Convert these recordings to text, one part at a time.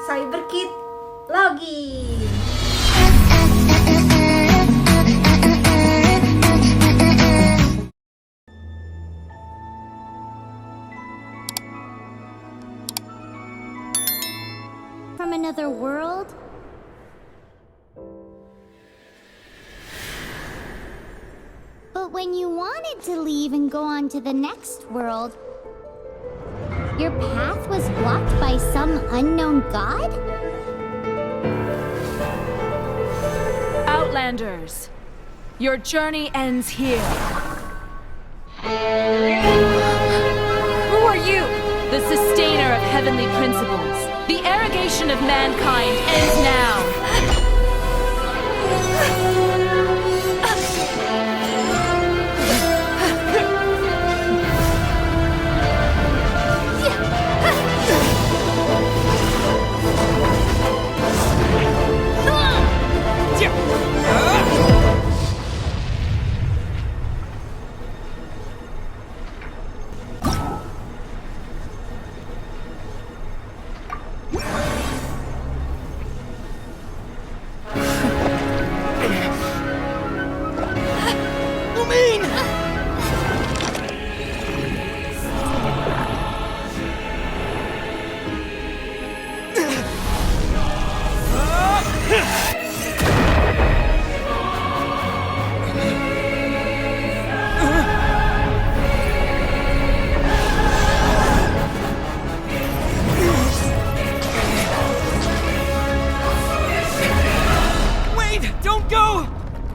CYBERKIT login. From another world? But when you wanted to leave and go on to the next world, your path was blocked by some unknown god? Outlanders, your journey ends here. Who are you? The sustainer of heavenly principles. The arrogation of mankind ends now.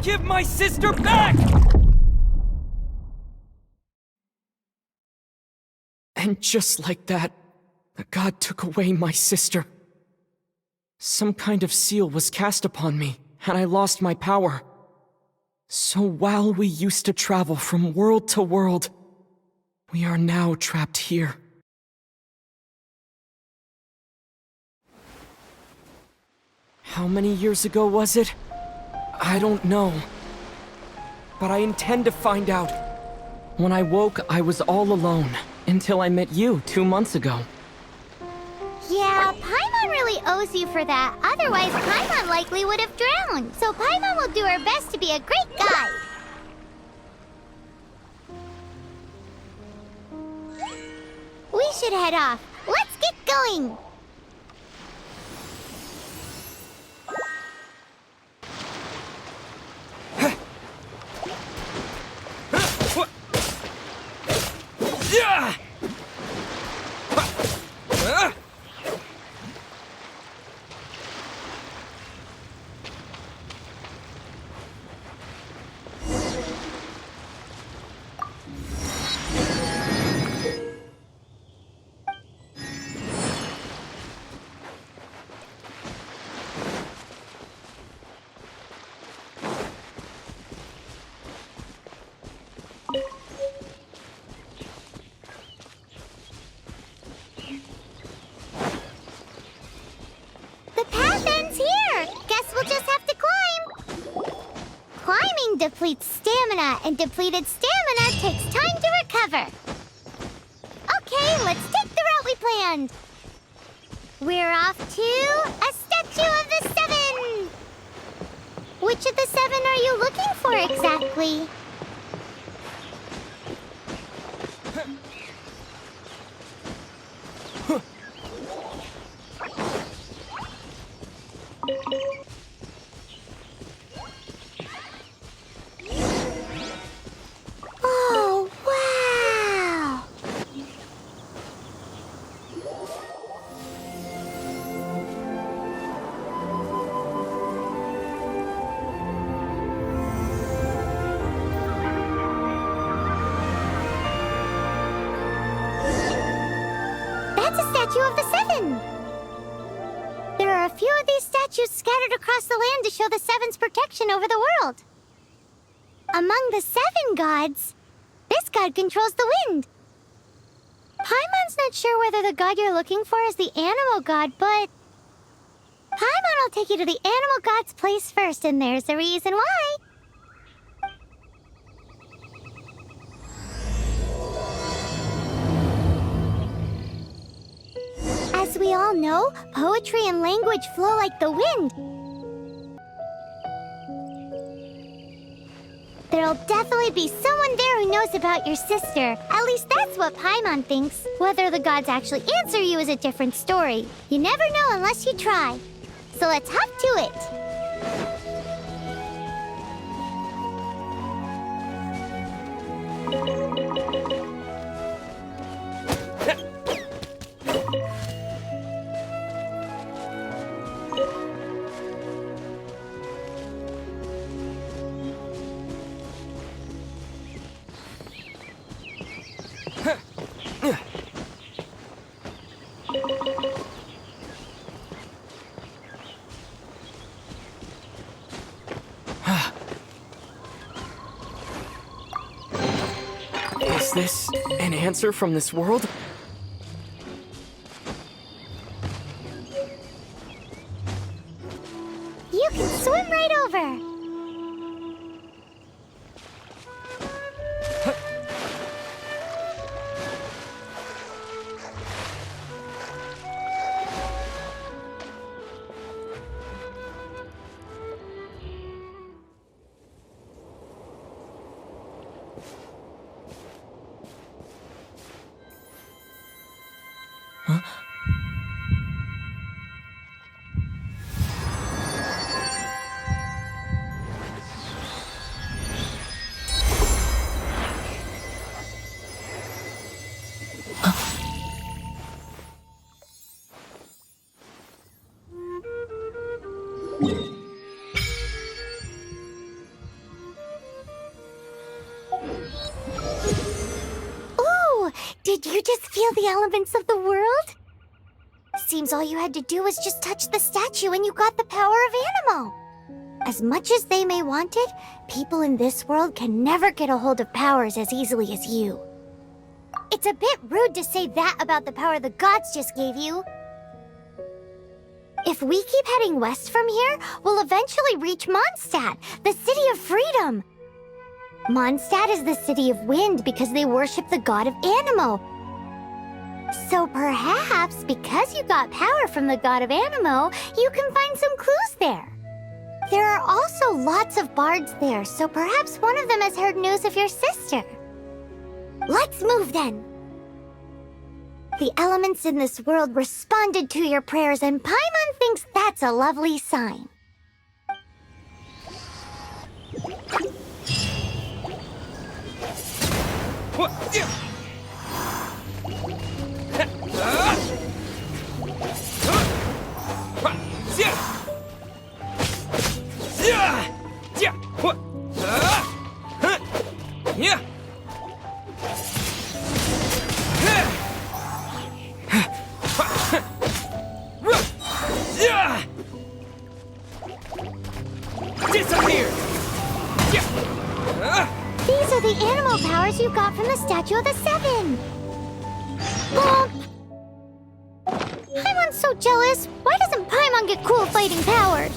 Give my sister back! And just like that, the god took away my sister. Some kind of seal was cast upon me, and I lost my power. So while we used to travel from world to world, we are now trapped here. How many years ago was it? I don't know. But I intend to find out. When I woke, I was all alone, until I met you 2 months ago. Yeah, Paimon really owes you for that. Otherwise, Paimon likely would have drowned. So Paimon will do her best to be a great guide. We should head off. Let's get going! Depletes stamina, and depleted stamina takes time to recover. Okay, let's take the route we planned. We're off to a statue of the Seven. Which of the 7 are you looking for exactly? Of the 7. There are a few of these statues scattered across the land to show the 7's protection over the world. Among the 7 gods, this god controls the wind. Paimon's not sure whether the god you're looking for is the animal god, but Paimon will take you to the animal god's place first, and there's a reason why. As As we all know, poetry and language flow like the wind. There'll definitely be someone there who knows about your sister. At least that's what Paimon thinks. Whether the gods actually answer you is a different story. You never know unless you try. So let's hop to it. Is this an answer from this world? You can swim right over. Did you just feel the elements of the world? Seems all you had to do was just touch the statue and you got the power of Animo. As much as they may want it, people in this world can never get a hold of powers as easily as you. It's a bit rude to say that about the power the gods just gave you. If we keep heading west from here, we'll eventually reach Mondstadt, the city of freedom. Mondstadt is the city of wind because they worship the god of Animo. So perhaps, because you got power from the god of Animo, you can find some clues there. There are also lots of bards there, so perhaps one of them has heard news of your sister. Let's move then. The elements in this world responded to your prayers, and Paimon thinks that's a lovely sign. Disappear! These are the animal powers you got from the Statue of the Seven. Bump! Paimon's so jealous. Why doesn't Paimon get cool fighting powers?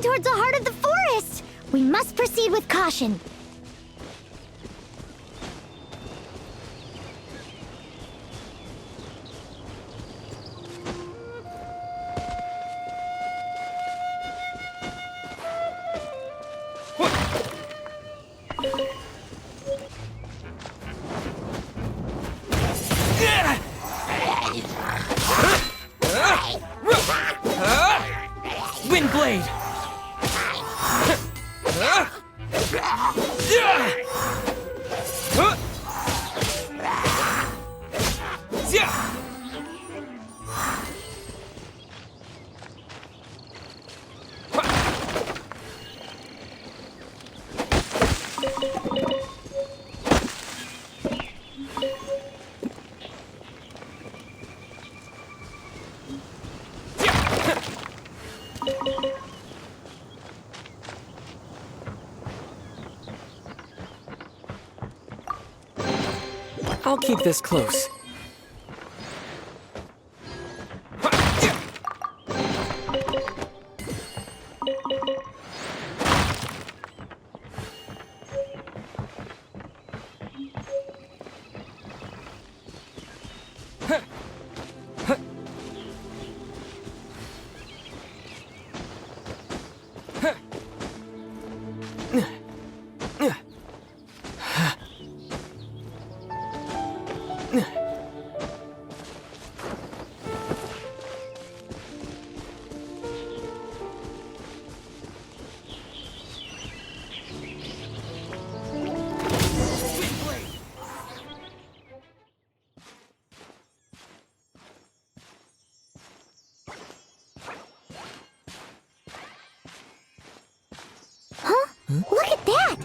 Towards the heart of the forest! We must proceed with caution. Windblade! I'll keep this close. Look at that!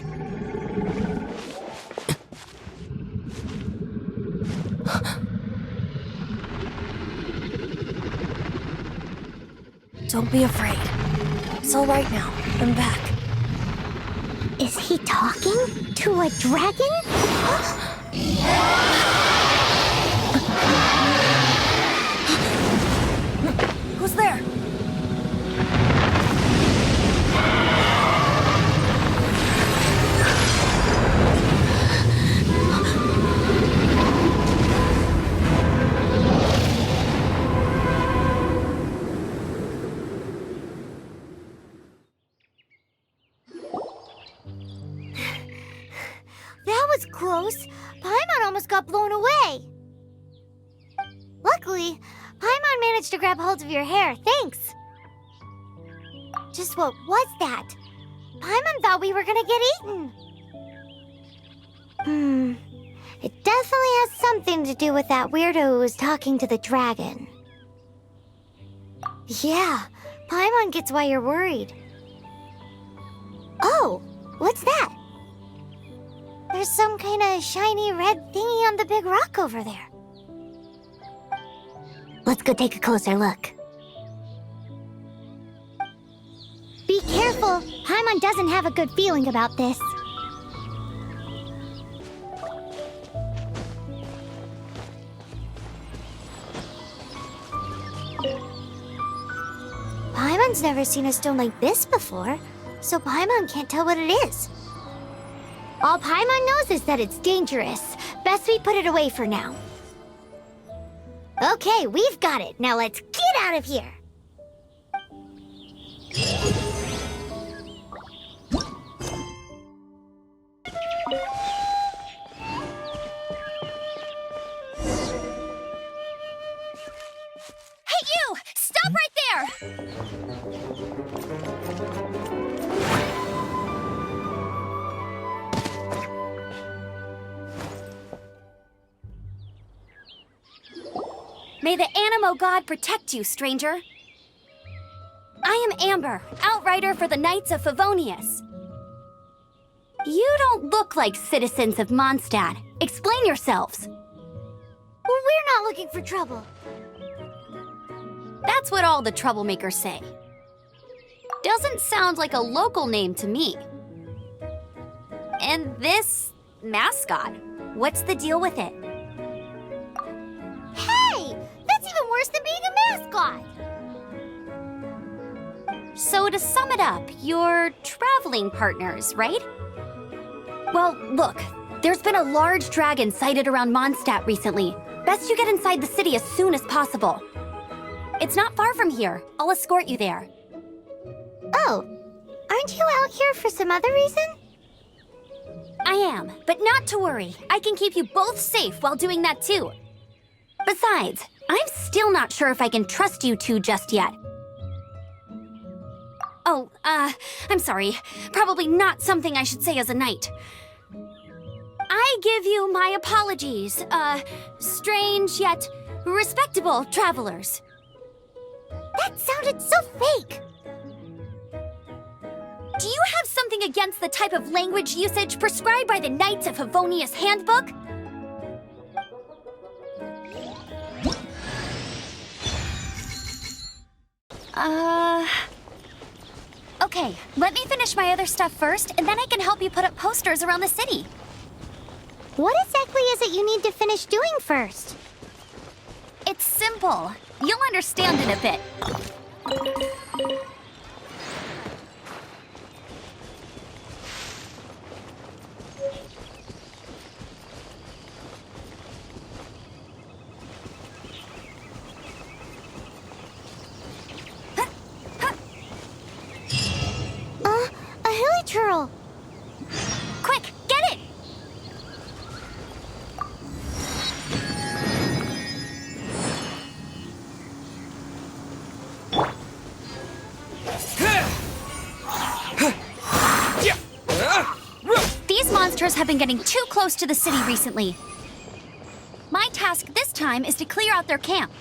Don't be afraid. It's all right now. I'm back. Is he talking to a dragon? Who's there? Close. Paimon almost got blown away. Luckily, Paimon managed to grab hold of your hair. Thanks. Just what was that? Paimon thought we were gonna get eaten. It definitely has something to do with that weirdo who was talking to the dragon. Yeah, Paimon gets why you're worried. Oh, what's that? There's some kind of shiny red thingy on the big rock over there. Let's go take a closer look. Be careful! Paimon doesn't have a good feeling about this. Paimon's never seen a stone like this before, so Paimon can't tell what it is. All Paimon knows is that it's dangerous. Best we put it away for now. Okay, we've got it. Now let's get out of here. Hey, you! Stop right there! May the Animo God protect you, stranger. I am Amber, outrider for the Knights of Favonius. You don't look like citizens of Mondstadt. Explain yourselves. We're not looking for trouble. That's what all the troublemakers say. Doesn't sound like a local name to me. And this mascot, what's the deal with it? Hey! That's even worse than being a mascot! So to sum it up, you're traveling partners, right? Well, look, there's been a large dragon sighted around Mondstadt recently. Best you get inside the city as soon as possible. It's not far from here. I'll escort you there. Oh, aren't you out here for some other reason? I am, but not to worry. I can keep you both safe while doing that too. Besides, I'm still not sure if I can trust you two just yet. Oh, I'm sorry. Probably not something I should say as a knight. I give you my apologies, strange yet respectable travelers. That sounded so fake. Do you have something against the type of language usage prescribed by the Knights of Favonius handbook? Okay, let me finish my other stuff first, and then I can help you put up posters around the city. What exactly is it you need to finish doing first? It's simple. You'll understand in a bit. A hilly turtle. Quick, get it! These monsters have been getting too close to the city recently. My task this time is to clear out their camp.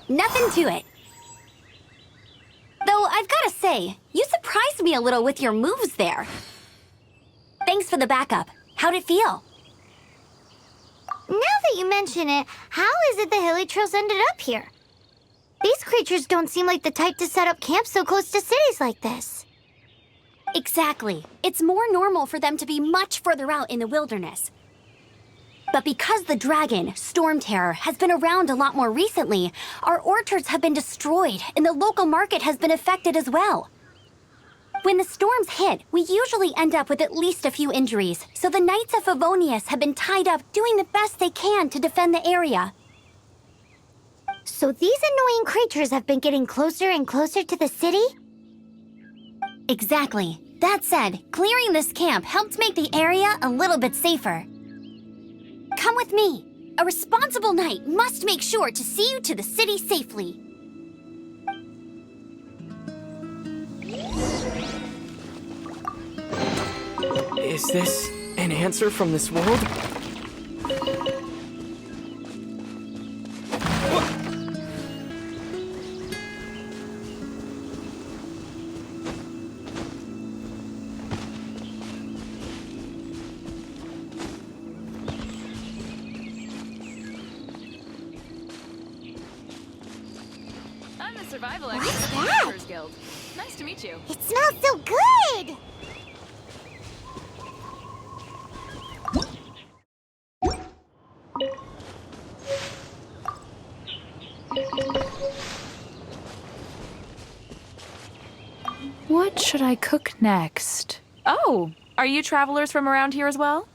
Nothing to it. Though I've gotta say, you surprised me a little with your moves there. Thanks for the backup. How'd it feel? Now that you mention it, how is it the hilly trails ended up here? These creatures don't seem like the type to set up camp so close to cities like this. Exactly. It's more normal for them to be much further out in the wilderness. But because the dragon, Storm Terror, has been around a lot more recently, our orchards have been destroyed and the local market has been affected as well. When the storms hit, we usually end up with at least a few injuries, so the Knights of Favonius have been tied up doing the best they can to defend the area. So these annoying creatures have been getting closer and closer to the city? Exactly. That said, clearing this camp helped make the area a little bit safer. Come with me. A responsible knight must make sure to see you to the city safely. Is this an answer from this world? I'm the survival What's expert of the that? Adventurers Guild. Nice to meet you. It smells so good! What should I cook next? Oh, are you travelers from around here as well?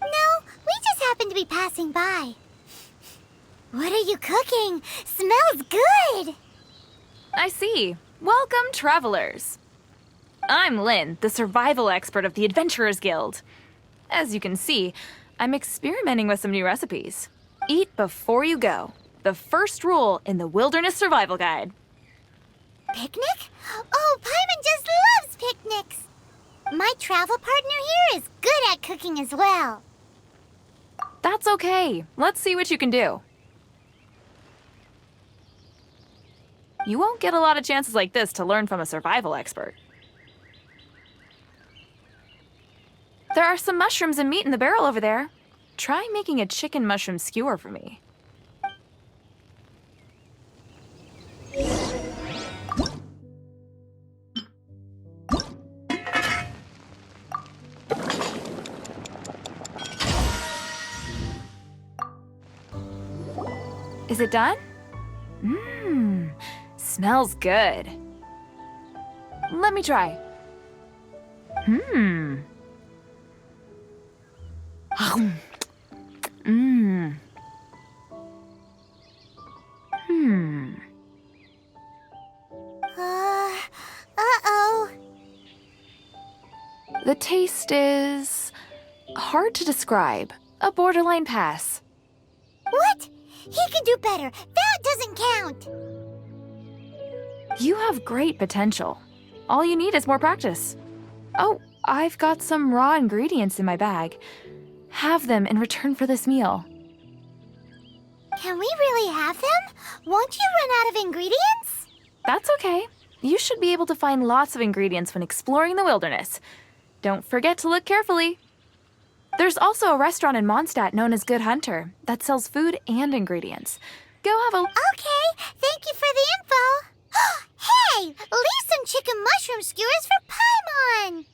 No, we just happen to be passing by. What are you cooking? Smells good! I see. Welcome, travelers. I'm Lynn, the survival expert of the Adventurers Guild. As you can see, I'm experimenting with some new recipes. Eat before you go. The first rule in the Wilderness Survival Guide. Picnic? Oh, Paimon just loves picnics! My travel partner here is good at cooking as well. That's okay. Let's see what you can do. You won't get a lot of chances like this to learn from a survival expert. There are some mushrooms and meat in the barrel over there. Try making a chicken mushroom skewer for me. Is it done? Mmm, smells good. Let me try. Mmm. Mmm. The taste is hard to describe. A borderline pass. What? He can do better. That doesn't count. You have great potential. All you need is more practice. Oh, I've got some raw ingredients in my bag. Have them in return for this meal. Can we really have them? Won't you run out of ingredients? That's okay. You should be able to find lots of ingredients when exploring the wilderness. Don't forget to look carefully. There's also a restaurant in Mondstadt known as Good Hunter that sells food and ingredients. Go have a... Okay, thank you for the info. Hey, leave some chicken mushroom skewers for Paimon.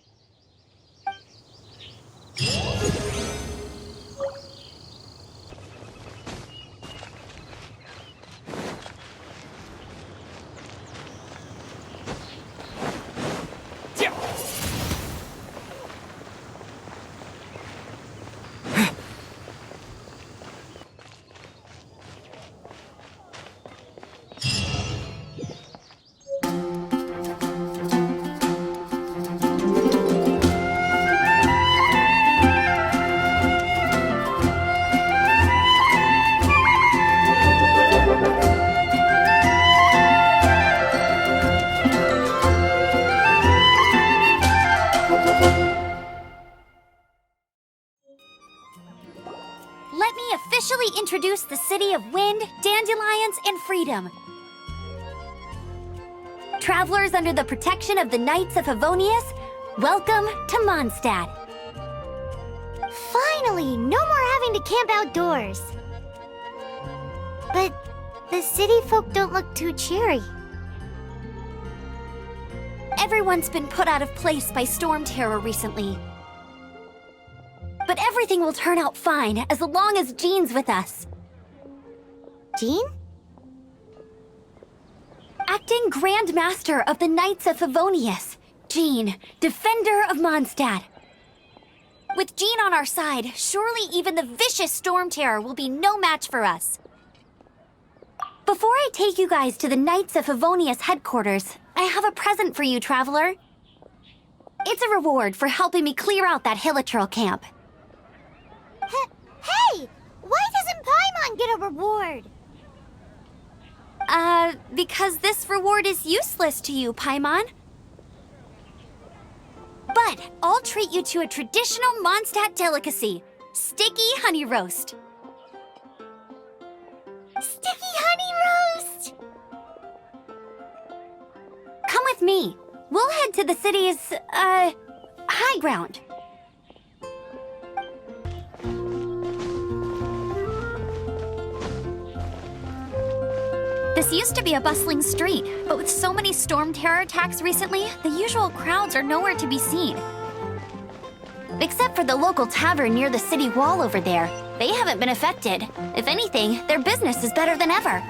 Let me officially introduce the city of wind, dandelions, and freedom. Travelers under the protection of the Knights of Favonius, welcome to Mondstadt. Finally, no more having to camp outdoors. But the city folk don't look too cheery. Everyone's been put out of place by storm terror recently. But everything will turn out fine as long as Jean's with us. Jean? Acting Grand Master of the Knights of Favonius, Jean, Defender of Mondstadt. With Jean on our side, surely even the vicious storm terror will be no match for us. Before I take you guys to the Knights of Favonius headquarters, I have a present for you, Traveler. It's a reward for helping me clear out that Hilitril camp. Hey! Why doesn't Paimon get a reward? Because this reward is useless to you, Paimon. But I'll treat you to a traditional Mondstadt delicacy, sticky honey roast. Sticky honey roast! Come with me. We'll head to the city's, high ground. This used to be a bustling street, but with so many storm terror attacks recently, the usual crowds are nowhere to be seen. Except for the local tavern near the city wall over there. They haven't been affected. If anything, their business is better than ever.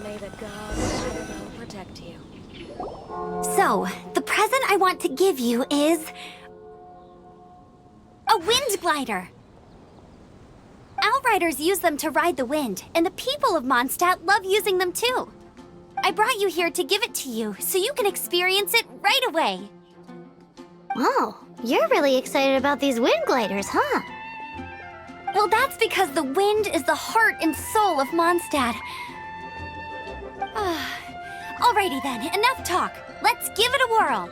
May the gods will protect you. So, the present I want to give you is... a wind glider! Outriders use them to ride the wind, and the people of Mondstadt love using them too. I brought you here to give it to you, so you can experience it right away. Wow, you're really excited about these wind gliders, huh? Well, that's because the wind is the heart and soul of Mondstadt. Alrighty then, enough talk. Let's give it a whirl.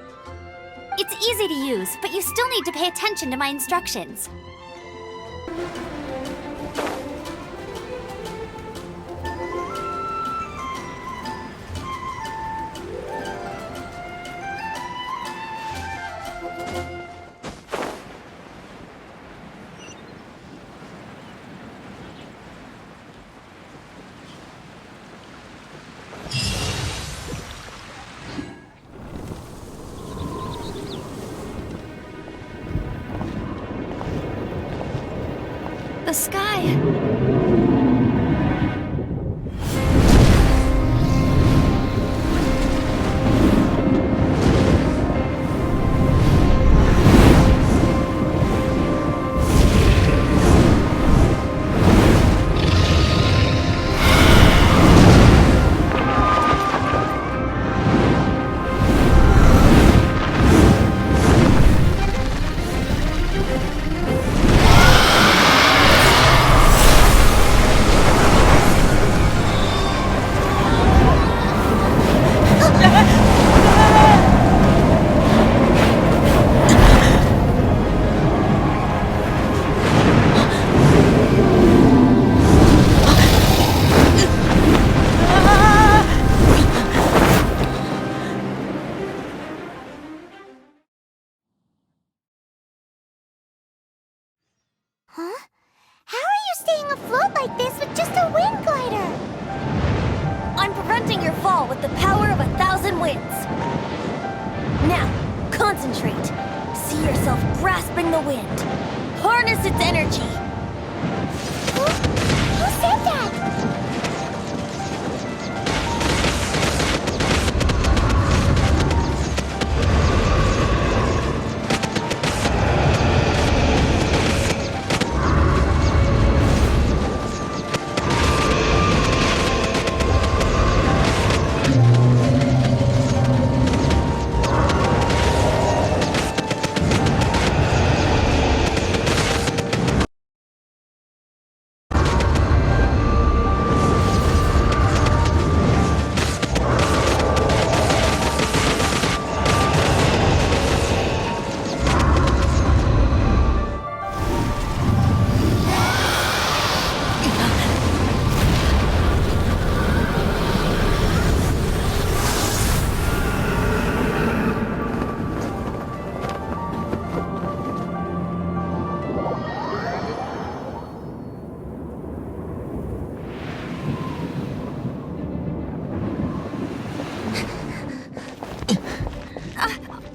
It's easy to use, but you still need to pay attention to my instructions. The sky. Huh? How are you staying afloat like this with just a wind glider? I'm preventing your fall with the power of 1,000 winds. Now, concentrate. See yourself grasping the wind. Harness its energy. Who said that?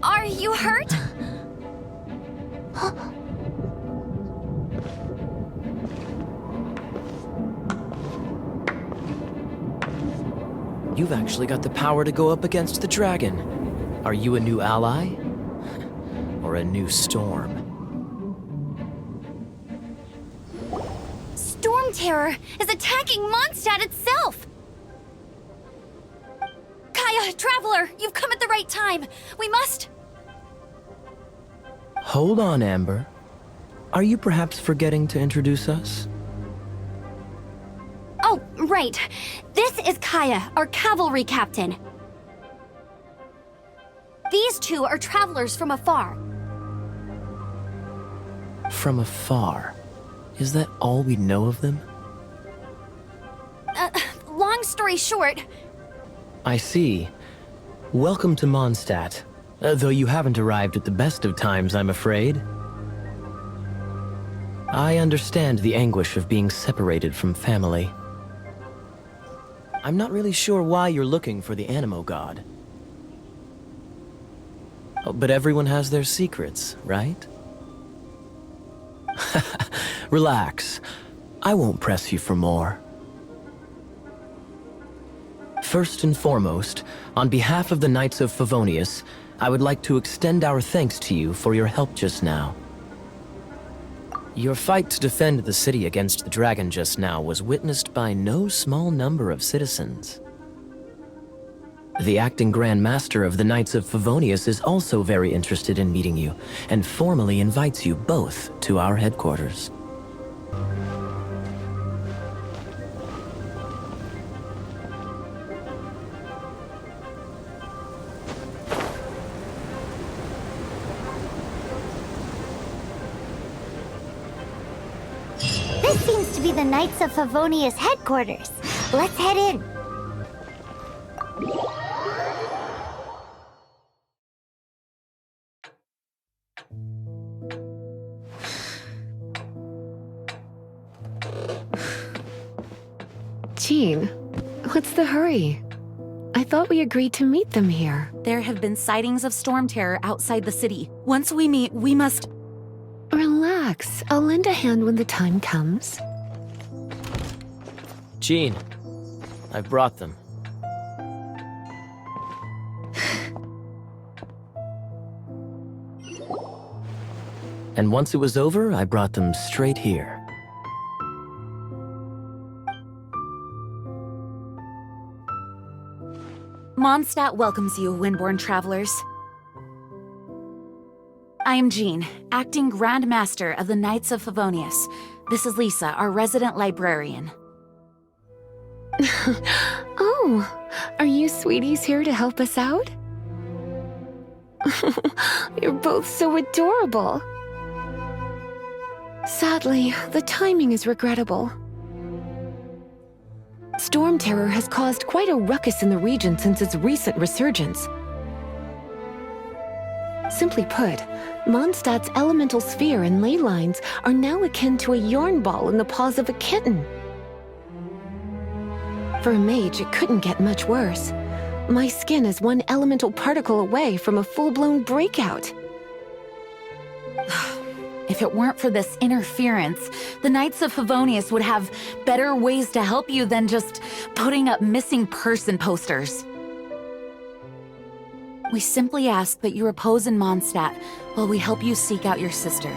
Are you hurt? You've actually got the power to go up against the dragon. Are you a new ally? Or a new storm? Storm Terror is attacking Mondstadt itself! Kaya, Traveler, you've come at the right time. We must... Hold on, Amber. Are you perhaps forgetting to introduce us? Oh, right. This is Kaya, our cavalry captain. These two are travelers from afar. From afar? Is that all we know of them? Long story short... I see. Welcome to Mondstadt. Though you haven't arrived at the best of times, I'm afraid. I understand the anguish of being separated from family. I'm not really sure why you're looking for the Animo God. Oh, but everyone has their secrets, right? Relax. I won't press you for more. First and foremost, on behalf of the Knights of Favonius, I would like to extend our thanks to you for your help just now. Your fight to defend the city against the dragon just now was witnessed by no small number of citizens. The acting Grand Master of the Knights of Favonius is also very interested in meeting you, and formally invites you both to our headquarters. be the Knights of Favonius headquarters. Let's head in. Jean, what's the hurry? I thought we agreed to meet them here. There have been sightings of storm terror outside the city. Once we meet, we must... Relax. I'll lend a hand when the time comes. Jean, I brought them. And once it was over, I brought them straight here. Mondstadt welcomes you, Windborn travelers. I am Jean, acting Grand Master of the Knights of Favonius. This is Lisa, our resident librarian. Oh, are you sweeties here to help us out? You're both so adorable. Sadly, the timing is regrettable. Storm terror has caused quite a ruckus in the region since its recent resurgence. Simply put, Mondstadt's elemental sphere and ley lines are now akin to a yarn ball in the paws of a kitten. For a mage, it couldn't get much worse. My skin is one elemental particle away from a full-blown breakout. If it weren't for this interference, the Knights of Favonius would have better ways to help you than just putting up missing person posters. We simply ask that you repose in Mondstadt while we help you seek out your sister.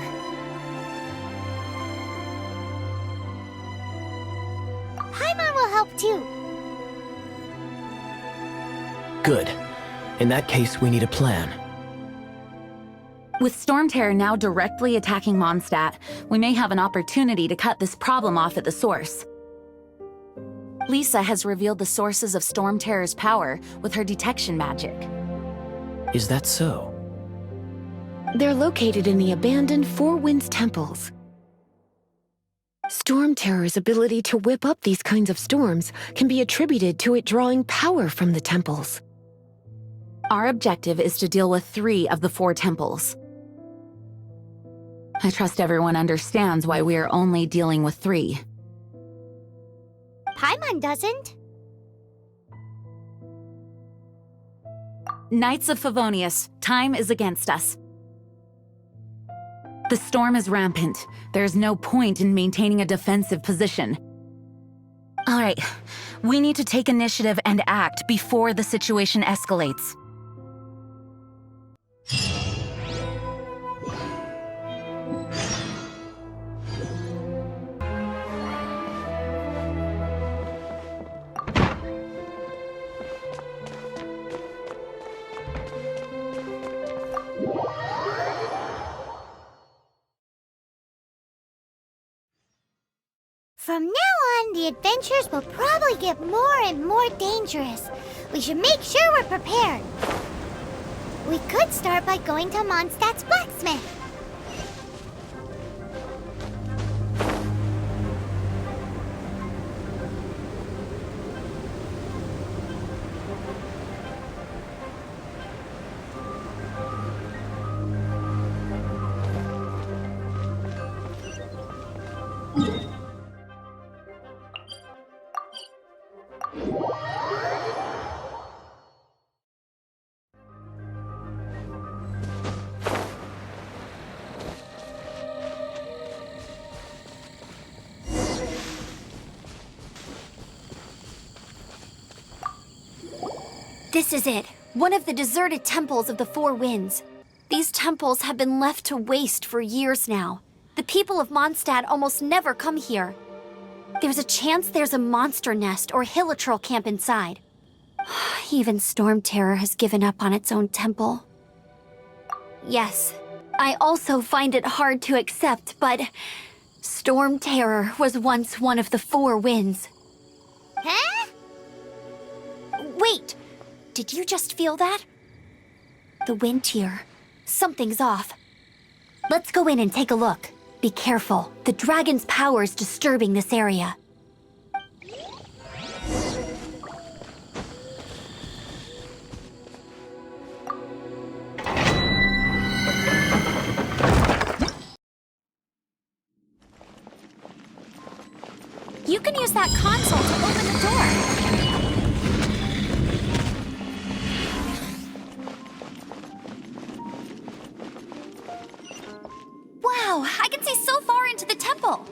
Paimon will help too. Good. In that case, we need a plan. With storm terror now directly attacking Mondstadt, we may have an opportunity to cut this problem off at the source. Lisa has revealed the sources of storm terror's power with her detection magic. Is that so? They're located in the abandoned Four Winds temples. Storm terror's ability to whip up these kinds of storms can be attributed to it drawing power from the temples. Our objective is to deal with 3 of the 4 temples. I trust everyone understands why we are only dealing with 3. Paimon doesn't. Knights of Favonius, time is against us. The storm is rampant. There's no point in maintaining a defensive position. All right, we need to take initiative and act before the situation escalates. From now on, the adventures will probably get more and more dangerous. We should make sure we're prepared. We could start by going to Mondstadt's blacksmith. This is it. One of the deserted temples of the Four Winds. These temples have been left to waste for years now. The people of Mondstadt almost never come here. There's a chance there's a monster nest or hilichurl camp inside. Even Storm Terror has given up on its own temple. Yes, I also find it hard to accept, but Storm Terror was once one of the Four Winds. Huh? Wait! Did you just feel that? The wind here. Something's off. Let's go in and take a look. be careful. The dragon's power is disturbing this area. You can use that console to open the door. Wow, I can see so far into the temple.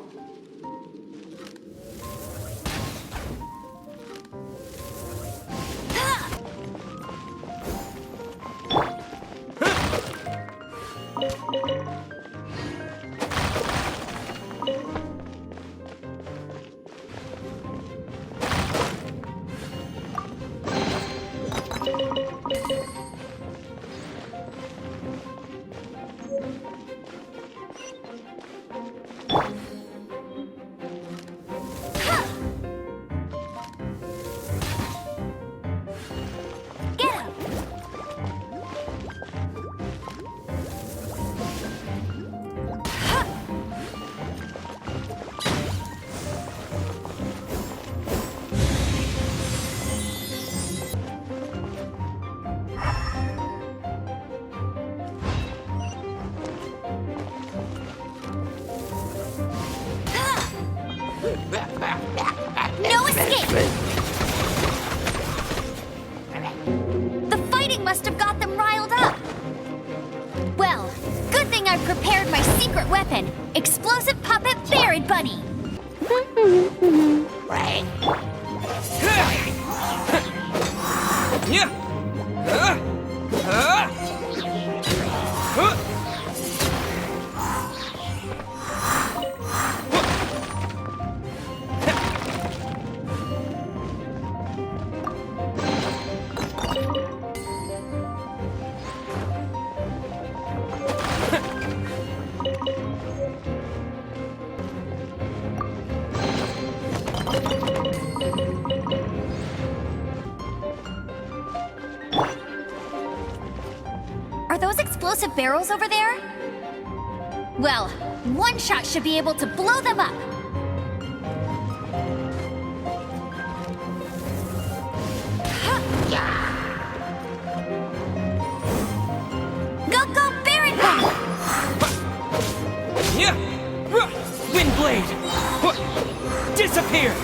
No escape! The fighting must have got them riled up. Well, good thing I prepared my secret weapon, explosive puppet Buried Bunny. Are those explosive barrels over there? Well, one shot should be able to blow them up. Go, go, Baron Bunny! Windblade! Disappear!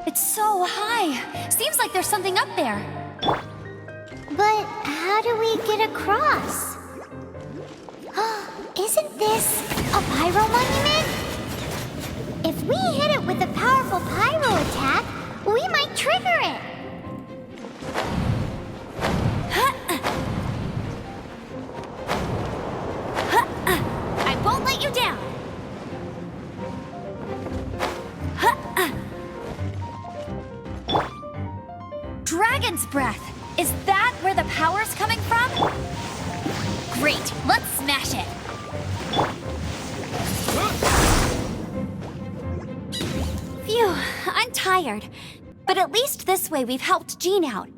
It's so high. Seems like there's something up there. But how do we get across? Isn't this a pyro monument? If we hit it with a powerful pyro attack, we might trigger it. I won't let you down. Dragon's breath. Is that where the power's coming from? Great, let's smash it. Phew, I'm tired. But at least this way we've helped Jean out.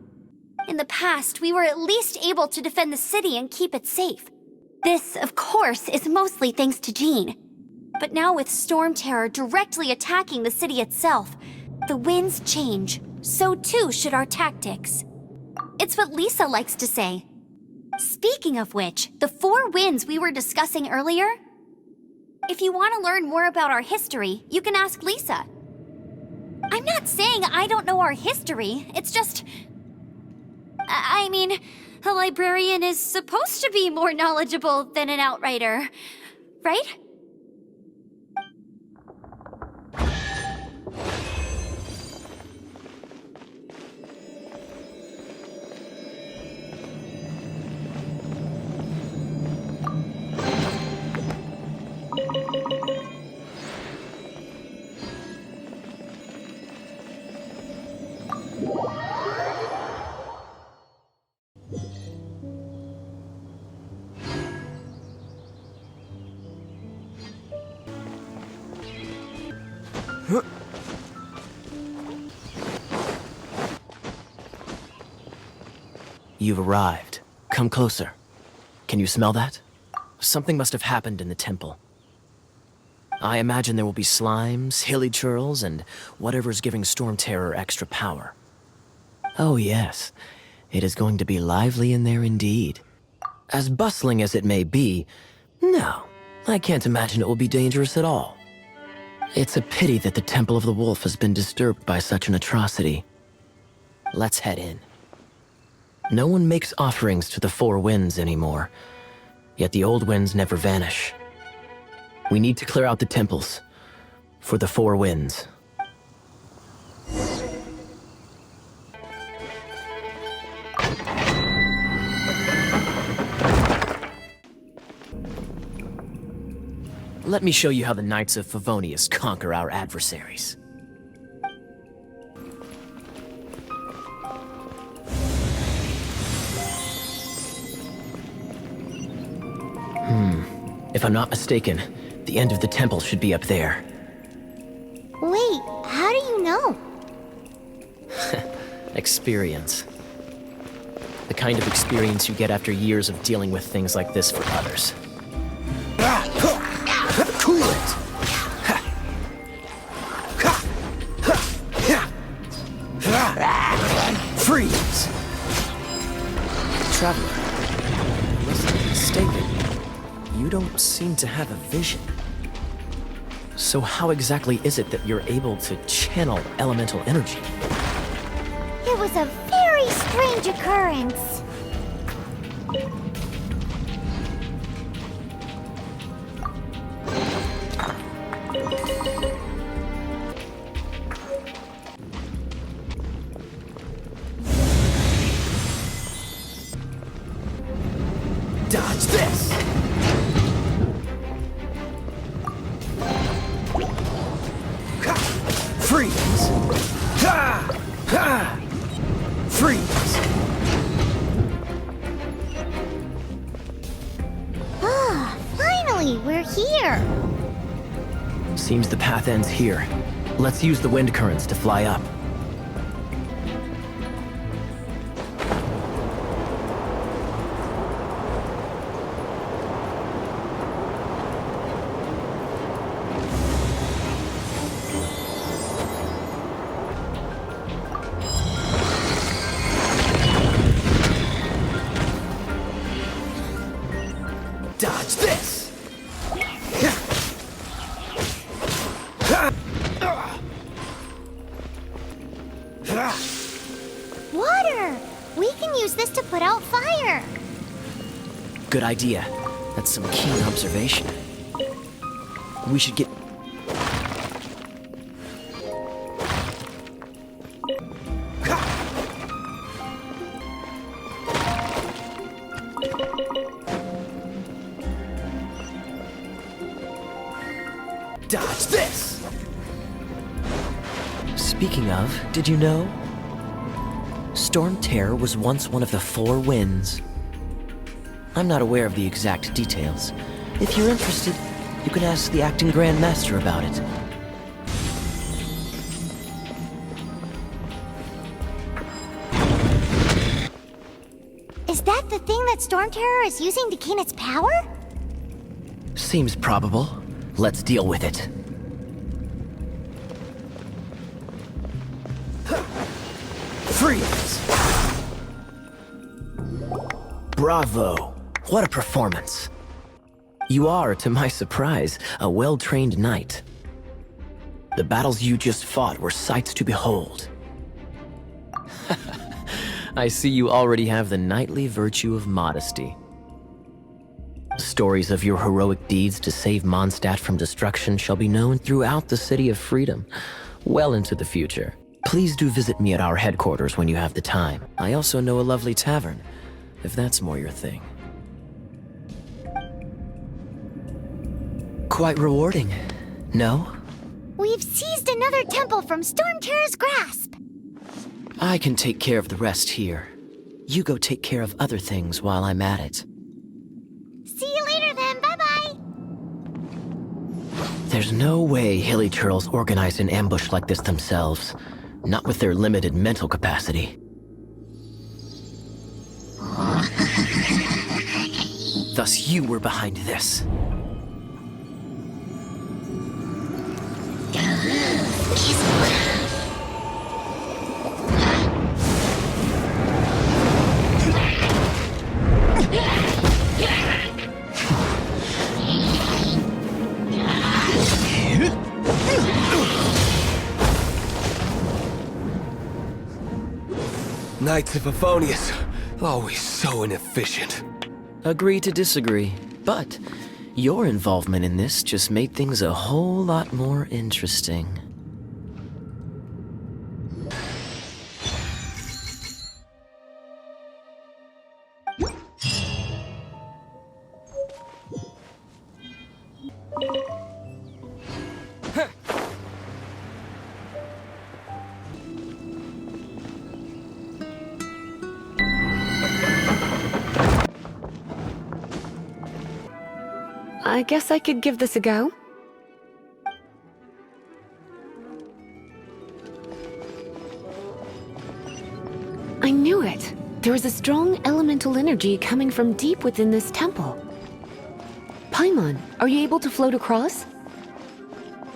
In the past, we were at least able to defend the city and keep it safe. This, of course, is mostly thanks to Jean. But now with Storm Terror directly attacking the city itself, the winds change. So too should our tactics. It's what Lisa likes to say. Speaking of which, the 4 winds we were discussing earlier? If you want to learn more about our history, you can ask Lisa. I'm not saying I don't know our history, it's just... I mean, a librarian is supposed to be more knowledgeable than an outrider, right? You've arrived. Come closer. Can you smell that? Something must have happened in the temple. I imagine there will be slimes, hilly churls, and whatever's giving Storm Terror extra power. Oh yes, it is going to be lively in there indeed. As bustling as it may be, no, I can't imagine it will be dangerous at all. It's a pity that the Temple of the Wolf has been disturbed by such an atrocity. Let's head in. No one makes offerings to the Four Winds anymore, yet the old winds never vanish. We need to clear out the temples for the Four Winds. Let me show you how the Knights of Favonius conquer our adversaries. If I'm not mistaken, the end of the temple should be up there. Wait, how do you know? Experience. The kind of experience you get after years of dealing with things like this for others. Cool it! Freeze! Traveler, unless I'm mistaken, you don't seem to have a vision. So how exactly is it that you're able to channel elemental energy? It was a very strange occurrence. Dodge this! Freeze! Freeze! Ah, finally, we're here. Seems the path ends here. Let's use the wind currents to fly up. Dodge this! Water! We can use this to put out fire. Good idea. That's some keen observation. We should get... Dodge this! Speaking of, did you know? Storm Terror was once one of the Four Winds. I'm not aware of the exact details. If you're interested, you can ask the acting Grand Master about it. Is that the thing that Storm Terror is using to gain its power? Seems probable. Let's deal with it. Freeze! Bravo! What a performance! You are, to my surprise, a well-trained knight. The battles you just fought were sights to behold. I see you already have the knightly virtue of modesty. Stories of your heroic deeds to save Mondstadt from destruction shall be known throughout the City of Freedom, well into the future. Please do visit me at our headquarters when you have the time. I also know a lovely tavern, if that's more your thing. Quite rewarding, no? We've seized another temple from Storm Terror's grasp. I can take care of the rest here. You go take care of other things while I'm at it. See you later then, bye-bye. There's no way hilly churls organized an ambush like this themselves. Not with their limited mental capacity. Thus you were behind this. Knights of Favonius, always so inefficient. Agree to disagree, but your involvement in this just made things a whole lot more interesting. I guess I could give this a go. I knew it. There is a strong elemental energy coming from deep within this temple. Paimon, are you able to float across?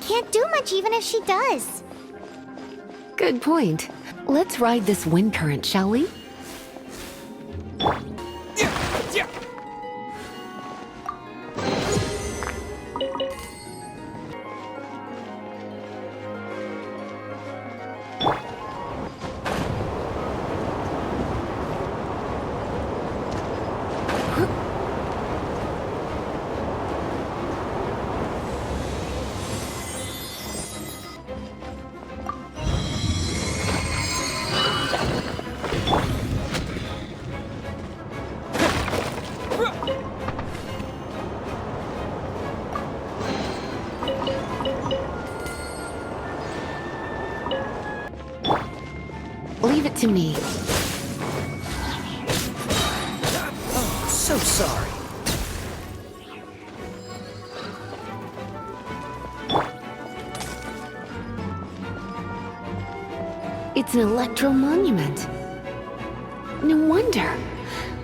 Can't do much even if she does. Good point. Let's ride this wind current, shall we? Leave it to me. Oh, so sorry. It's an electro monument. No wonder.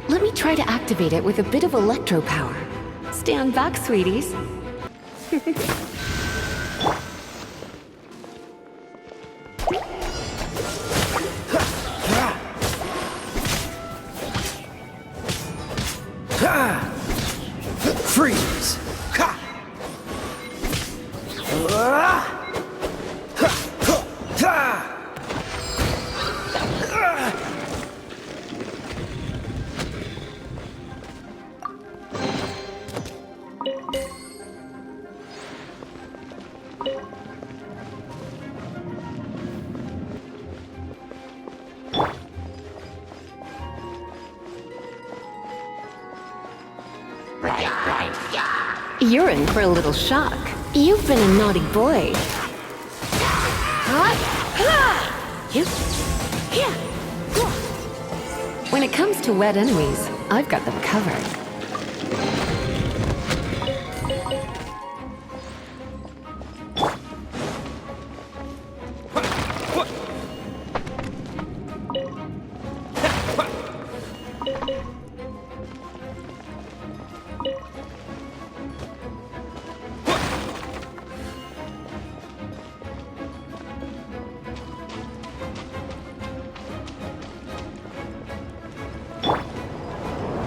Let me try to activate it with a bit of electro power. Stand back, sweeties. Freeze! You're in for a little shock. You've been a naughty boy. When it comes to wet enemies, I've got them covered.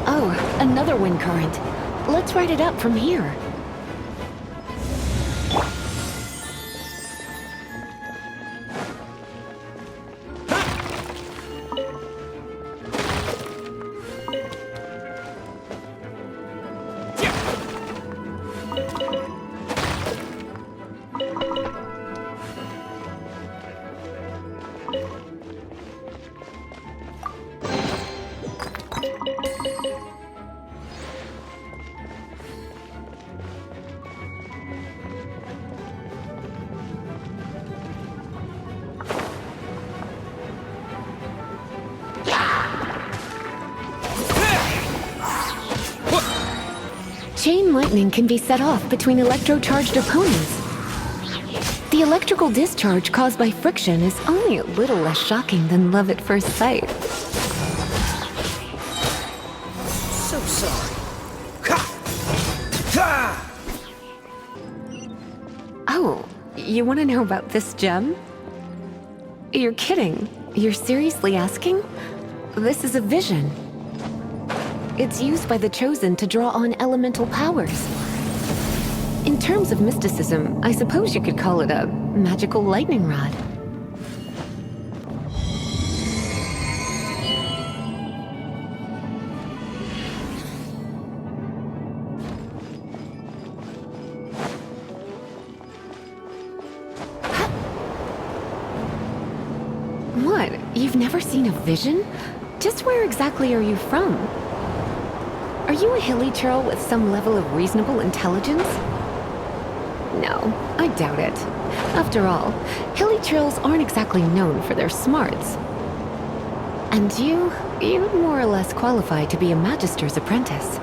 Oh, another wind current. Let's ride it up from here. Chain lightning can be set off between electro-charged opponents. The electrical discharge caused by friction is only a little less shocking than love at first sight. So sorry. Ha! Oh, you want to know about this gem? You're kidding. You're seriously asking? This is a vision. It's used by the Chosen to draw on elemental powers. In terms of mysticism, I suppose you could call it a magical lightning rod. What? You've never seen a vision? Just where exactly are you from? Are you a hilly churl with some level of reasonable intelligence? No, I doubt it. After all, hilly churls aren't exactly known for their smarts. And you'd more or less qualify to be a magister's apprentice.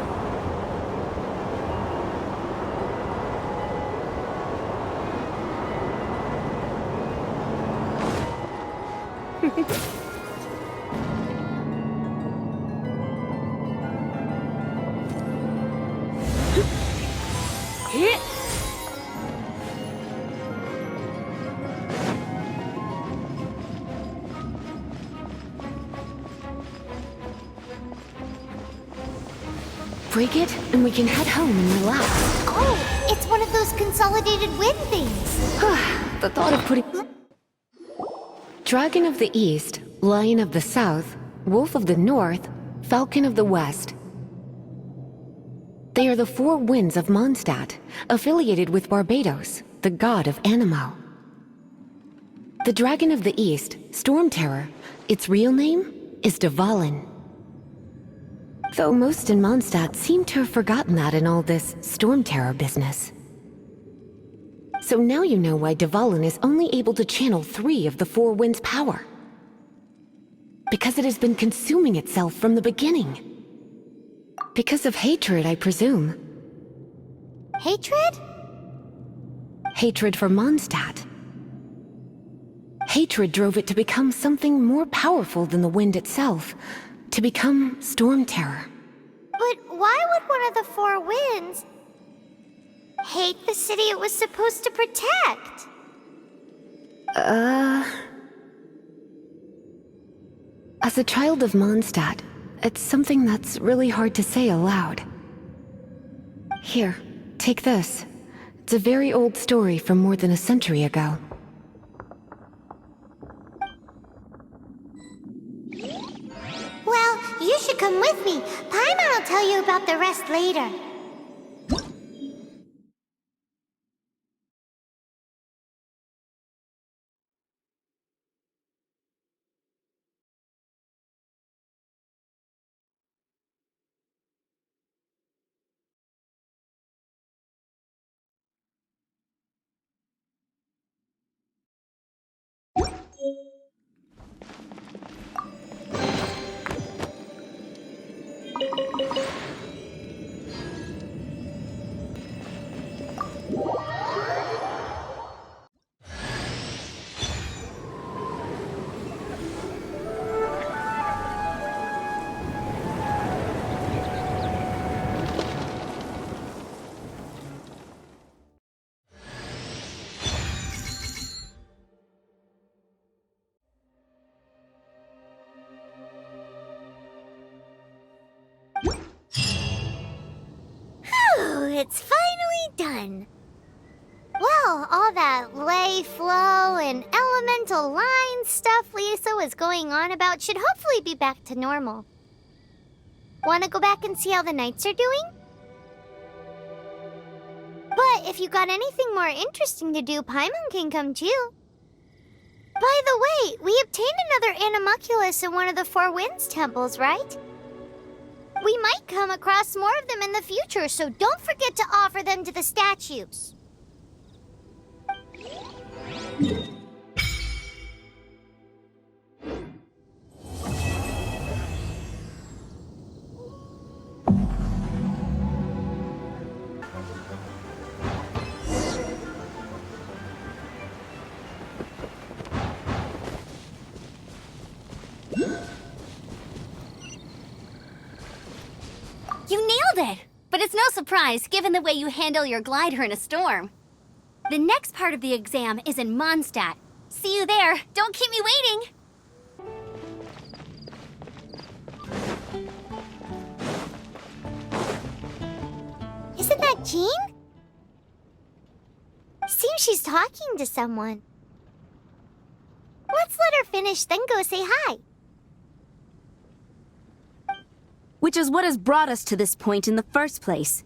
Break it, and we can head home and relax. Oh, it's one of those consolidated wind things. The thought of putting... Dragon of the East, Lion of the South, Wolf of the North, Falcon of the West. They are the four winds of Mondstadt, affiliated with Barbados, the god of Anemo. The Dragon of the East, Storm Terror, its real name is Dvalin. Though most in Mondstadt seem to have forgotten that in all this Storm Terror business. So now you know why Dvalin is only able to channel 3 of the four winds' power. Because it has been consuming itself from the beginning. Because of hatred, I presume. Hatred? Hatred for Mondstadt. Hatred drove it to become something more powerful than the wind itself. To become Storm Terror. But why would one of the four winds hate the city it was supposed to protect? As a child of Mondstadt, it's something that's really hard to say aloud. Here, take this. It's a very old story from more than a century ago. Well, you should come with me. Paimon will tell you about the rest later. It's finally done. Well, all that ley flow and elemental line stuff Lisa was going on about should hopefully be back to normal. Want to go back and see how the Knights are doing? But if you got anything more interesting to do, Paimon can come too. By the way, we obtained another Animalculus in one of the Four Winds temples, right? We might come across more of them in the future, so don't forget to offer them to the statues. it! But it's no surprise, given the way you handle your glider in a storm. The next part of the exam is in Mondstadt. See you there! Don't keep me waiting! Isn't that Jean? Seems she's talking to someone. Let's let her finish, then go say hi. Which is what has brought us to this point in the first place.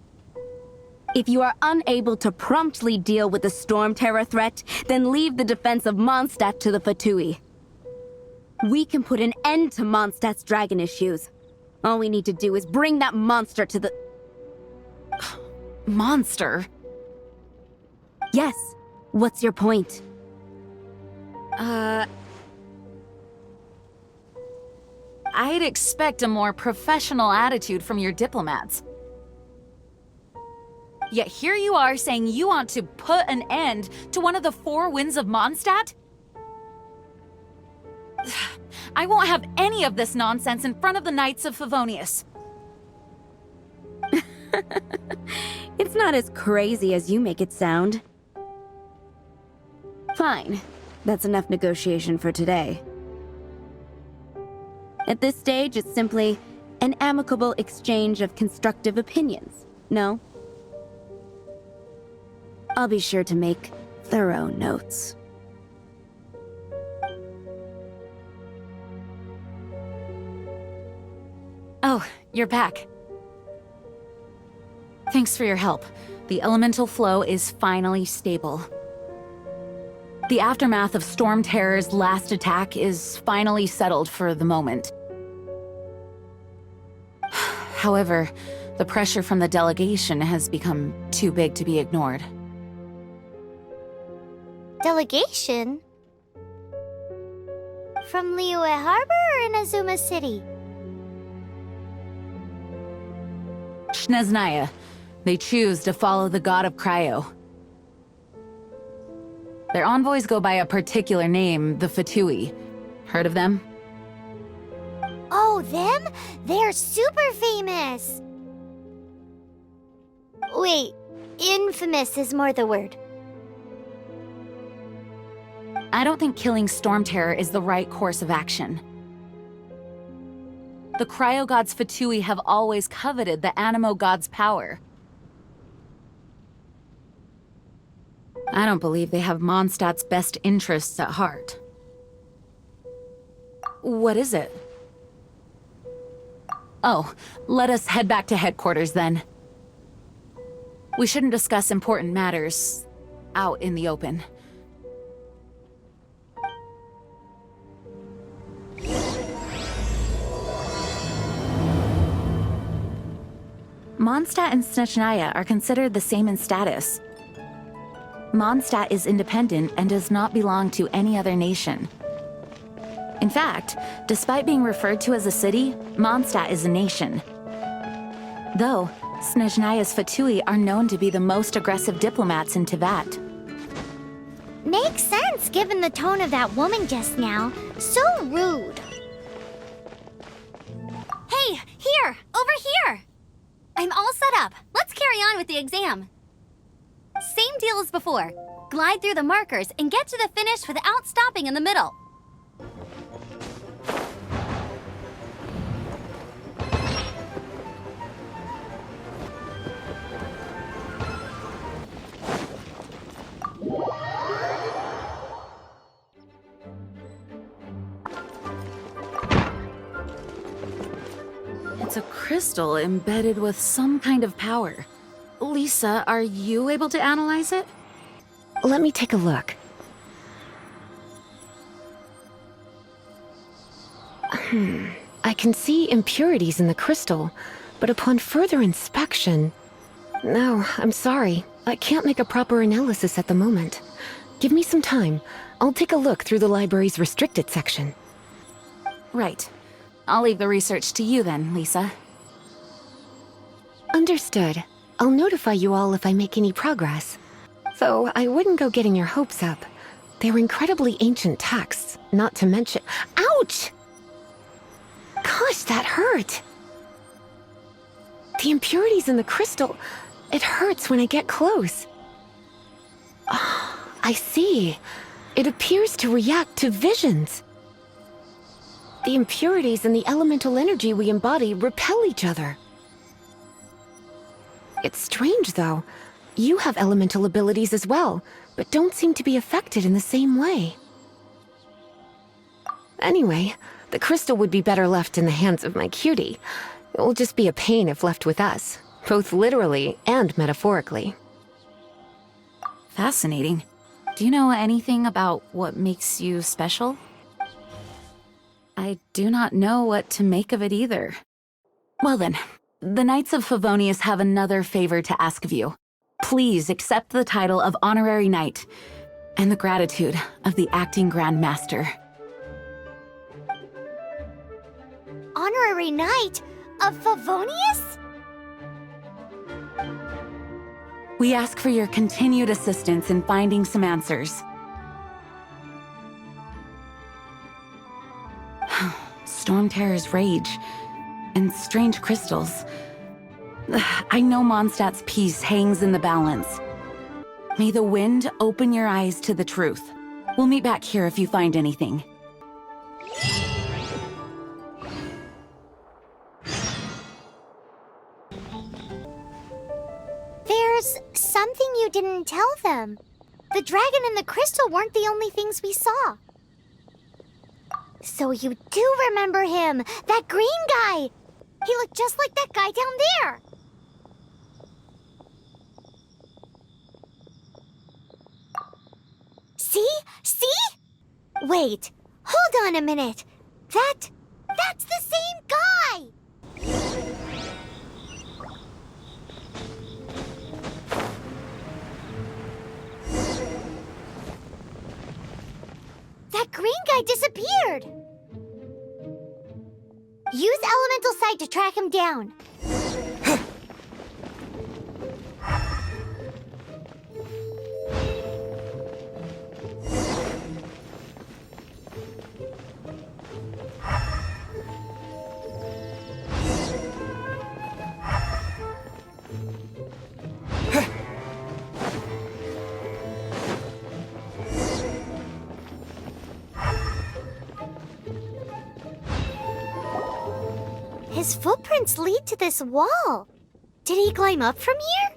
If you are unable to promptly deal with the storm terror threat, then leave the defense of Mondstadt to the Fatui. We can put an end to Mondstadt's dragon issues. All we need to do is bring that monster to the... Monster? Yes. What's your point? I'd expect a more professional attitude from your diplomats. Yet here you are saying you want to put an end to one of the four winds of Mondstadt? I won't have any of this nonsense in front of the Knights of Favonius. It's not as crazy as you make it sound. Fine. That's enough negotiation for today. At this stage, it's simply an amicable exchange of constructive opinions, no? I'll be sure to make thorough notes. Oh, you're back. Thanks for your help. The elemental flow is finally stable. The aftermath of Storm Terror's last attack is finally settled for the moment. However, the pressure from the delegation has become too big to be ignored. Delegation? From Liyue Harbor or Inazuma City? Snezhnaya. They choose to follow the god of Cryo. Their envoys go by a particular name, the Fatui. Heard of them? Oh, them? They're super famous! Wait, infamous is more the word. I don't think killing Storm Terror is the right course of action. The Cryo God's Fatui have always coveted the Animo God's power. I don't believe they have Mondstadt's best interests at heart. What is it? Oh, let us head back to headquarters then. We shouldn't discuss important matters out in the open. Mondstadt and Snezhnaya are considered the same in status. Mondstadt is independent and does not belong to any other nation. In fact, despite being referred to as a city, Mondstadt is a nation. Though, Snezhnaya's Fatui are known to be the most aggressive diplomats in Teyvat. Makes sense given the tone of that woman just now. So rude. Hey, here! Over here! I'm all set up. Let's carry on with the exam. Same deal as before. Glide through the markers and get to the finish without stopping in the middle. It's a crystal embedded with some kind of power. Lisa, are you able to analyze it? Let me take a look. I can see impurities in the crystal, but upon further inspection... No, I'm sorry. I can't make a proper analysis at the moment. Give me some time. I'll take a look through the library's restricted section. Right. I'll leave the research to you then, Lisa. Understood. I'll notify you all if I make any progress. Though I wouldn't go getting your hopes up. They're incredibly ancient texts, not to mention... Ouch! Gosh, that hurt! The impurities in the crystal, it hurts when I get close. Ah, I see. It appears to react to visions. The impurities and the elemental energy we embody repel each other. It's strange, though. You have elemental abilities as well, but don't seem to be affected in the same way. Anyway, the crystal would be better left in the hands of my cutie. It will just be a pain if left with us, both literally and metaphorically. Fascinating. Do you know anything about what makes you special? I do not know what to make of it either. Well then, the Knights of Favonius have another favor to ask of you. Please accept the title of Honorary Knight, and the gratitude of the Acting Grand Master. Honorary Knight of Favonius? We ask for your continued assistance in finding some answers. Storm Terror's rage, and strange crystals. I know Mondstadt's peace hangs in the balance. May the wind open your eyes to the truth. We'll meet back here if you find anything. There's something you didn't tell them. The dragon and the crystal weren't the only things we saw. So you do remember him, that green guy. He looked just like that guy down there. See? See? Wait, hold on a minute. That's the same guy! That green guy disappeared! Use Elemental Sight to track him down. His footprints lead to this wall. Did he climb up from here?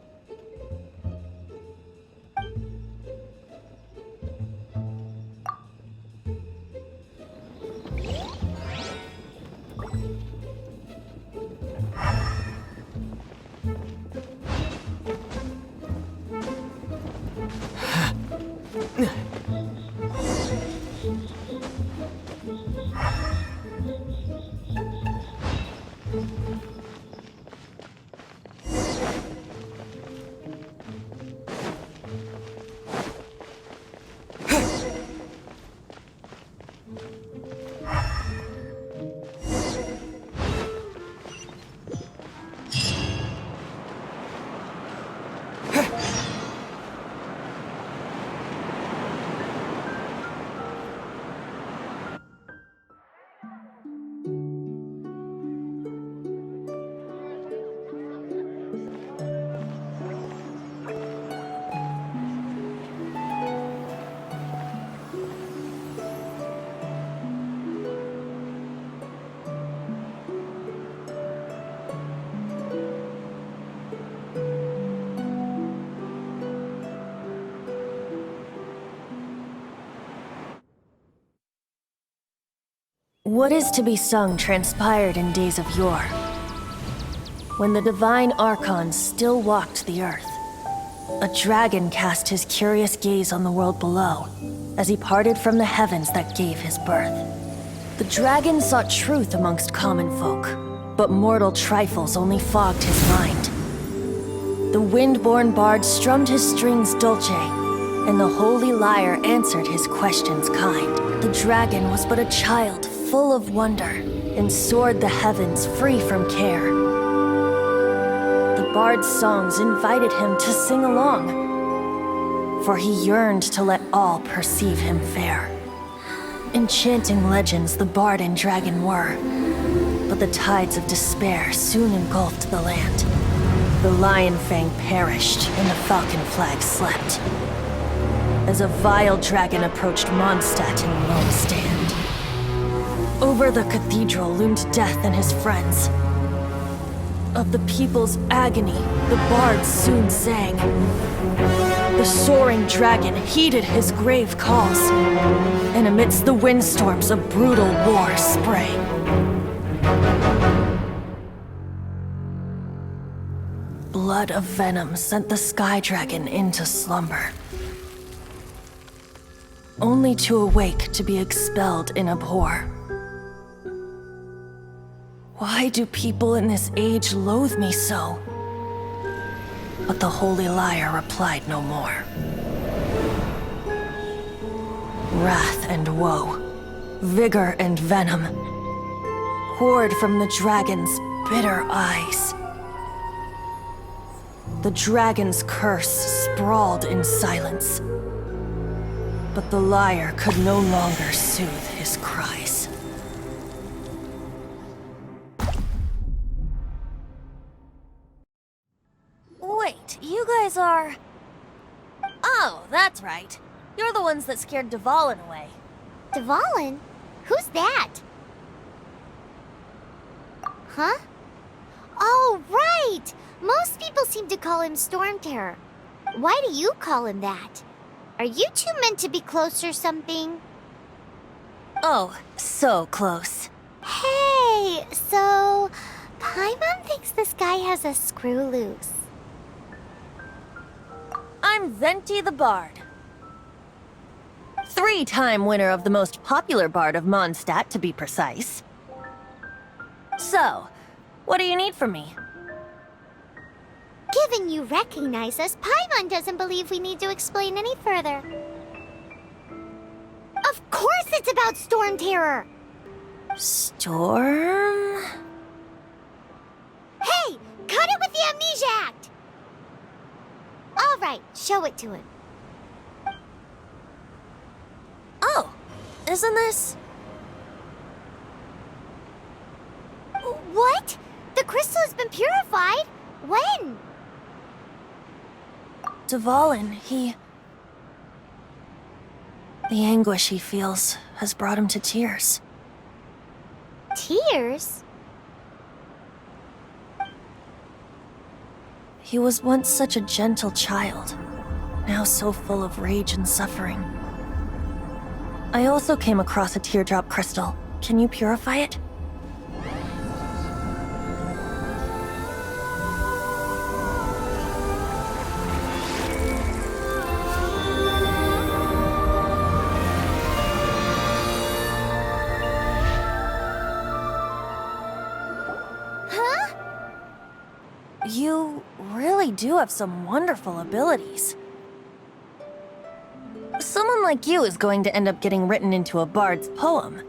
What is to be sung transpired in days of yore, when the divine Archon still walked the earth. A dragon cast his curious gaze on the world below, as he parted from the heavens that gave his birth. The dragon sought truth amongst common folk, but mortal trifles only fogged his mind. The wind-born bard strummed his strings dulce, and the holy lyre answered his questions kind. The dragon was but a child, full of wonder, and soared the heavens free from care. The bard's songs invited him to sing along, for he yearned to let all perceive him fair. Enchanting legends the bard and dragon were, But the tides of despair soon engulfed the land. The Lion Fang perished, and the Falcon Flag slept. As a vile dragon approached Mondstadt in lone stand. Over the cathedral loomed Death and his friends. Of the people's agony, the bards soon sang. The soaring dragon heeded his grave calls, and amidst the windstorms a brutal war sprang. Blood of venom sent the sky dragon into slumber, only to awake to be expelled in abhor. Why do people in this age loathe me so? But the holy Lyre replied no more. Wrath and woe, vigor and venom, poured from the dragon's bitter eyes. The dragon's curse sprawled in silence, but the Lyre could no longer soothe his cries. Wait, you guys are... Oh, that's right. You're the ones that scared Dvalin away. Dvalin? Who's that? Huh? Oh, right! Most people seem to call him Storm Terror. Why do you call him that? Are you two meant to be close or something? Oh, so close. Hey, so... Paimon thinks this guy has a screw loose. I'm Venti the Bard. 3-time winner of the most popular bard of Mondstadt, to be precise. So, what do you need from me? Given you recognize us, Paimon doesn't believe we need to explain any further. Of course it's about Storm Terror! Storm? Hey! Cut it with the Amnesia Act! Alright, show it to him. Oh, isn't this... What? The crystal has been purified? When? Dvalin, the anguish he feels has brought him to tears. Tears? He was once such a gentle child, now so full of rage and suffering. I also came across a teardrop crystal. Can you purify it? You really do have some wonderful abilities. Someone like you is going to end up getting written into a bard's poem.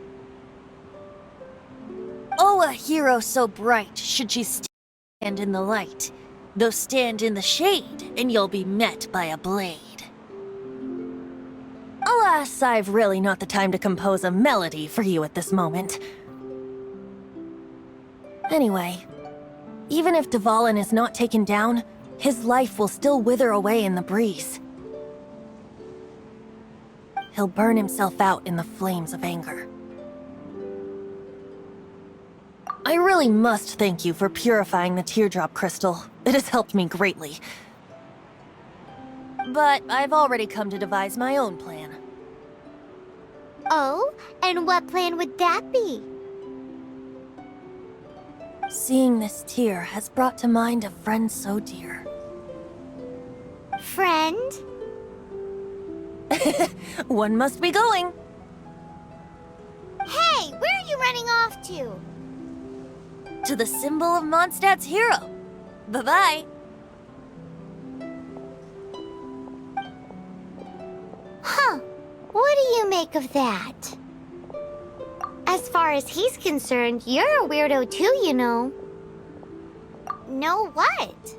Oh, a hero so bright should she stand in the light, though stand in the shade, and you'll be met by a blade. Alas, I've really not the time to compose a melody for you at this moment. Anyway, even if Dvalin is not taken down, his life will still wither away in the breeze. He'll burn himself out in the flames of anger. I really must thank you for purifying the teardrop crystal. It has helped me greatly. But I've already come to devise my own plan. Oh? And what plan would that be? Seeing this tear has brought to mind a friend so dear. Friend? One must be going. Hey, where are you running off to? To the symbol of Mondstadt's hero. Bye-bye. Huh. What do you make of that? As far as he's concerned, you're a weirdo too, you know. Know what?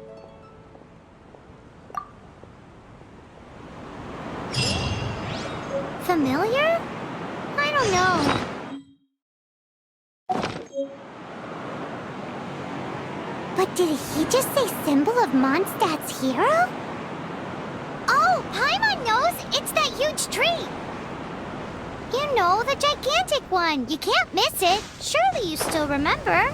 Familiar? I don't know. But did he just say symbol of Mondstadt's hero? Oh, Paimon knows! It's that huge tree! You know, the gigantic one! You can't miss it! Surely you still remember?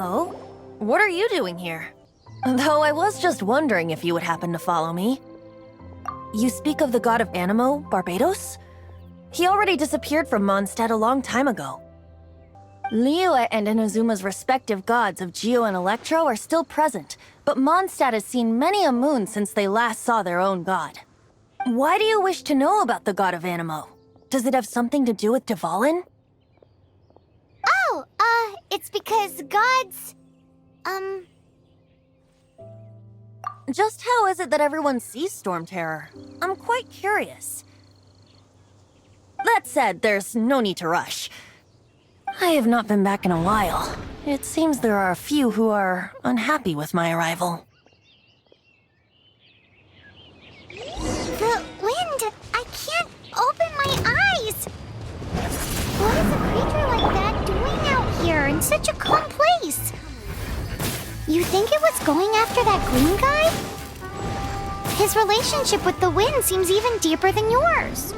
Oh? What are you doing here? Though I was just wondering if you would happen to follow me. You speak of the god of Animo, Barbados? He already disappeared from Mondstadt a long time ago. Lyre and Inazuma's respective gods of Geo and Electro are still present, but Mondstadt has seen many a moon since they last saw their own god. Why do you wish to know about the god of Animo? Does it have something to do with Dvalin? Oh, it's because gods... Just how is it that everyone sees Storm Terror? I'm quite curious. That said, there's no need to rush. I have not been back in a while. It seems there are a few who are unhappy with my arrival. The wind! I can't open my eyes! What is a creature like that doing out here in such a calm place? You think it was going after that green guy? His relationship with the wind seems even deeper than yours.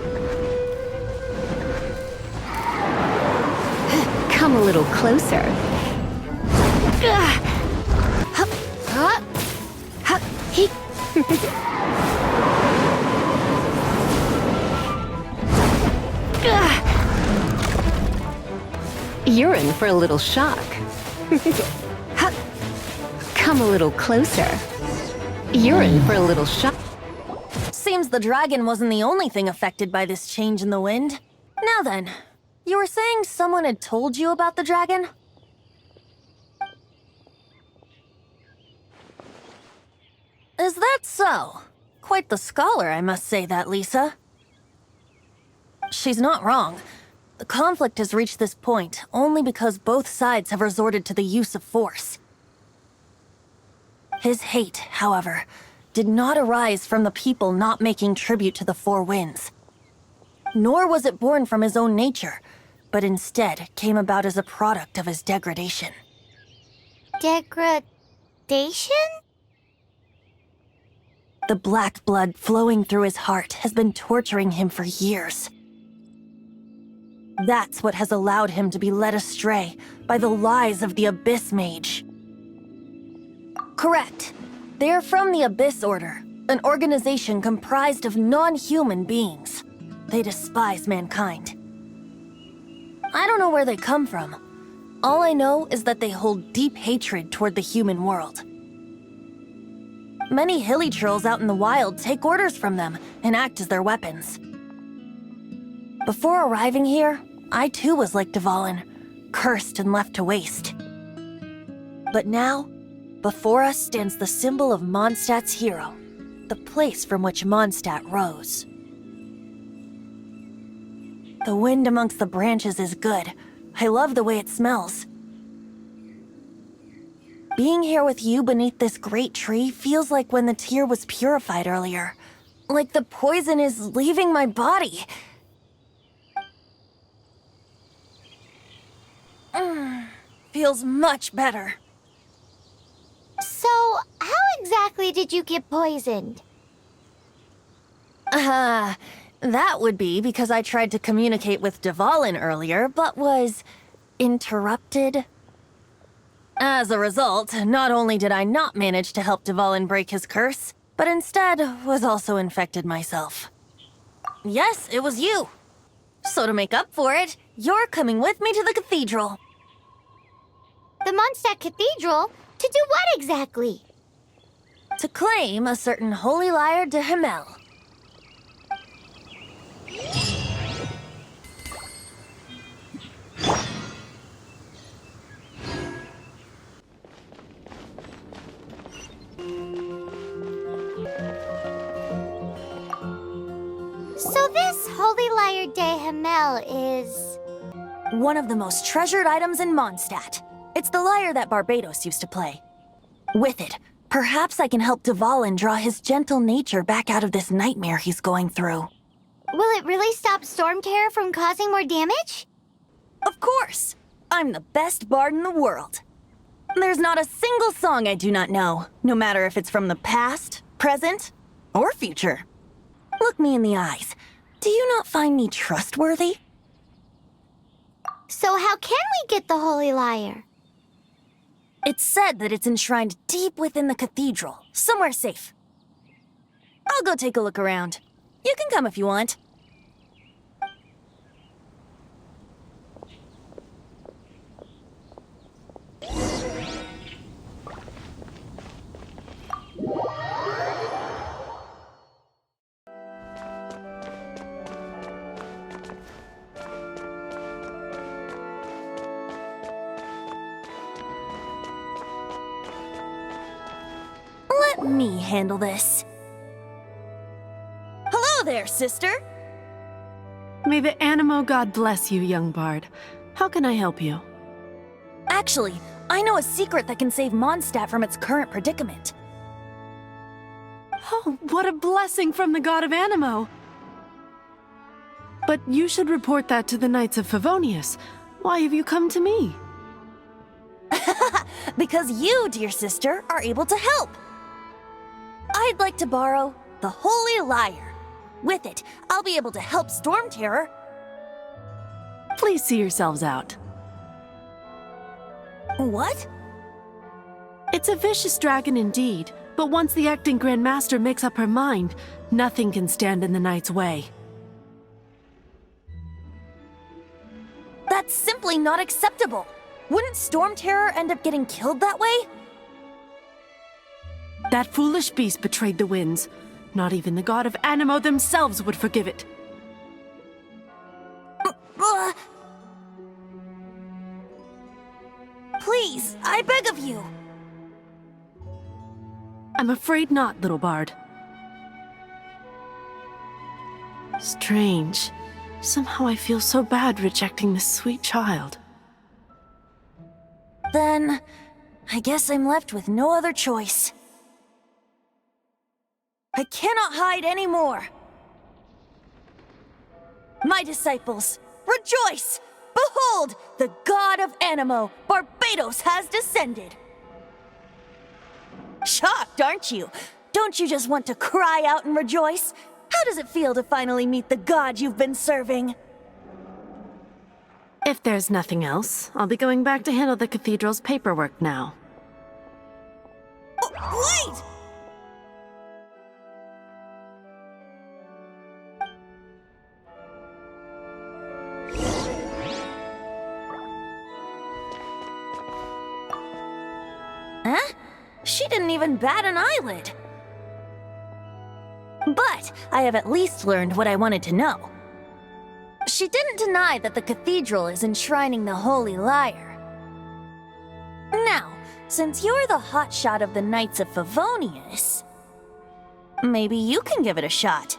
Come a little closer. You're in for a little shock. Come a little closer. You're in for a little shock. Seems the dragon wasn't the only thing affected by this change in the wind. Now then, you were saying someone had told you about the dragon? Is that so? Quite the scholar, I must say that, Lisa. She's not wrong. The conflict has reached this point only because both sides have resorted to the use of force. His hate, however, did not arise from the people not making tribute to the Four Winds. Nor was it born from his own nature, but instead came about as a product of his degradation. Degradation? The black blood flowing through his heart has been torturing him for years. That's what has allowed him to be led astray by the lies of the Abyss Mage. Correct. They are from the Abyss Order, an organization comprised of non-human beings. They despise mankind. I don't know where they come from. All I know is that they hold deep hatred toward the human world. Many hilly trolls out in the wild take orders from them and act as their weapons. Before arriving here, I too was like Dvalin, cursed and left to waste. But now, before us stands the symbol of Mondstadt's hero, the place from which Mondstadt rose. The wind amongst the branches is good. I love the way it smells. Being here with you beneath this great tree feels like when the tear was purified earlier. Like the poison is leaving my body. Feels much better. So, how exactly did you get poisoned? That would be because I tried to communicate with Dvalin earlier, but was interrupted. As a result, not only did I not manage to help Dvalin break his curse, but instead was also infected myself. Yes, it was you. So to make up for it, you're coming with me to the cathedral. The Mondstadt Cathedral? To do what exactly? To claim a certain holy Lyre de Himmel. Holy Lyre de Himmel is... One of the most treasured items in Mondstadt. It's the lyre that Barbados used to play. With it, perhaps I can help Dvalin draw his gentle nature back out of this nightmare he's going through. Will it really stop Storm Terror from causing more damage? Of course! I'm the best bard in the world. There's not a single song I do not know, no matter if it's from the past, present, or future. Look me in the eyes. Do you not find me trustworthy? So how can we get the Holy Lyre? It's said that it's enshrined deep within the cathedral, somewhere safe. I'll go take a look around. You can come if you want. Let me handle this. Hello there, sister! May the Animo god bless you, young bard. How can I help you? Actually, I know a secret that can save Mondstadt from its current predicament. Oh, what a blessing from the god of Animo! But you should report that to the Knights of Favonius. Why have you come to me? Because you, dear sister, are able to help. I'd like to borrow the Holy Lyre. With it, I'll be able to help Storm Terror. Please see yourselves out. What? It's a vicious dragon indeed, but once the acting Grand Master makes up her mind, nothing can stand in the Knight's way. That's simply not acceptable. Wouldn't Storm Terror end up getting killed that way? That foolish beast betrayed the winds. Not even the god of Animo themselves would forgive it. Please, I beg of you. I'm afraid not, little bard. Strange. Somehow I feel so bad rejecting this sweet child. Then, I guess I'm left with no other choice. I cannot hide anymore. My disciples, rejoice! Behold, the god of Animo, Barbados, has descended. Shocked, aren't you? Don't you just want to cry out and rejoice? How does it feel to finally meet the god you've been serving? If there's nothing else, I'll be going back to handle the cathedral's paperwork now. Wait! Huh? She didn't even bat an eyelid. But I have at least learned what I wanted to know. She didn't deny that the cathedral is enshrining the Holy Lyre. Now, since you're the hotshot of the Knights of Favonius, maybe you can give it a shot.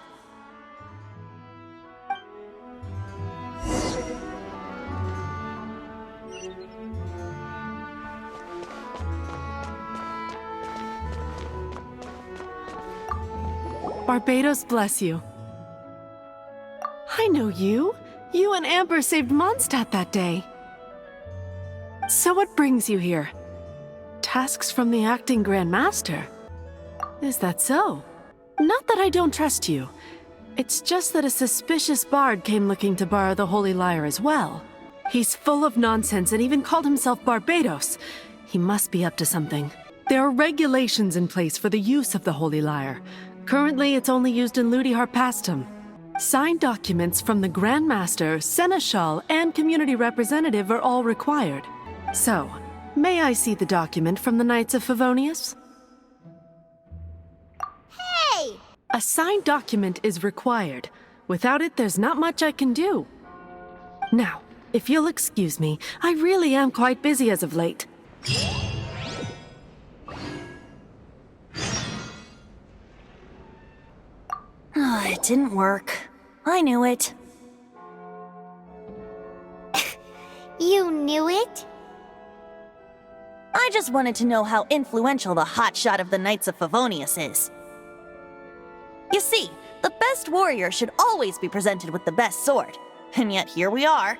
Barbados bless you. I know you. You and Amber saved Mondstadt that day. So what brings you here? Tasks from the acting Grand Master? Is that so? Not that I don't trust you. It's just that a suspicious bard came looking to borrow the Holy Lyre as well. He's full of nonsense and even called himself Barbados. He must be up to something. There are regulations in place for the use of the Holy Lyre. Currently, it's only used in Ludi Harpastum. Signed documents from the Grand Master, Seneschal, and Community Representative are all required. So, may I see the document from the Knights of Favonius? Hey! A signed document is required. Without it, there's not much I can do. Now, if you'll excuse me, I really am quite busy as of late. It didn't work. I knew it. You knew it? I just wanted to know how influential the hotshot of the Knights of Favonius is. You see, the best warrior should always be presented with the best sword, and yet here we are.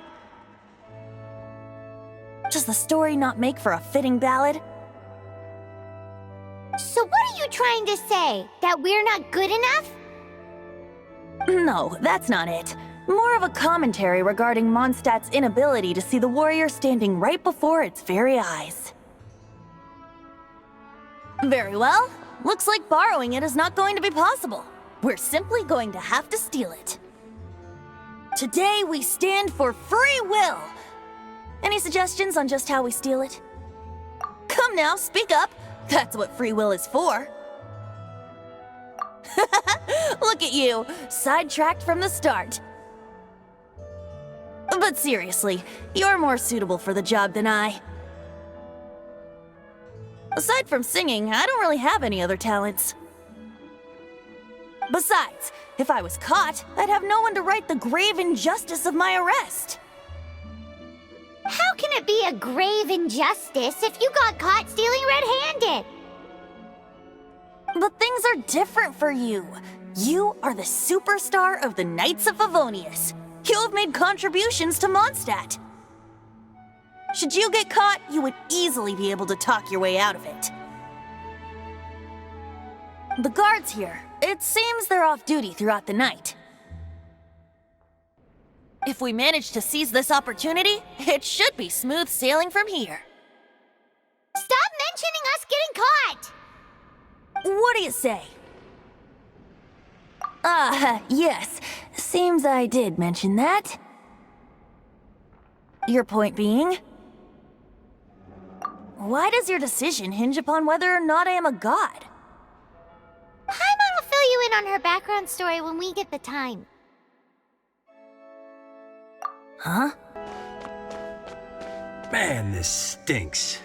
Does the story not make for a fitting ballad? So what are you trying to say? That we're not good enough? No, that's not it. More of a commentary regarding Mondstadt's inability to see the warrior standing right before its very eyes. Very well. Looks like borrowing it is not going to be possible. We're simply going to have to steal it. Today we stand for free will. Any suggestions on just how we steal it? Come now, speak up. That's what free will is for. Look at you, sidetracked from the start. But seriously, you're more suitable for the job than I. Aside from singing, I don't really have any other talents. Besides, if I was caught, I'd have no one to right the grave injustice of my arrest. How can it be a grave injustice if you got caught stealing red-handed? But things are different for you. You are the superstar of the Knights of Favonius. You have made contributions to Mondstadt. Should you get caught, you would easily be able to talk your way out of it. The guards here, it seems they're off duty throughout the night. If we manage to seize this opportunity, it should be smooth sailing from here. Stop mentioning us getting caught! What do you say? Yes. Seems I did mention that. Your point being? Why does your decision hinge upon whether or not I am a god? Paimon will fill you in on her background story when we get the time. Huh? Man, this stinks.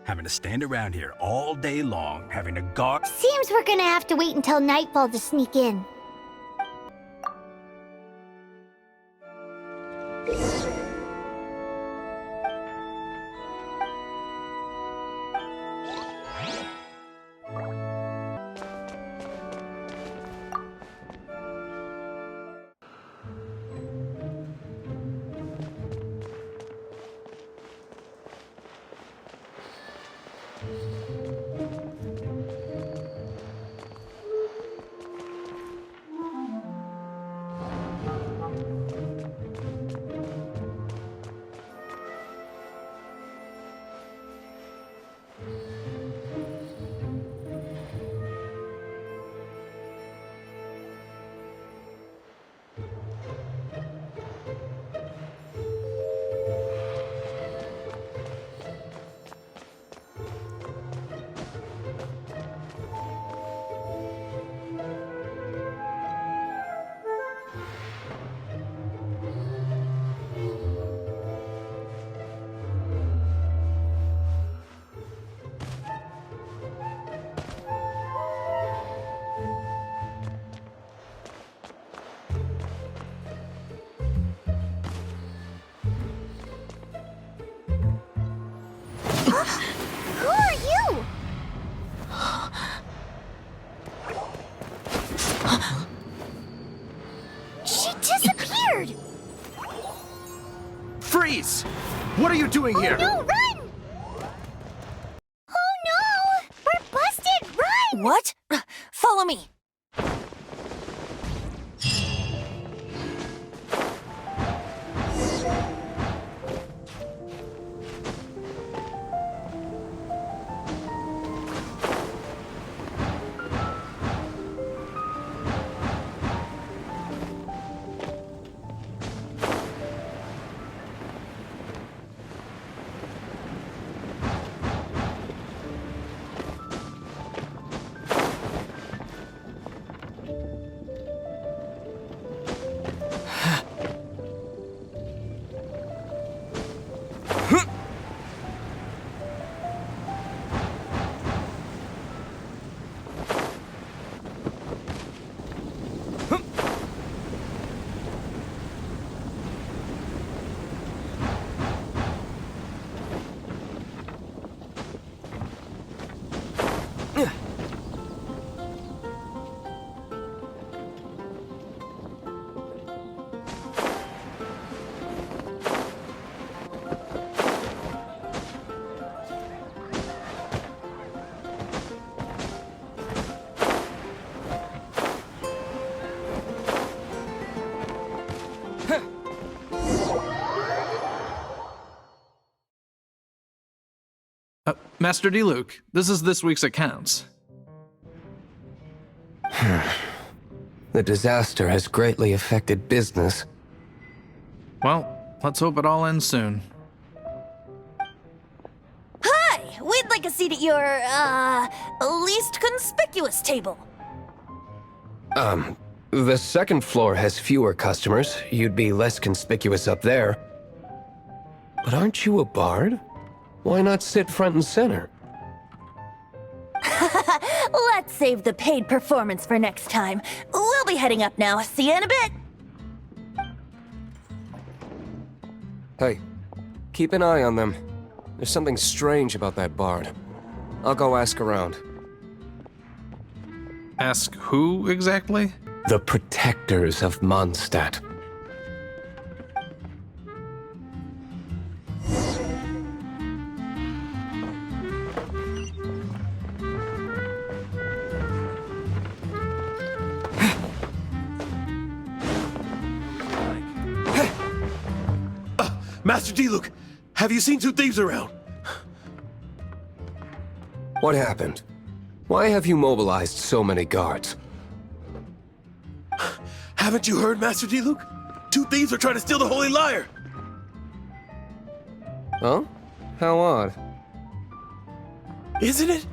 Having to stand around here all day long, having to guard. Seems we're gonna have to wait until nightfall to sneak in. Who are you? She disappeared! Freeze! What are you doing here? No, run! Oh no! We're busted! Run! What? Follow me. Master Diluc, this is this week's accounts. The disaster has greatly affected business. Well, let's hope it all ends soon. Hi! We'd like a seat at your, least conspicuous table. The second floor has fewer customers. You'd be less conspicuous up there. But aren't you a bard? Why not sit front and center? Let's save the paid performance for next time. We'll be heading up now. See you in a bit. Hey, keep an eye on them. There's something strange about that bard. I'll go ask around. Ask who exactly? The protectors of Mondstadt. Master Diluc, have you seen two thieves around? What happened? Why have you mobilized so many guards? Haven't you heard, Master Diluc? Two thieves are trying to steal the Holy Lyre! Huh? How odd. Isn't it?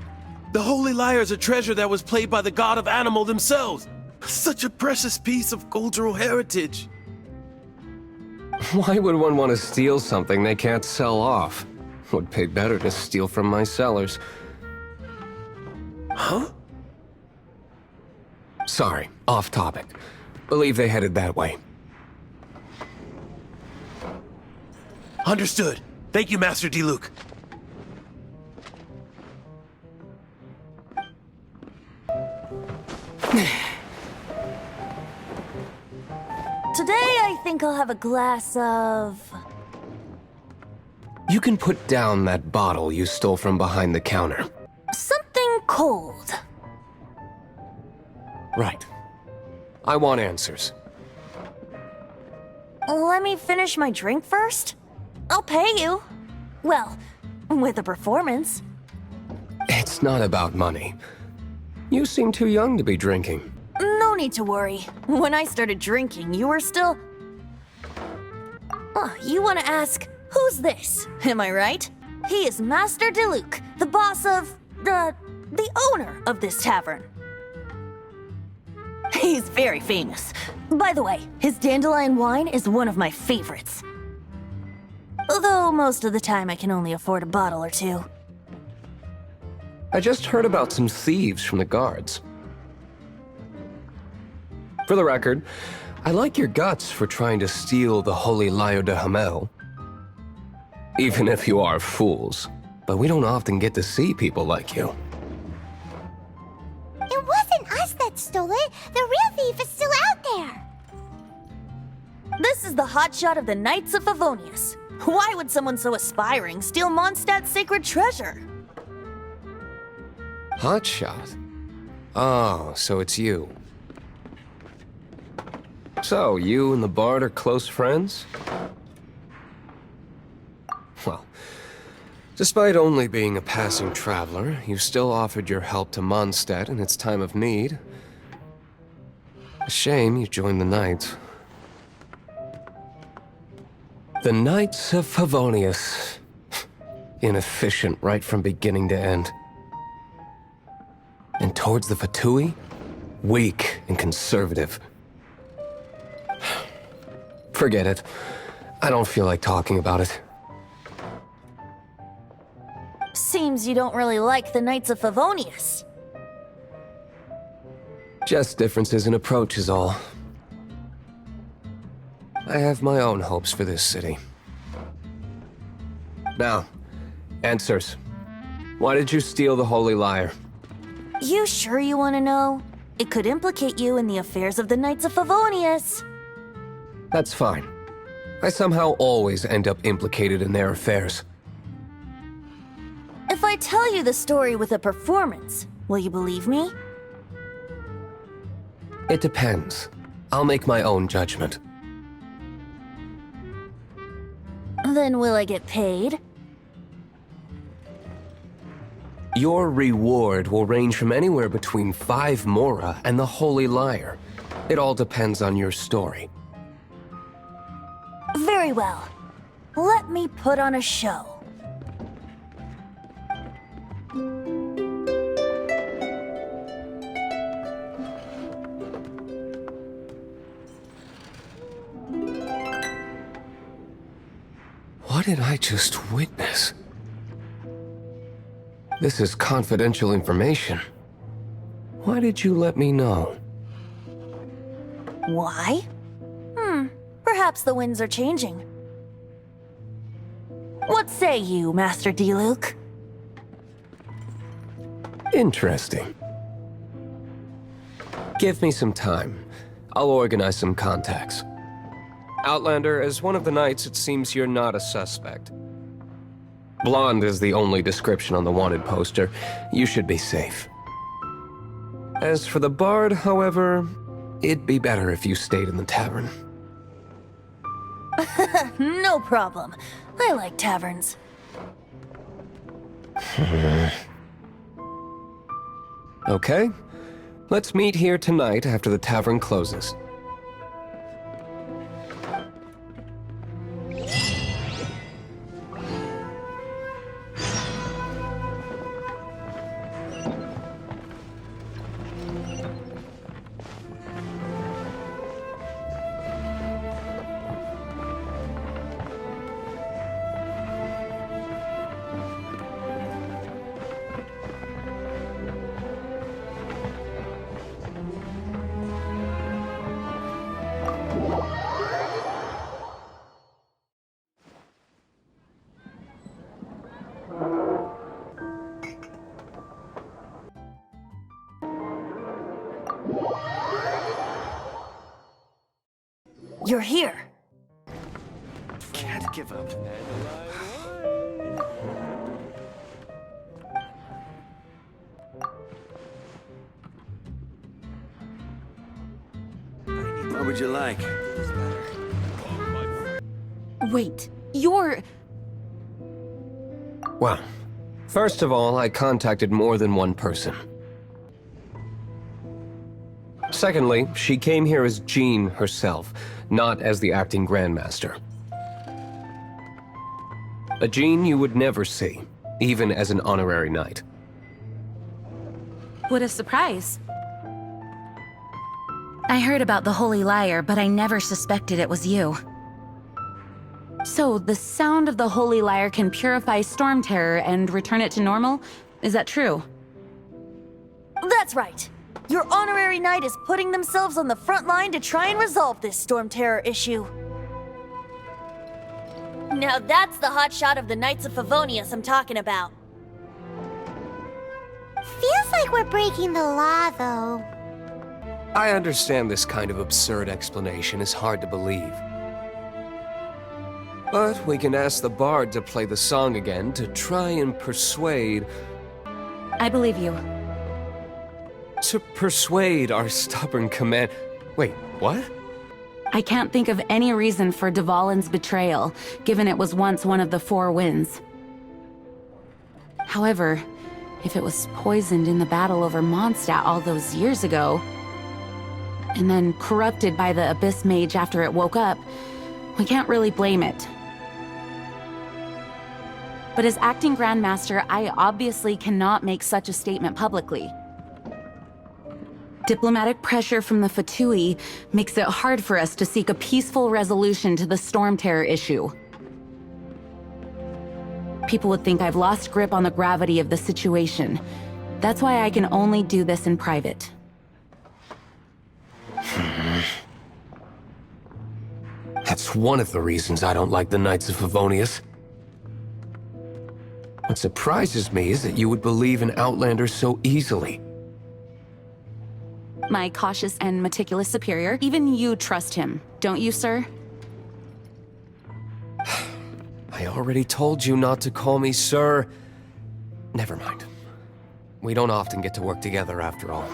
The Holy Lyre is a treasure that was played by the god of animal themselves. Such a precious piece of cultural heritage. Why would one want to steal something they can't sell off? Would pay better to steal from my sellers. Huh? Sorry, off topic. Believe they headed that way. Understood. Thank you, Master Diluc. Today, I think I'll have a glass of... You can put down that bottle you stole from behind the counter. something cold. Right. I want answers. Let me finish my drink first. I'll pay you. Well, with a performance. It's not about money. You seem too young to be drinking. No need to worry. When I started drinking, you were still... Oh, you want to ask, who's this? Am I right? He is Master Diluc, the boss of... the owner of this tavern. He's very famous. By the way, his dandelion wine is one of my favorites. Although most of the time I can only afford a bottle or two. I just heard about some thieves from the guards. For the record, I like your guts for trying to steal the holy Lyre de Himmel. Even if you are fools. But we don't often get to see people like you. It wasn't us that stole it. The real thief is still out there. This is the hotshot of the Knights of Favonius. Why would someone so aspiring steal Mondstadt's sacred treasure? Hotshot? Oh, so it's you. So, you and the bard are close friends? Well, despite only being a passing traveler, you still offered your help to Mondstadt in its time of need. A shame you joined the Knights. The Knights of Favonius. Inefficient right from beginning to end. And towards the Fatui, weak and conservative. Forget it. I don't feel like talking about it. Seems you don't really like the Knights of Favonius. Just differences in approach is all. I have my own hopes for this city. Now, answers. Why did you steal the Holy Lyre? You sure you want to know? It could implicate you in the affairs of the Knights of Favonius. That's fine. I somehow always end up implicated in their affairs. If I tell you the story with a performance, will you believe me? It depends. I'll make my own judgment. Then will I get paid? Your reward will range from anywhere between 5 Mora and the Holy Lyre. It all depends on your story. Very well. Let me put on a show. What did I just witness? This is confidential information. Why did you let me know? Why? Perhaps the winds are changing. What say you, Master Diluc? Interesting. Give me some time. I'll organize some contacts. Outlander, as one of the knights, it seems you're not a suspect. Blonde is the only description on the wanted poster. You should be safe. As for the bard, however, it'd be better if you stayed in the tavern. No problem. I like taverns. Okay. Let's meet here tonight after the tavern closes. You're here. Can't give up. What would you like? Wait, you're... Well, first of all, I contacted more than one person. Secondly, she came here as Jean herself, not as the acting Grandmaster. A Jean you would never see, even as an honorary knight. What a surprise. I heard about the Holy Lyre, but I never suspected it was you. So, the sound of the Holy Lyre can purify Storm Terror and return it to normal? Is that true? That's right. Your honorary knight is putting themselves on the front line to try and resolve this Storm Terror issue. Now that's the hotshot of the Knights of Favonius I'm talking about. Feels like we're breaking the law, though. I understand this kind of absurd explanation is hard to believe. But we can ask the bard to play the song again to try and persuade... I believe you. To persuade our stubborn command... Wait, what? I can't think of any reason for Dvalin's betrayal, given it was once one of the Four Winds. However, if it was poisoned in the battle over Mondstadt all those years ago, and then corrupted by the Abyss Mage after it woke up, we can't really blame it. But as acting Grandmaster, I obviously cannot make such a statement publicly. Diplomatic pressure from the Fatui makes it hard for us to seek a peaceful resolution to the Storm Terror issue. People would think I've lost grip on the gravity of the situation. That's why I can only do this in private. That's one of the reasons I don't like the Knights of Favonius. What surprises me is that you would believe in Outlander so easily. My cautious and meticulous superior, even you trust him, don't you, sir? I already told you not to call me sir. Never mind. We don't often get to work together after all.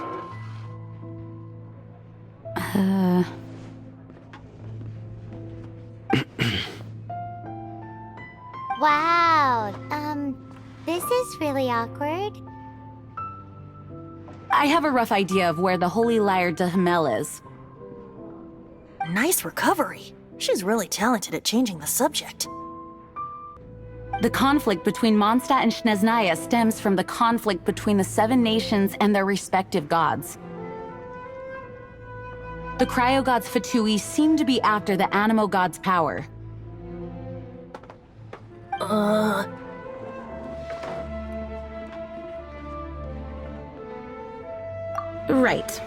Wow, this is really awkward. I have a rough idea of where the Holy Lyre de Himmel is. Nice recovery. She's really talented at changing the subject. The conflict between Mondstadt and Snezhnaya stems from the conflict between the 7 nations and their respective gods. The cryo-gods Fatui seem to be after the Animo god's power. Right.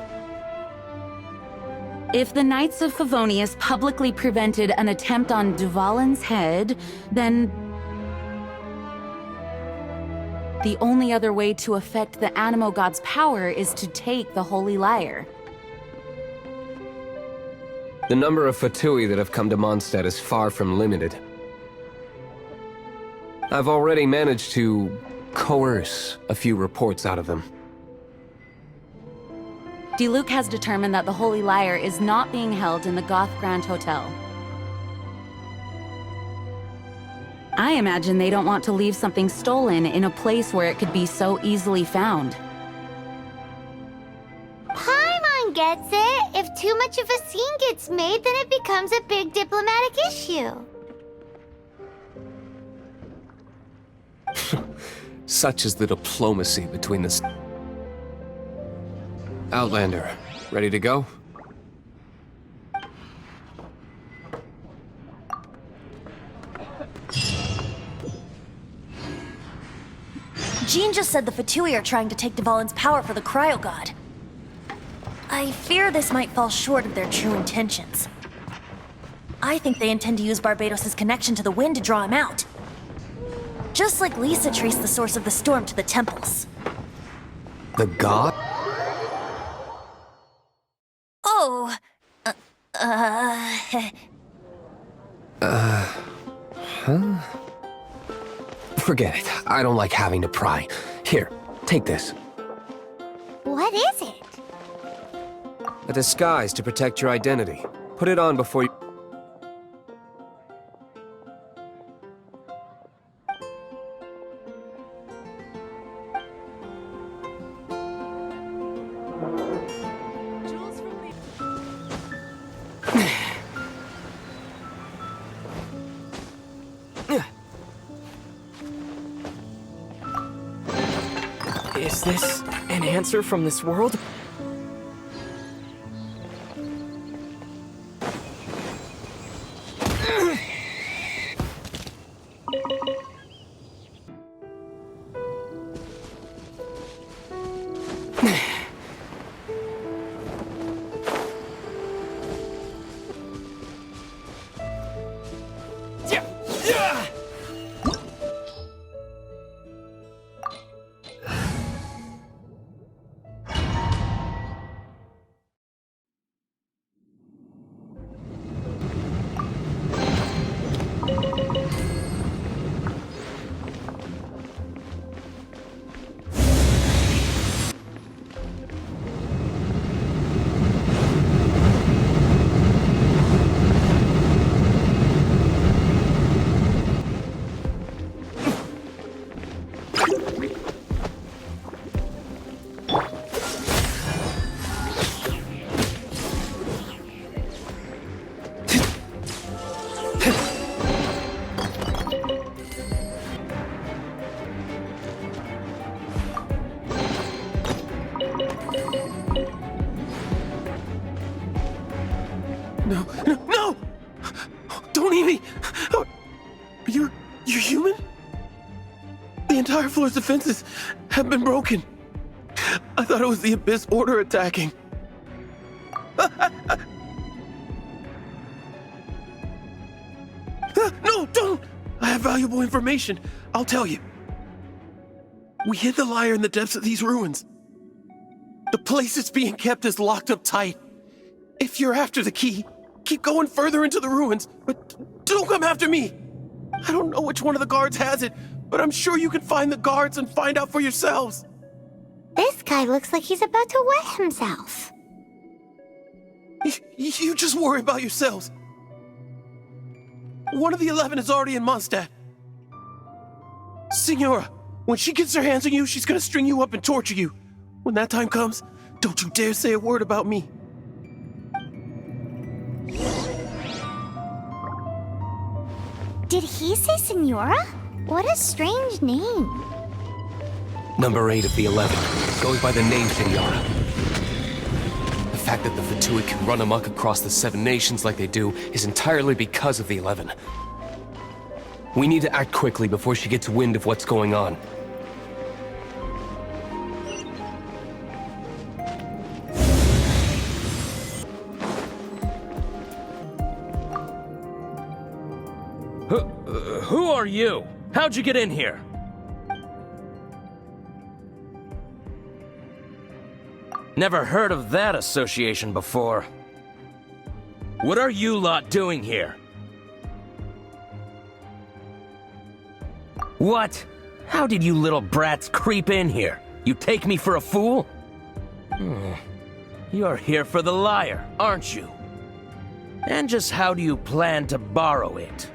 If the Knights of Favonius publicly prevented an attempt on Dvalin's head, then the only other way to affect the Animo god's power is to take the Holy Lyre. The number of Fatui that have come to Mondstadt is far from limited. I've already managed to coerce a few reports out of them. Diluc has determined that the Holy Lyre is not being held in the Goth Grand Hotel. I imagine they don't want to leave something stolen in a place where it could be so easily found. Paimon gets it. If too much of a scene gets made, then it becomes a big diplomatic issue. Such is the diplomacy between the... Outlander, ready to go? Jean just said the Fatui are trying to take Dvalin's power for the Cryo God. I fear this might fall short of their true intentions. I think they intend to use Barbados' connection to the wind to draw him out. Just like Lisa traced the source of the storm to the temples. The god? Oh, Huh? Forget it. I don't like having to pry. Here, take this. What is it? A disguise to protect your identity. Put it on before you... Is this an answer from this world? No! Don't eat me! You're human? The entire floor's defenses have been broken. I thought it was the Abyss Order attacking. No, don't! I have valuable information. I'll tell you. We hid the Lyre in the depths of these ruins. The place it's being kept is locked up tight. If you're after the key, keep going further into the ruins, but don't come after me. I don't know which one of the guards has it, but I'm sure you can find the guards and find out for yourselves. This guy looks like he's about to wet himself. You just worry about yourselves. One of the 11 is already in Mondstadt. Signora, when she gets her hands on you, she's gonna string you up and torture you. When that time comes, don't you dare say a word about me. Did he say Senora? What a strange name. Number 8 of the 11 goes by the name Senora. The fact that the Fatui can run amok across the 7 nations like they do is entirely because of the 11. We need to act quickly before she gets wind of what's going on. Who are you? How'd you get in here? Never heard of that association before. What are you lot doing here? What? How did you little brats creep in here? You take me for a fool? You're here for the Lyre, aren't you? And just how do you plan to borrow it?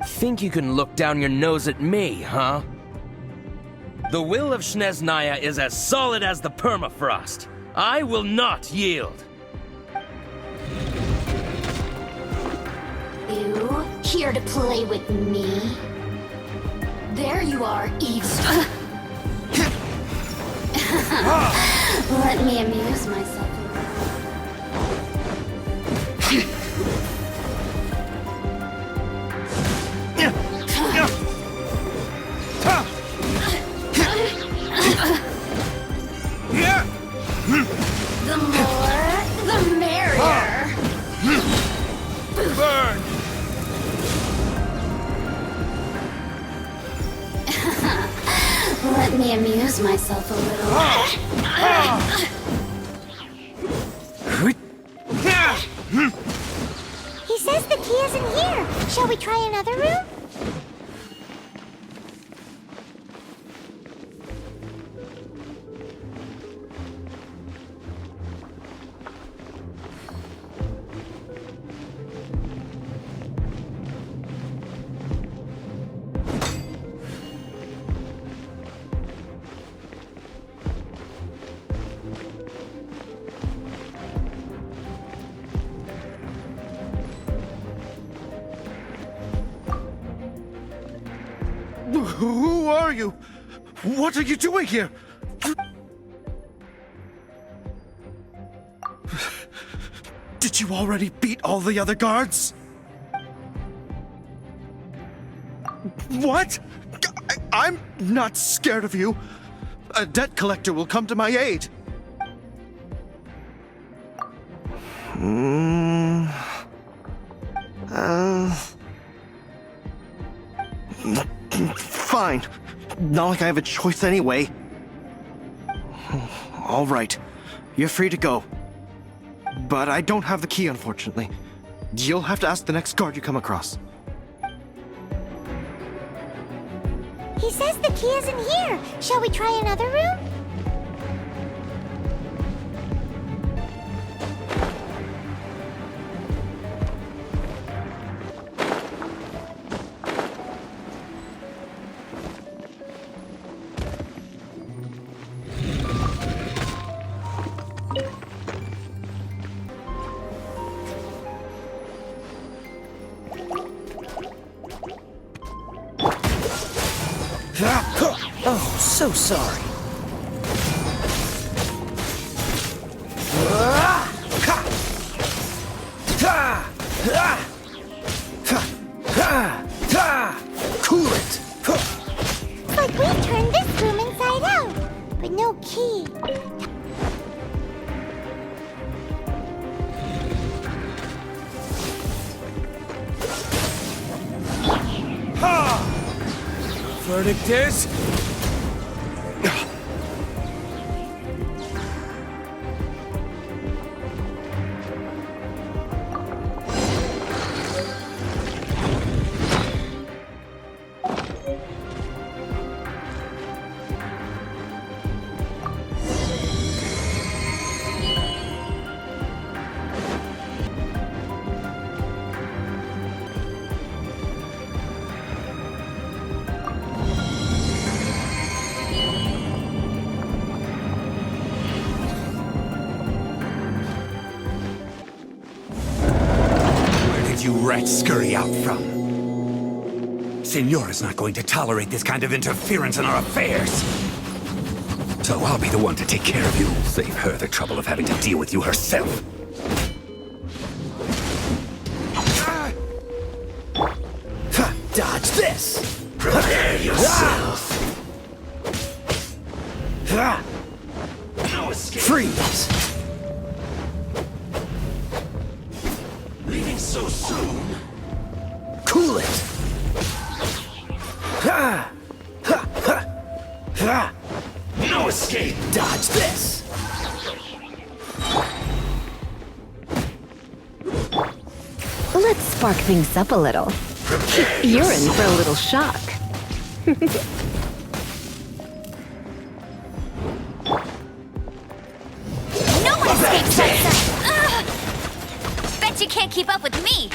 Think you can look down your nose at me, huh? The will of Snezhnaya is as solid as the permafrost. I will not yield. You here to play with me? There you are, eavesdropper. Let me amuse myself a The more, the merrier. Burn! Let me amuse myself a little. He says the key isn't here. Shall we try another room? Who are you? What are you doing here? Did you already beat all the other guards? What? I'm not scared of you. A debt collector will come to my aid. Fine. Not like I have a choice anyway. All right. You're free to go. But I don't have the key, unfortunately. You'll have to ask the next guard you come across. He says the key isn't here. Shall we try another room? Oh, so sorry. Cool it! It's like we turned this room inside out, but no key. Verdict is... rats scurry out from. Signora's not going to tolerate this kind of interference in our affairs. So I'll be the one to take care of you. Save her the trouble of having to deal with you herself. Dodge this! Prepare yourself! No escape! Freeze! Leaving so soon? Cool it! No escape! Dodge this! Let's spark things up a little. You're in for a little shock. No one escapes that! Bet you can't keep up with me!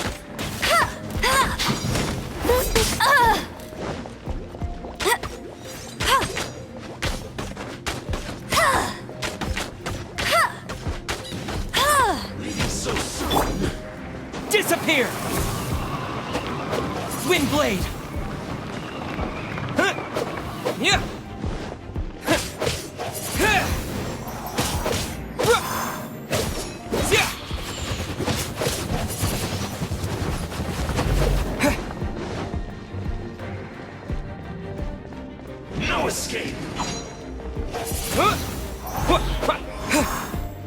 Leaving so soon? Disappear! Wind blade! Yeah! No escape!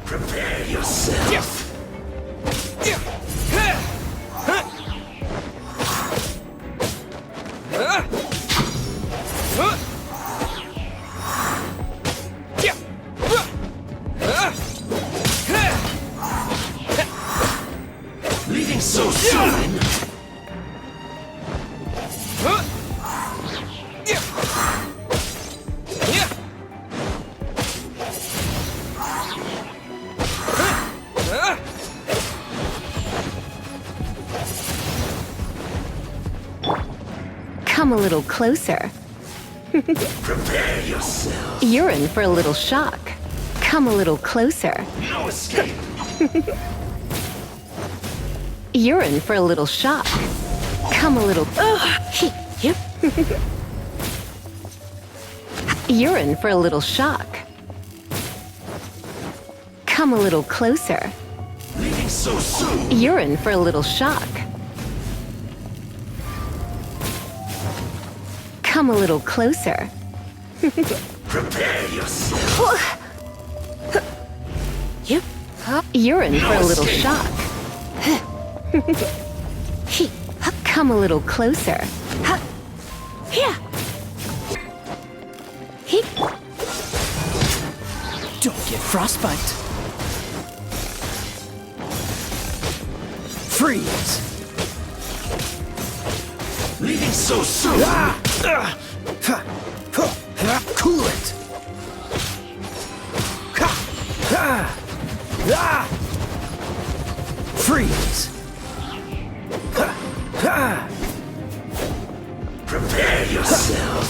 Prepare yourself! Leaving so soon? Come a little closer. Prepare yourself. You're in for a little shock. Come a little closer. No escape. You're in for a little shock. Come a little... You're in for a little shock. Come a little closer. Leaving so soon? You're in for a little shock. Come a little closer. Prepare yourself. You're in for a little shock. Come a little closer. Don't get frostbite. Freeze! Leaving so soon? Cool it! Freeze! Prepare yourself.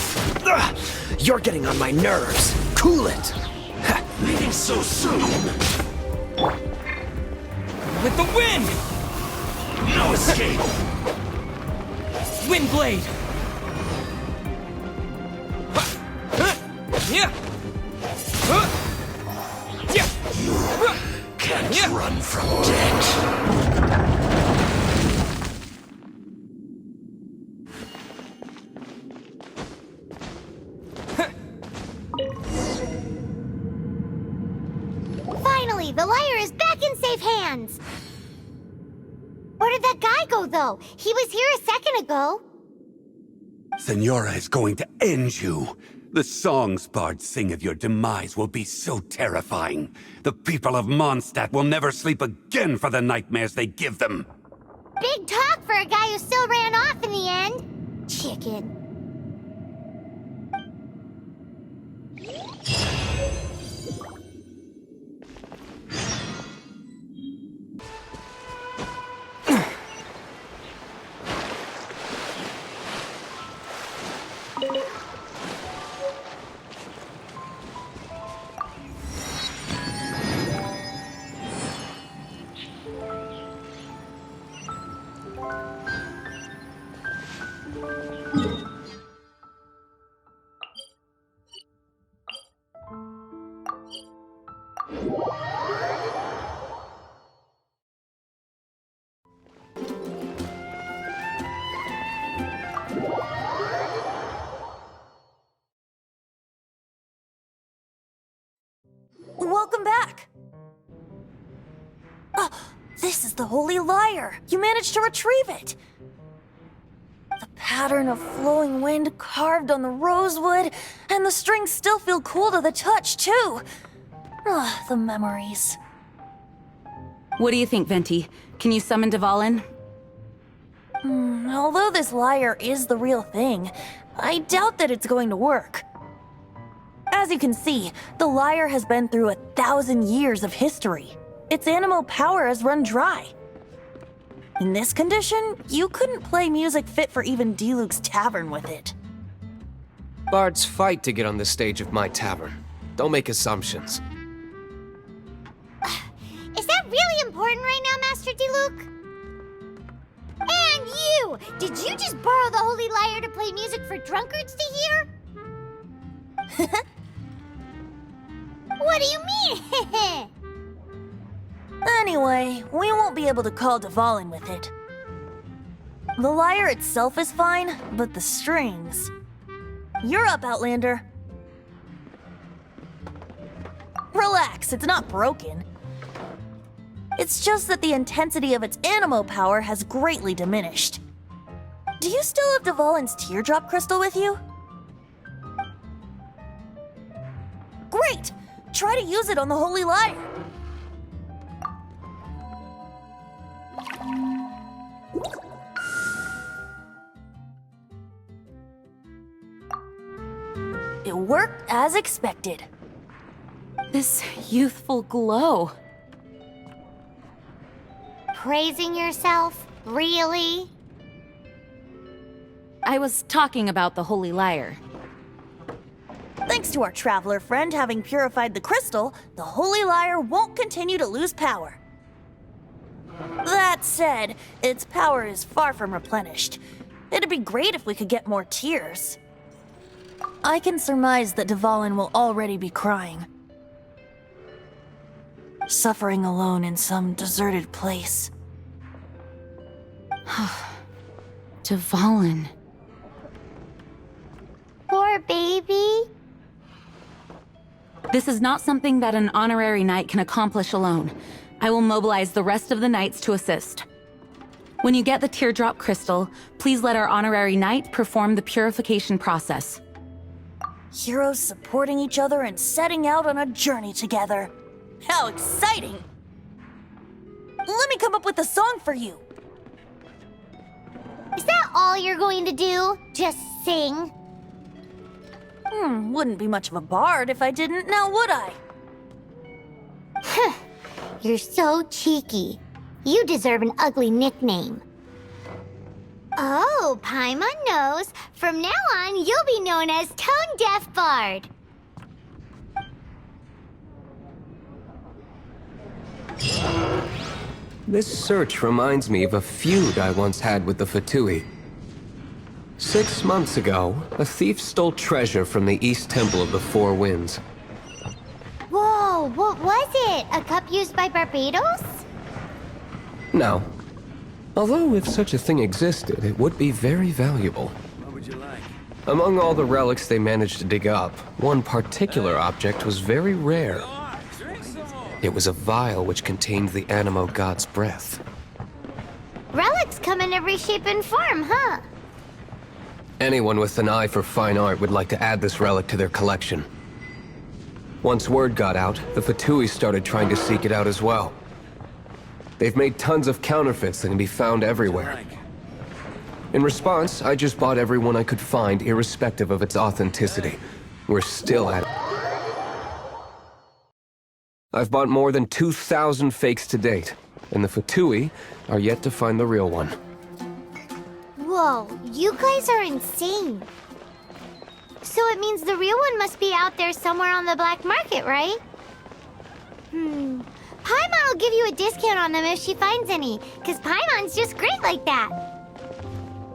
You're getting on my nerves. Cool it! Leaving so soon? With the wind! No escape! Wind blade! Can't run from death. Finally, the Lyre is back in safe hands! Where did that guy go, though? He was here a second ago. Signora is going to end you. The songs bards sing of your demise will be so terrifying. The people of Mondstadt will never sleep again for the nightmares they give them. Big talk for a guy who still ran off in the end. Chicken. This is the Holy Lyre! You managed to retrieve it! The pattern of flowing wind carved on the rosewood, and the strings still feel cool to the touch, too! Ah, the memories. What do you think, Venti? Can you summon Dvalin? Although this lyre is the real thing, I doubt that it's going to work. As you can see, the lyre has been through 1,000 years of history. Its animal power has run dry. In this condition, you couldn't play music fit for even Diluc's tavern with it. Bards fight to get on the stage of my tavern. Don't make assumptions. Is that really important right now, Master Diluc? And you! Did you just borrow the Holy Lyre to play music for drunkards to hear? What do you mean? Anyway, we won't be able to call Dvalin with it. The lyre itself is fine, but the strings... You're up, Outlander. Relax, it's not broken. It's just that the intensity of its animo power has greatly diminished. Do you still have Dvalin's teardrop crystal with you? Great! Try to use it on the Holy Lyre. It worked as expected. This youthful glow. Praising yourself? Really? I was talking about the Holy Lyre. Thanks to our traveler friend having purified the crystal, the Holy Lyre won't continue to lose power. That said, its power is far from replenished. It'd be great if we could get more tears. I can surmise that Dvalin will already be crying. Suffering alone in some deserted place. Dvalin. Poor baby. This is not something that an honorary knight can accomplish alone. I will mobilize the rest of the knights to assist. When you get the teardrop crystal, please let our honorary knight perform the purification process. Heroes supporting each other and setting out on a journey together. How exciting! Let me come up with a song for you. Is that all you're going to do? Just sing? Wouldn't be much of a bard if I didn't, now would I? You're so cheeky. You deserve an ugly nickname. Oh, Paimon knows. From now on, you'll be known as Tone Deaf Bard. This search reminds me of a feud I once had with the Fatui. 6 months ago, a thief stole treasure from the East Temple of the Four Winds. Whoa, what was it? A cup used by Barbados? No. Although if such a thing existed, it would be very valuable. What would you like? Among all the relics they managed to dig up, one particular object was very rare. It was a vial which contained the Animo god's breath. Relics come in every shape and form, huh? Anyone with an eye for fine art would like to add this relic to their collection. Once word got out, the Fatui started trying to seek it out as well. They've made tons of counterfeits that can be found everywhere. In response, I just bought every one I could find, irrespective of its authenticity. We're still at it. I've bought more than 2,000 fakes to date, and the Fatui are yet to find the real one. Whoa, you guys are insane. So it means the real one must be out there somewhere on the black market, right? Paimon will give you a discount on them if she finds any, because Paimon's just great like that.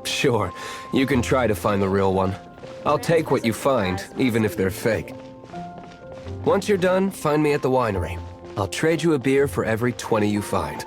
Sure, you can try to find the real one. I'll take what you find, even if they're fake. Once you're done, find me at the winery. I'll trade you a beer for every 20 you find.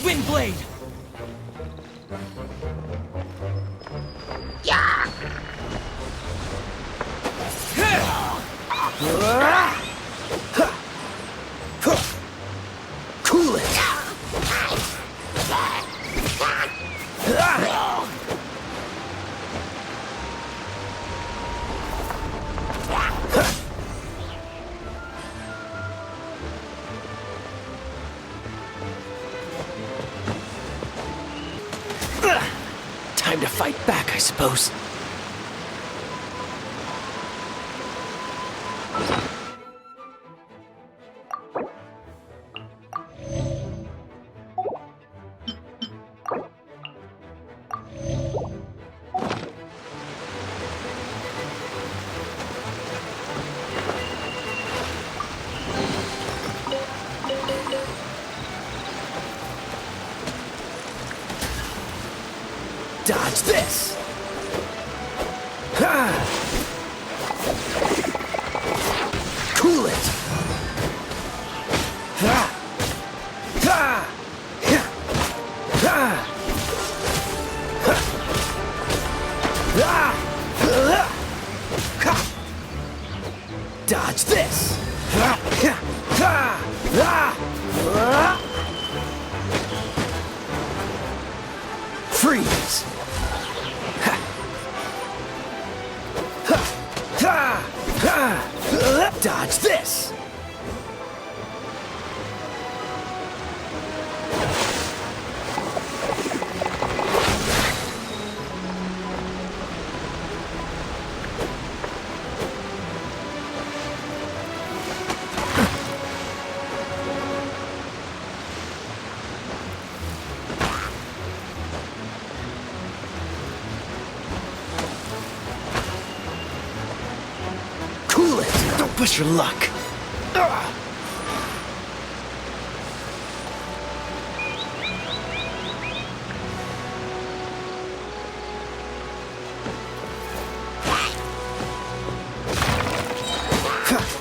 Windblade! Cool it! Time to fight back, I suppose. Dodge this! Ha! Cool it! Ha! Ha! Ha! Ha! Ha! Ha! Dodge this! Ha! Ha! Ha! Ha! Freeze! Dodge this! Cool it! Don't push your luck!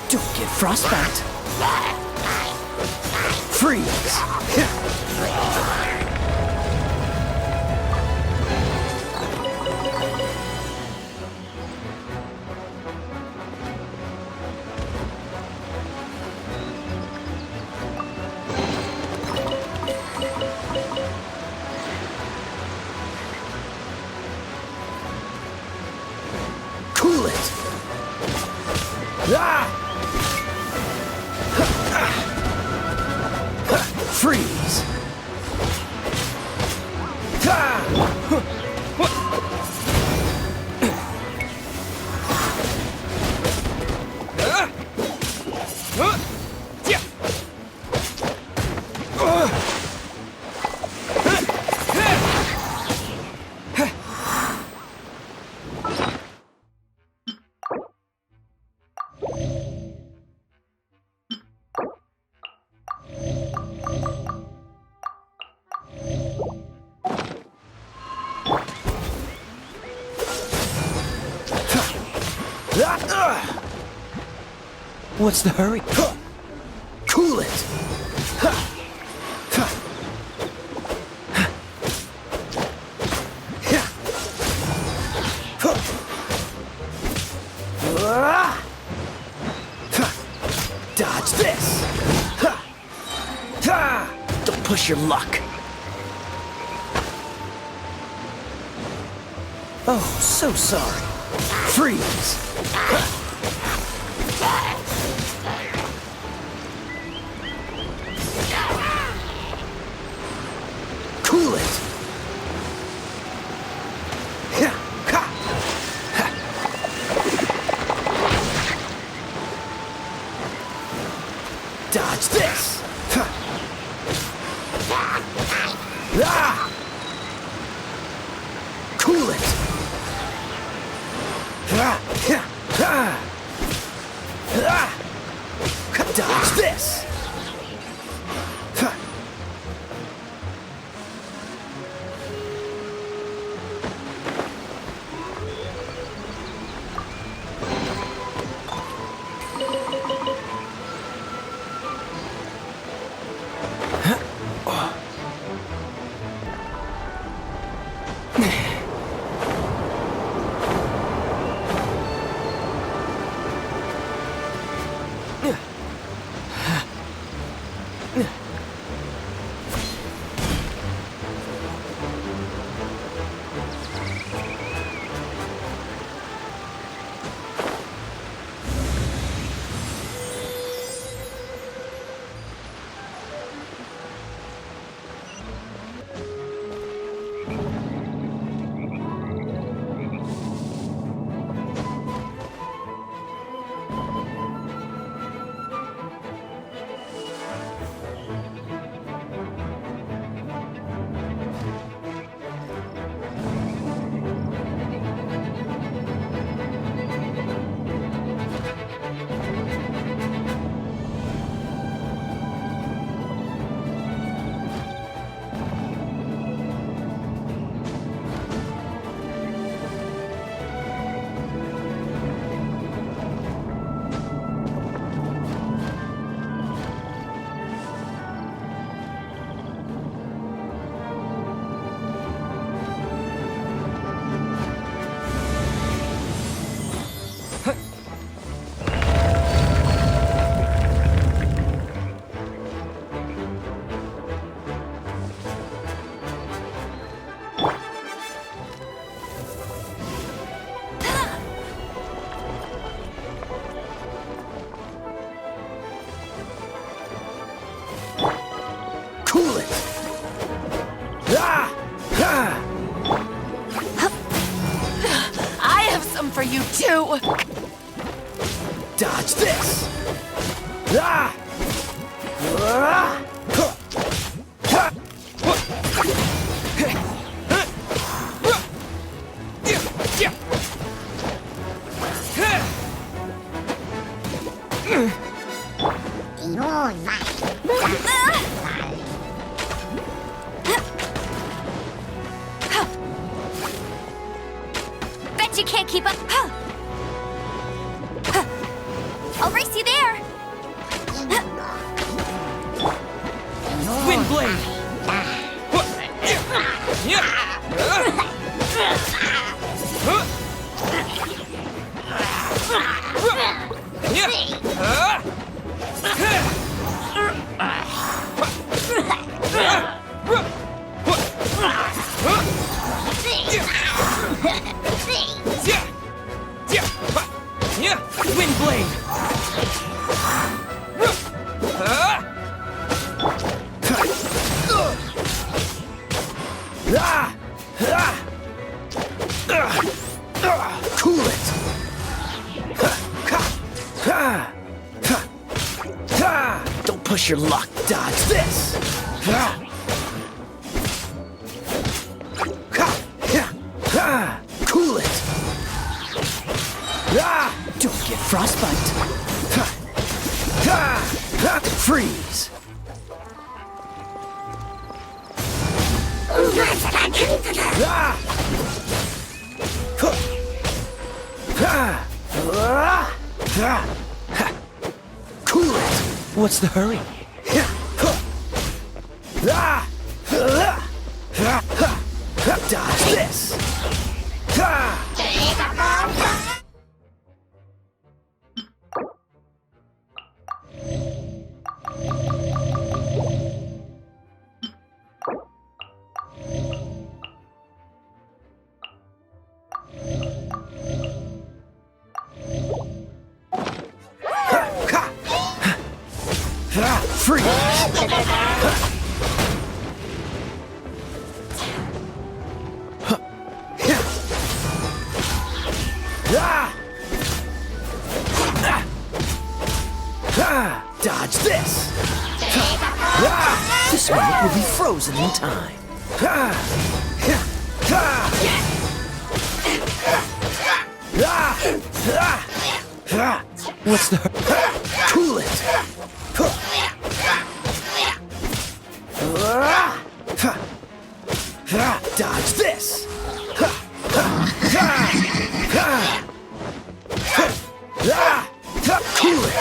Don't get frostbite. Freeze. Cool it. Ah! Freeze! What's the hurry? Cool it! Dodge this! Don't push your luck. Oh, so sorry. Freeze! Cool it! Dodge this! Cool it! For you too! Dodge this! Bet you can't keep up. I'll race you there. Windblade! Windblade! Cool it! Don't push your luck. Dodge this! Cool it! Don't get frostbite! Freeze! Cool it! What's the hurry? Dodge this! Dodge this! This one will be frozen in time. What's the... Cool it! Dodge this! Cool it!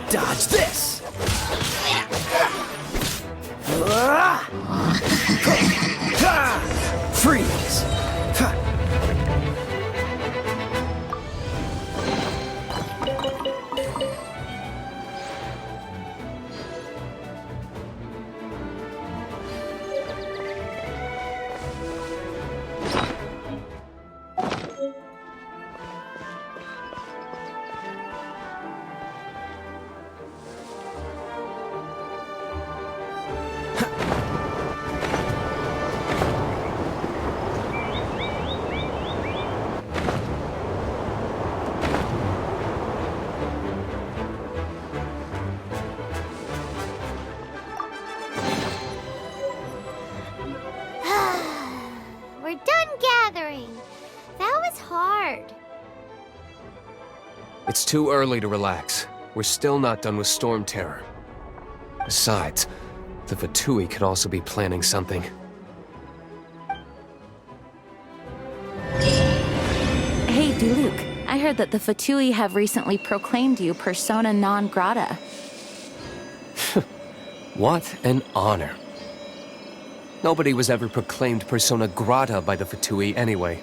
Dodge this! It's too early to relax. We're still not done with Storm Terror. Besides, the Fatui could also be planning something. Hey, Diluc. I heard that the Fatui have recently proclaimed you persona non grata. What an honor. Nobody was ever proclaimed persona grata by the Fatui anyway.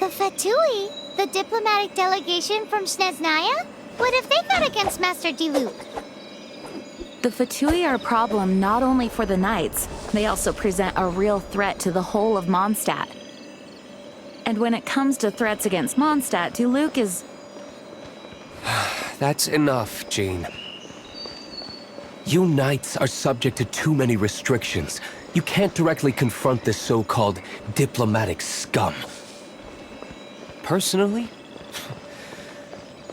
The Fatui? The diplomatic delegation from Snezhnaya? What have they got against Master Diluc? The Fatui are a problem not only for the Knights, they also present a real threat to the whole of Mondstadt. And when it comes to threats against Mondstadt, Diluc is... That's enough, Jean. You Knights are subject to too many restrictions. You can't directly confront this so-called diplomatic scum. Personally,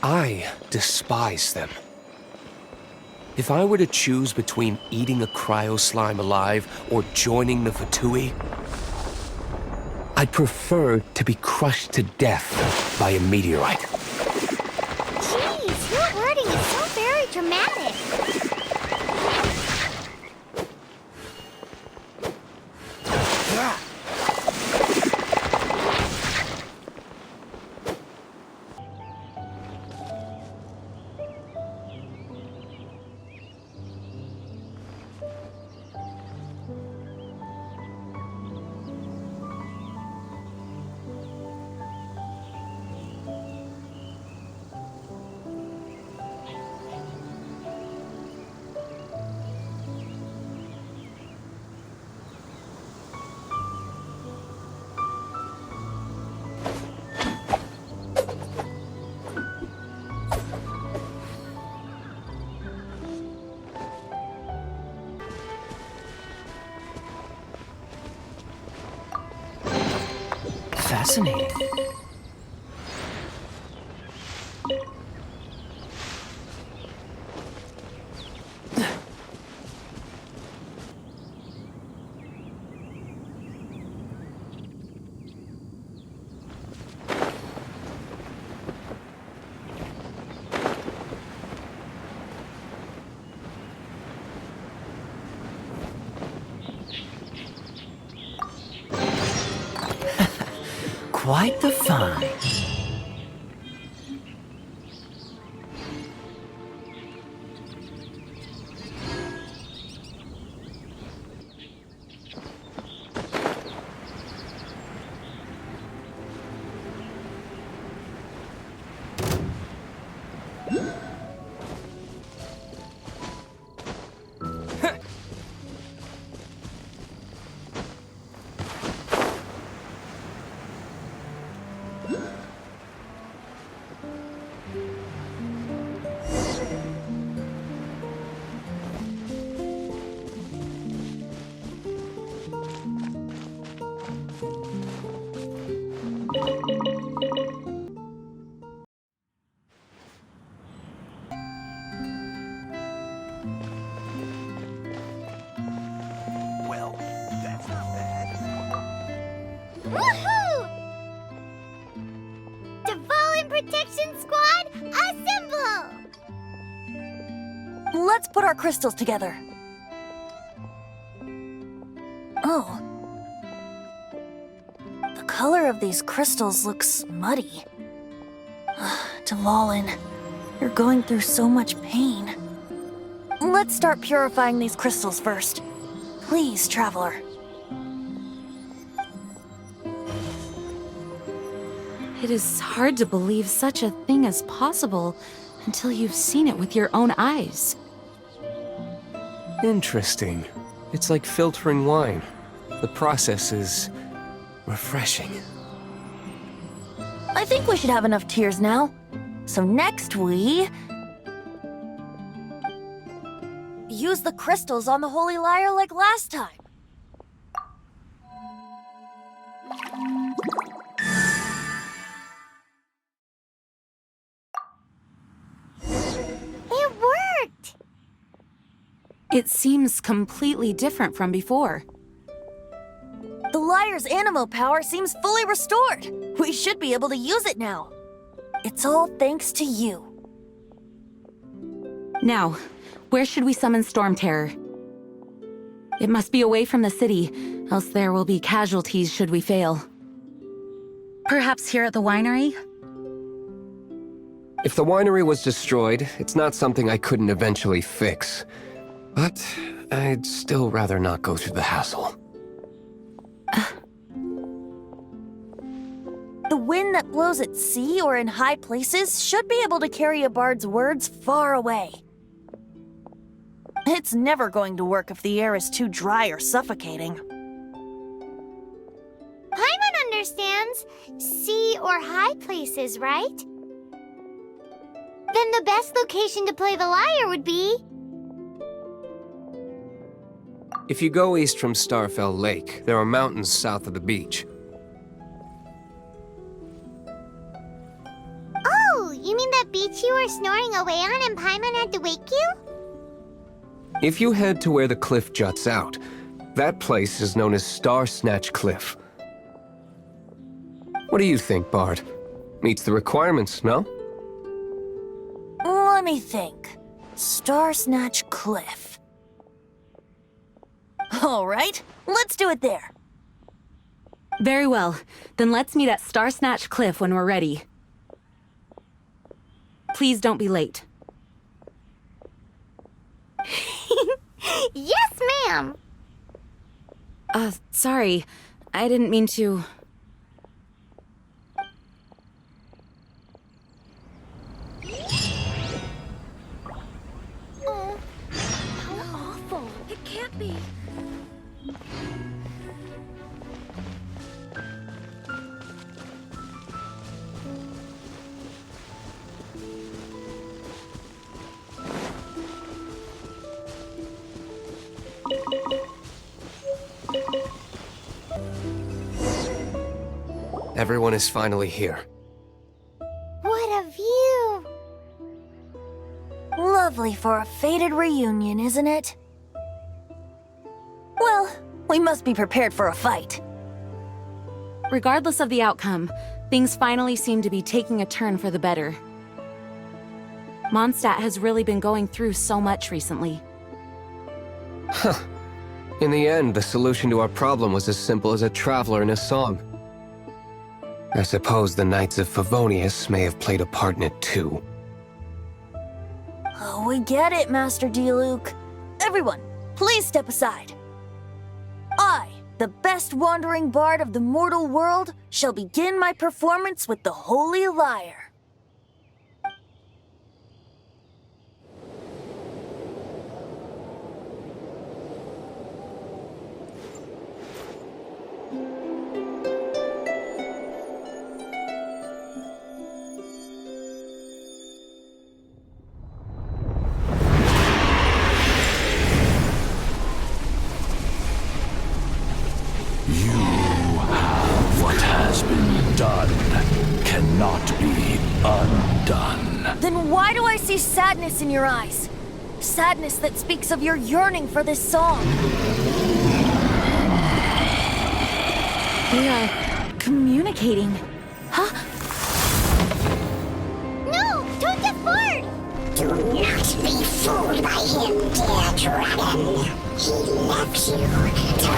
I despise them. If I were to choose between eating a cryo slime alive or joining the Fatui, I'd prefer to be crushed to death by a meteorite. Jeez, your wording is so very dramatic. Fascinating. Quite the find. Woohoo! Dvalin Protection Squad, assemble! Let's put our crystals together. Oh. The color of these crystals looks muddy. Dvalin, you're going through so much pain. Let's start purifying these crystals first. Please, Traveler. It is hard to believe such a thing is possible until you've seen it with your own eyes. Interesting. It's like filtering wine. The process is refreshing. I think we should have enough tears now. So next we... use the crystals on the Holy Lyre like last time. It worked! It seems completely different from before. The Lyre's animo power seems fully restored. We should be able to use it now. It's all thanks to you. Now, where should we summon Storm Terror? It must be away from the city, else there will be casualties should we fail. Perhaps here at the winery? If the winery was destroyed, it's not something I couldn't eventually fix. But I'd still rather not go through the hassle. The wind that blows at sea or in high places should be able to carry a bard's words far away. It's never going to work if the air is too dry or suffocating. Paimon understands sea or high places, right? Then the best location to play the lyre would be... If you go east from Starfell Lake, there are mountains south of the beach. Oh, you mean that beach you were snoring away on and Paimon had to wake you? If you head to where the cliff juts out, that place is known as Star Snatch Cliff. What do you think, Bard? Meets the requirements, no? Let me think. Star Snatch Cliff. All right, let's do it there. Very well. Then let's meet at Star Snatch Cliff when we're ready. Please don't be late. Yes, ma'am! Sorry. I didn't mean to... Oh, how awful. It can't be. Everyone is finally here. What a view! Lovely for a fated reunion, isn't it? Well, we must be prepared for a fight. Regardless of the outcome, things finally seem to be taking a turn for the better. Mondstadt has really been going through so much recently. Huh. In the end, the solution to our problem was as simple as a traveler in a song. I suppose the Knights of Favonius may have played a part in it too. Oh, we get it, Master Diluc. Everyone, please step aside. I, the best wandering bard of the mortal world, shall begin my performance with the Holy Lyre. Then why do I see sadness in your eyes? Sadness that speaks of your yearning for this song. They are communicating. Huh? No! Don't get bored! Do not be fooled by him, dear dragon. He left you to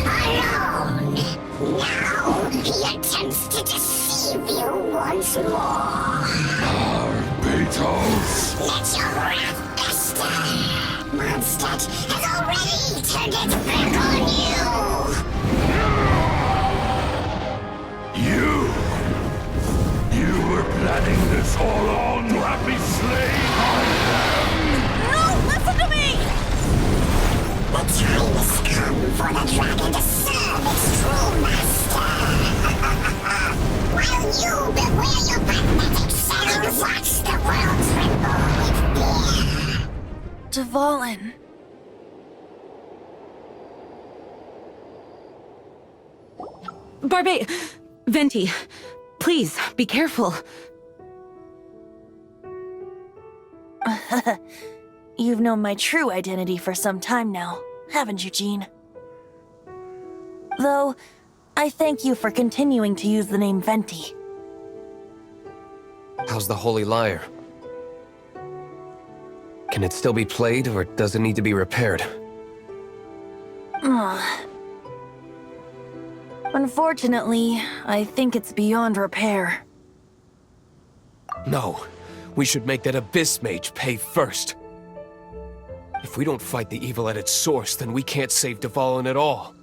rot alone. Now he attempts to deceive you once more. Beatles! Let your wrath fester. Mondstadt has already turned its back on You! You were planning this all along to have me slain by them! No, listen to me! The time has come for the dragon to serve its true master. While you beware your magnetic shadows, watch the world tremble with fear. Dvalin. Venti, please, be careful. You've known my true identity for some time now, haven't you, Jean? Though, I thank you for continuing to use the name Venti. How's the Holy Lyre? Can it still be played, or does it need to be repaired? Unfortunately, I think it's beyond repair. No. We should make that Abyss Mage pay first. If we don't fight the evil at its source, then we can't save Dvalin at all.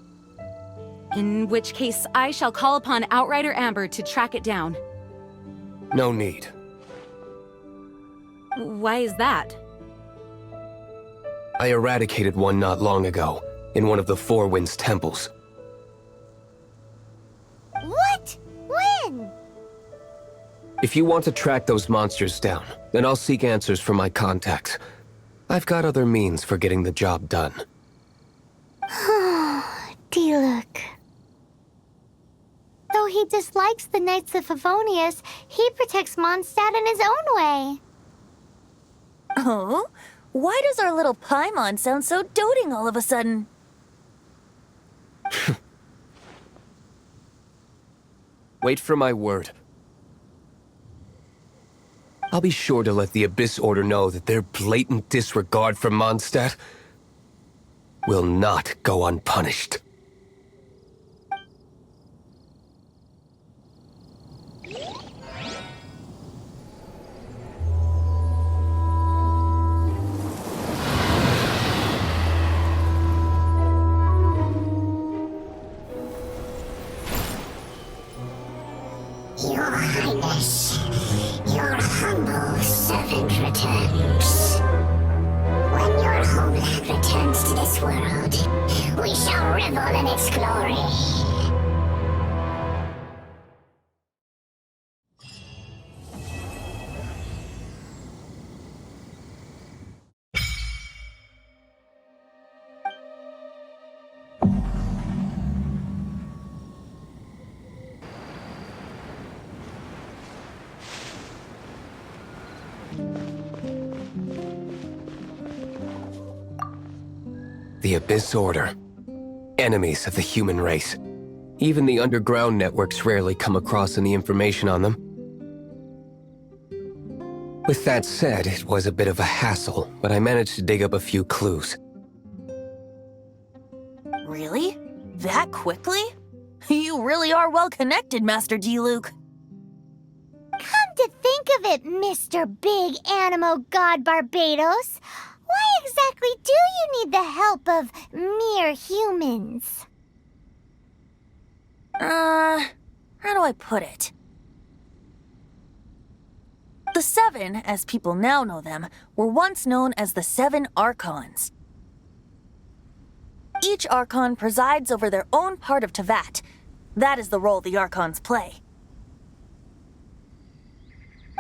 In which case, I shall call upon Outrider Amber to track it down. No need. Why is that? I eradicated one not long ago, in one of the Four Winds temples. What? When? If you want to track those monsters down, then I'll seek answers from my contacts. I've got other means for getting the job done. Diluc. Though he dislikes the Knights of Favonius, he protects Mondstadt in his own way. Oh? Why does our little Paimon sound so doting all of a sudden? Wait for my word. I'll be sure to let the Abyss Order know that their blatant disregard for Mondstadt will not go unpunished. Your Highness, your humble servant returns. When your homeland returns to this world, we shall revel in its glory. The Abyss Order. Enemies of the human race. Even the underground networks rarely come across any information on them. With that said, it was a bit of a hassle, but I managed to dig up a few clues. Really? That quickly? You really are well connected, Master Diluc. Come to think of it, Mr. Big Animo God Barbados, why exactly do you need the help of mere humans? How do I put it? The Seven, as people now know them, were once known as the Seven Archons. Each Archon presides over their own part of Teyvat. That is the role the Archons play.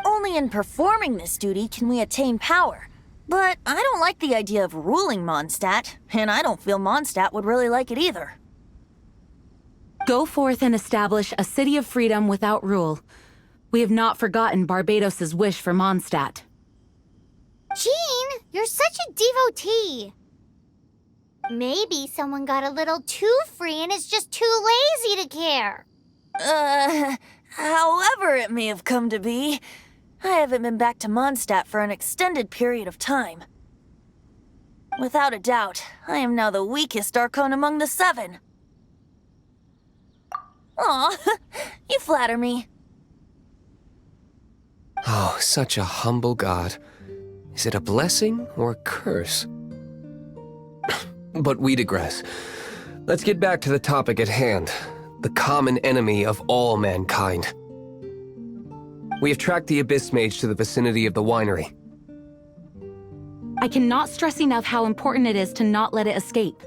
Only in performing this duty can we attain power. But I don't like the idea of ruling Mondstadt, and I don't feel Mondstadt would really like it either. Go forth and establish a city of freedom without rule. We have not forgotten Barbados' wish for Mondstadt. Jean, you're such a devotee. Maybe someone got a little too free and is just too lazy to care. However it may have come to be, I haven't been back to Mondstadt for an extended period of time. Without a doubt, I am now the weakest Archon among the Seven. Aw, you flatter me. Oh, such a humble god. Is it a blessing or a curse? But we digress. Let's get back to the topic at hand. The common enemy of all mankind. We have tracked the Abyss Mage to the vicinity of the winery. I cannot stress enough how important it is to not let it escape.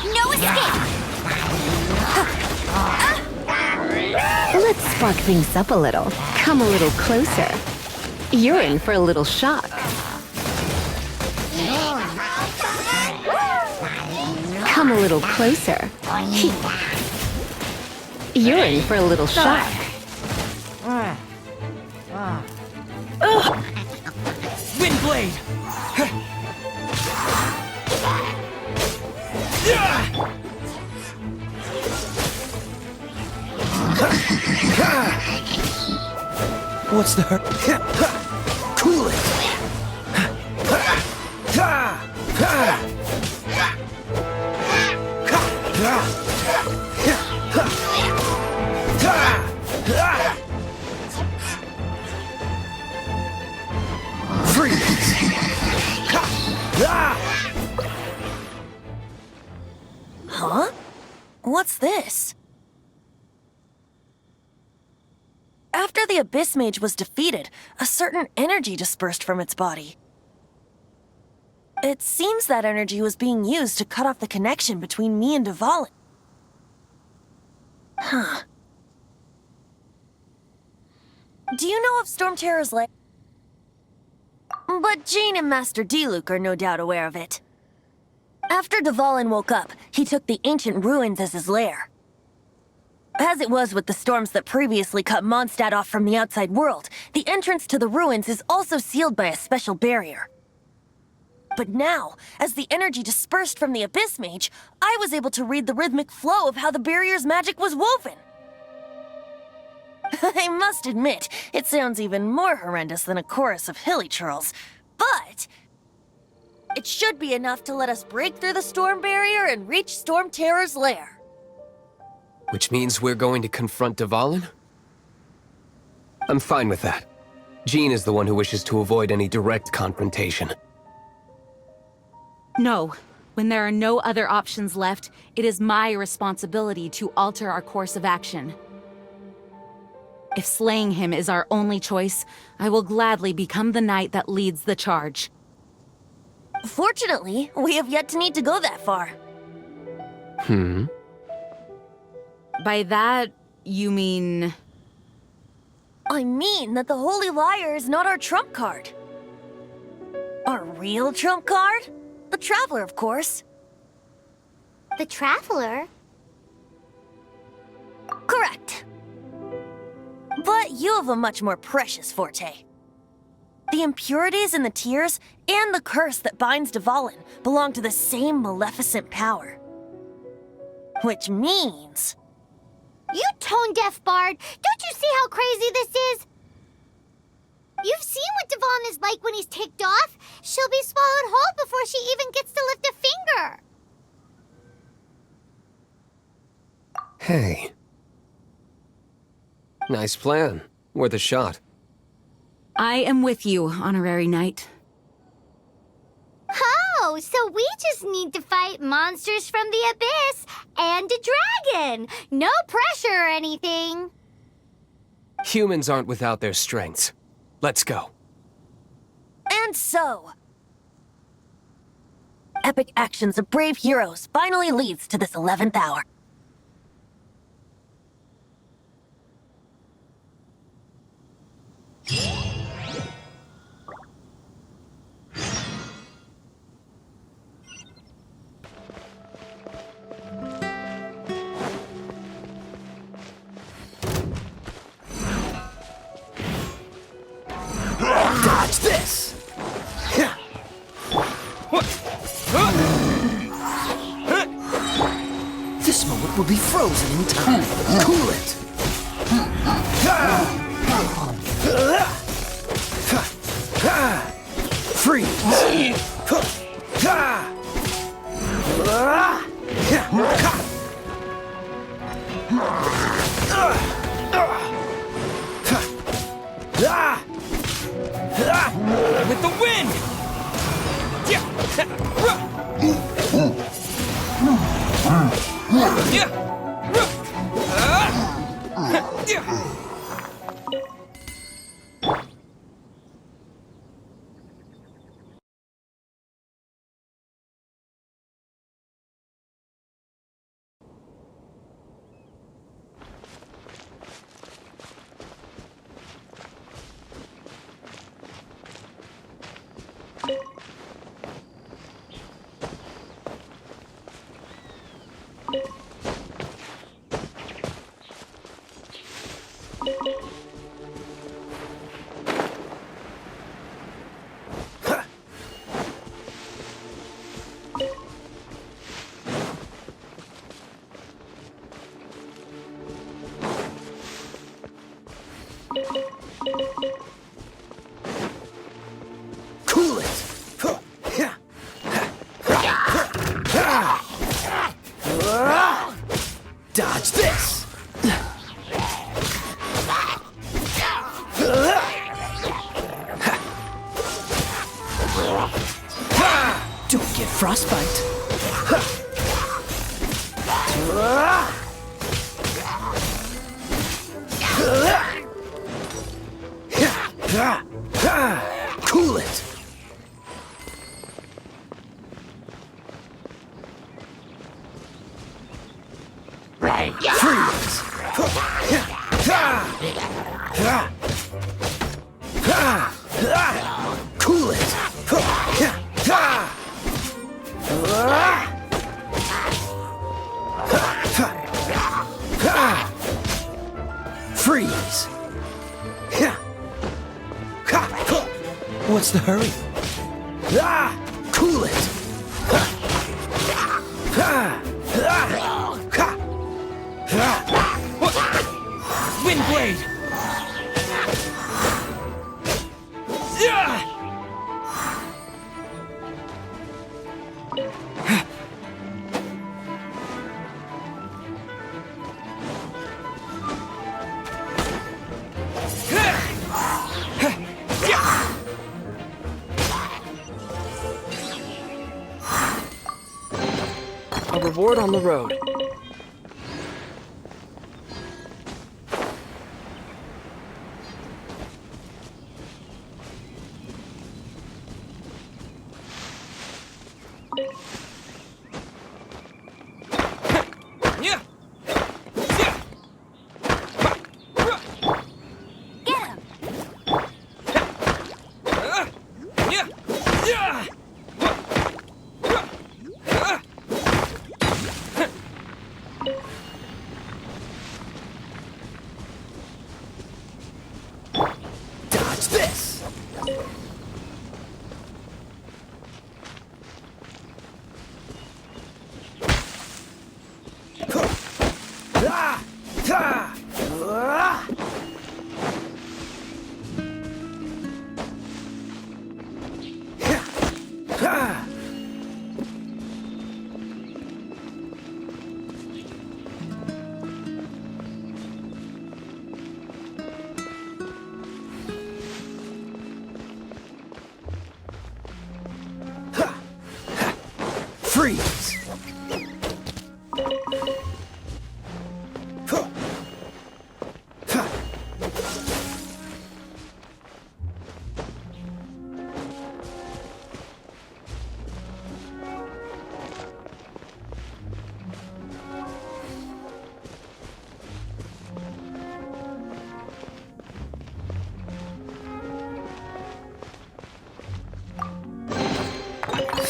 No escape! spark things up a little, come a little closer. You're in for a little shock. Come a little closer. You're in for a little shock. Windblade! What's the hurt? Cool it! Huh? What's this? After the Abyss Mage was defeated, a certain energy dispersed from its body. It seems that energy was being used to cut off the connection between me and Dvalin. Huh. Do you know of Storm Terror's lair? But Jean and Master Diluc are no doubt aware of it. After Dvalin woke up, he took the ancient ruins as his lair. As it was with the storms that previously cut Mondstadt off from the outside world, the entrance to the ruins is also sealed by a special barrier. But now, as the energy dispersed from the Abyss Mage, I was able to read the rhythmic flow of how the barrier's magic was woven. I must admit, it sounds even more horrendous than a chorus of hilly churls, but it should be enough to let us break through the storm barrier and reach Storm Terror's lair. Which means we're going to confront Dvalin? I'm fine with that. Jean is the one who wishes to avoid any direct confrontation. No. When there are no other options left, it is my responsibility to alter our course of action. If slaying him is our only choice, I will gladly become the knight that leads the charge. Fortunately, we have yet to need to go that far. By that, you mean... I mean that the Holy Lyre is not our trump card. Our real trump card? The Traveler, of course. The Traveler? Correct. But you have a much more precious forte. The impurities in the tears and the curse that binds Dvalin belong to the same maleficent power. Which means... You tone-deaf bard! Don't you see how crazy this is? You've seen what Dvalin is like when he's ticked off. She'll be swallowed whole before she even gets to lift a finger. Hey. Nice plan. Worth a shot. I am with you, Honorary Knight. Oh, so we just need to fight monsters from the Abyss and a dragon. No pressure or anything. Humans aren't without their strengths. Let's go. And so... epic actions of brave heroes finally leads to this 11th hour. Dodge this! This moment will be frozen in time. Cool it! Freeze! With the wind! Cool it! Dodge this! Don't get frostbite. Cool it! Freeze! Cool it! Freeze! What's the hurry? Cool it! Wind blade! A reward on the road. Dodge this! Freeze!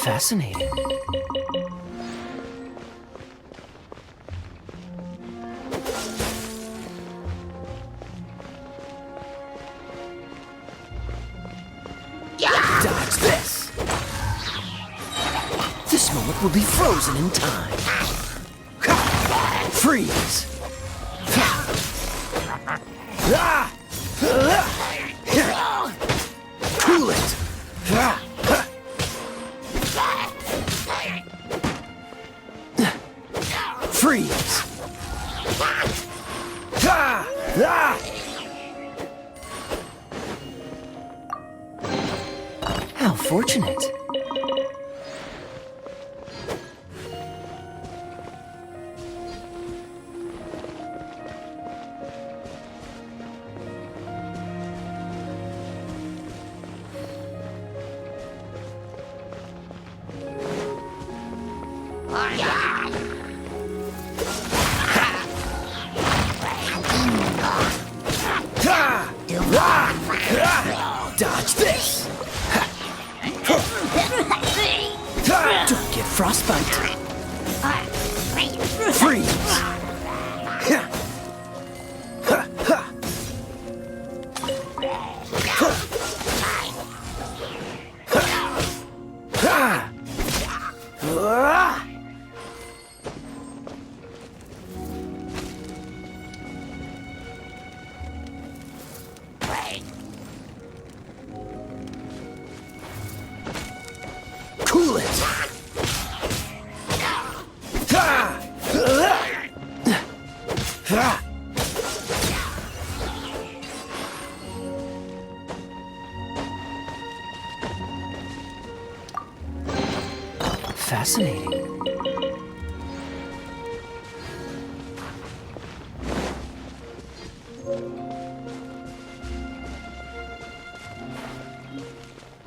Fascinating. Dodge this! This moment will be frozen in time. Freeze! Cool it! Freeze! How fortunate. Dodge this! Don't get frostbite! Freeze! Fascinating.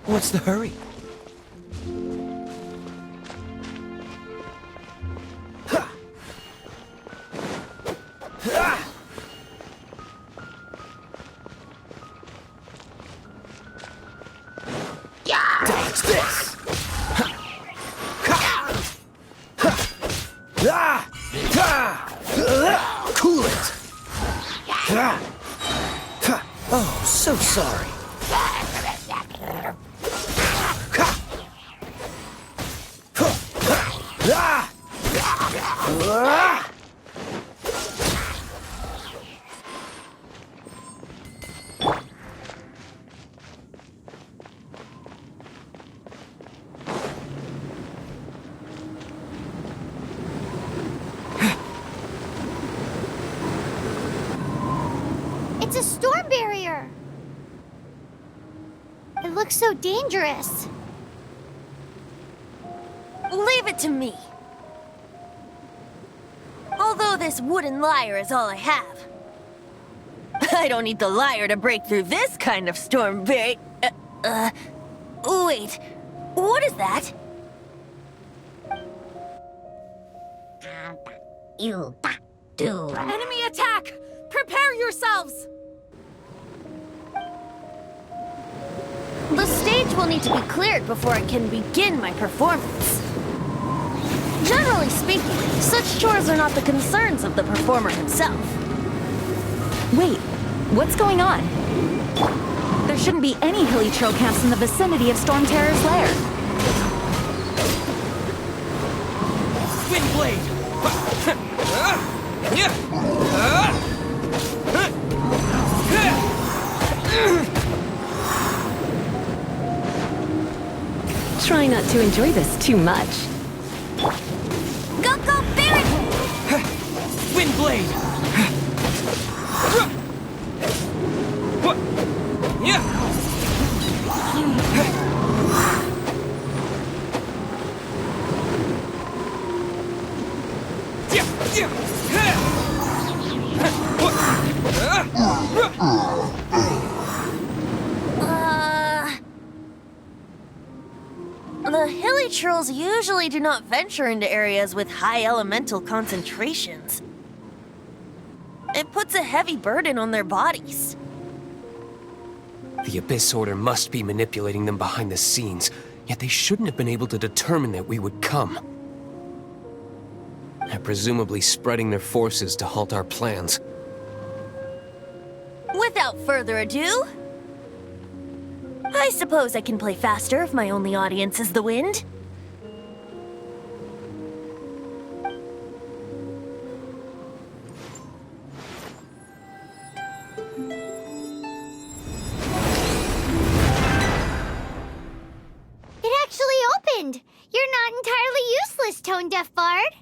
What's the hurry? Dodge this! Cool it! Oh, so sorry. It's a storm barrier! It looks so dangerous. Leave it to me. Although this wooden lyre is all I have. I don't need the lyre to break through this kind of storm wait, what is that? Enemy attack! Prepare yourselves! The stage will need to be cleared before I can begin my performance. Generally speaking, such chores are not the concerns of the performer himself. Wait, what's going on? There shouldn't be any hilly trail camps in the vicinity of Storm Terror's lair. Wind blade! Try not to enjoy this too much. Go, Barrett! Wind blade! The hilly trolls usually do not venture into areas with high elemental concentrations. It puts a heavy burden on their bodies. The Abyss Order must be manipulating them behind the scenes, yet they shouldn't have been able to determine that we would come. They're presumably spreading their forces to halt our plans. Without further ado, I suppose I can play faster if my only audience is the wind. It actually opened! You're not entirely useless, Tone-Deaf Bard.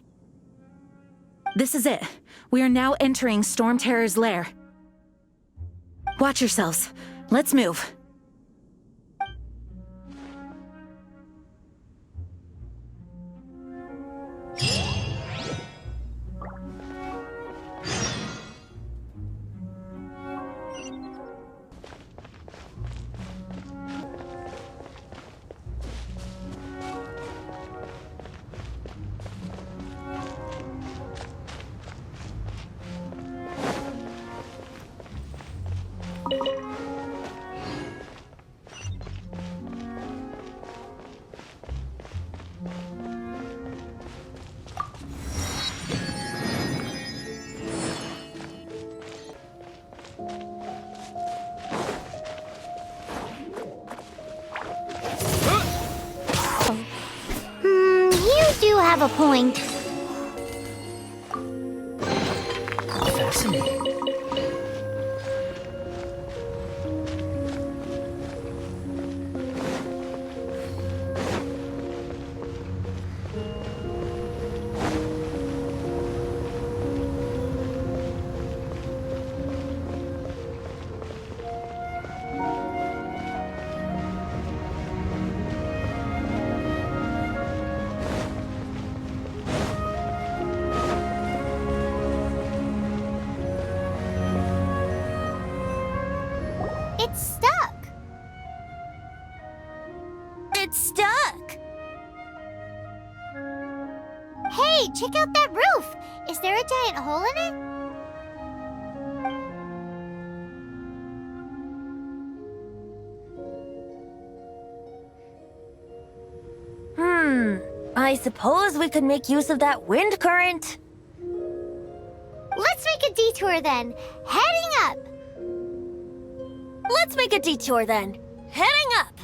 This is it. We are now entering Storm Terror's lair. Watch yourselves. Let's move. You have a point. Fascinating. It's stuck. It's stuck! Hey, check out that roof! Is there a giant hole in it? I suppose we could make use of that wind current. Let's make a detour then. Heading up! Let's make a detour then. Heading up!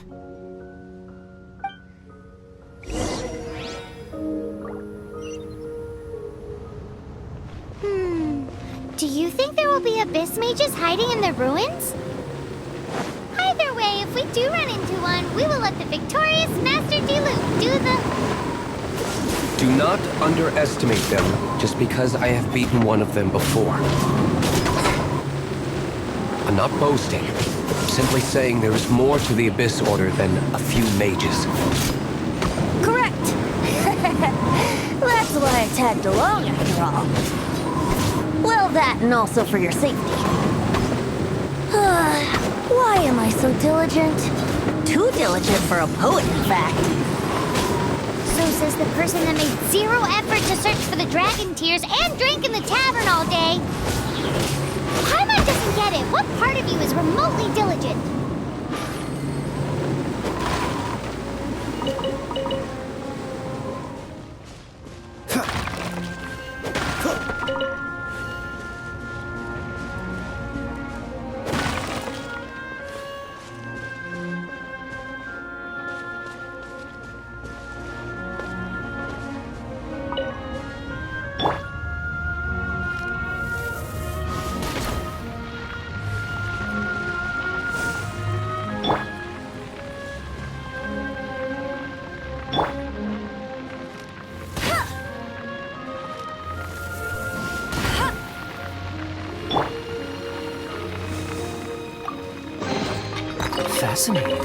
Do you think there will be Abyss Mages hiding in the ruins? Either way, if we do run into one, we will let the victorious Master Diluc do the... Do not underestimate them just because I have beaten one of them before. I'm not boasting. I'm simply saying there is more to the Abyss Order than a few mages. Correct! That's why I tagged along after all. Well, that and also for your safety. Why am I so diligent? Too diligent for a poet, in fact. So says the person that made zero effort to search for the dragon tears and drank in the tavern all day. Paimon doesn't get it. What part of you is remotely diligent? Fascinating.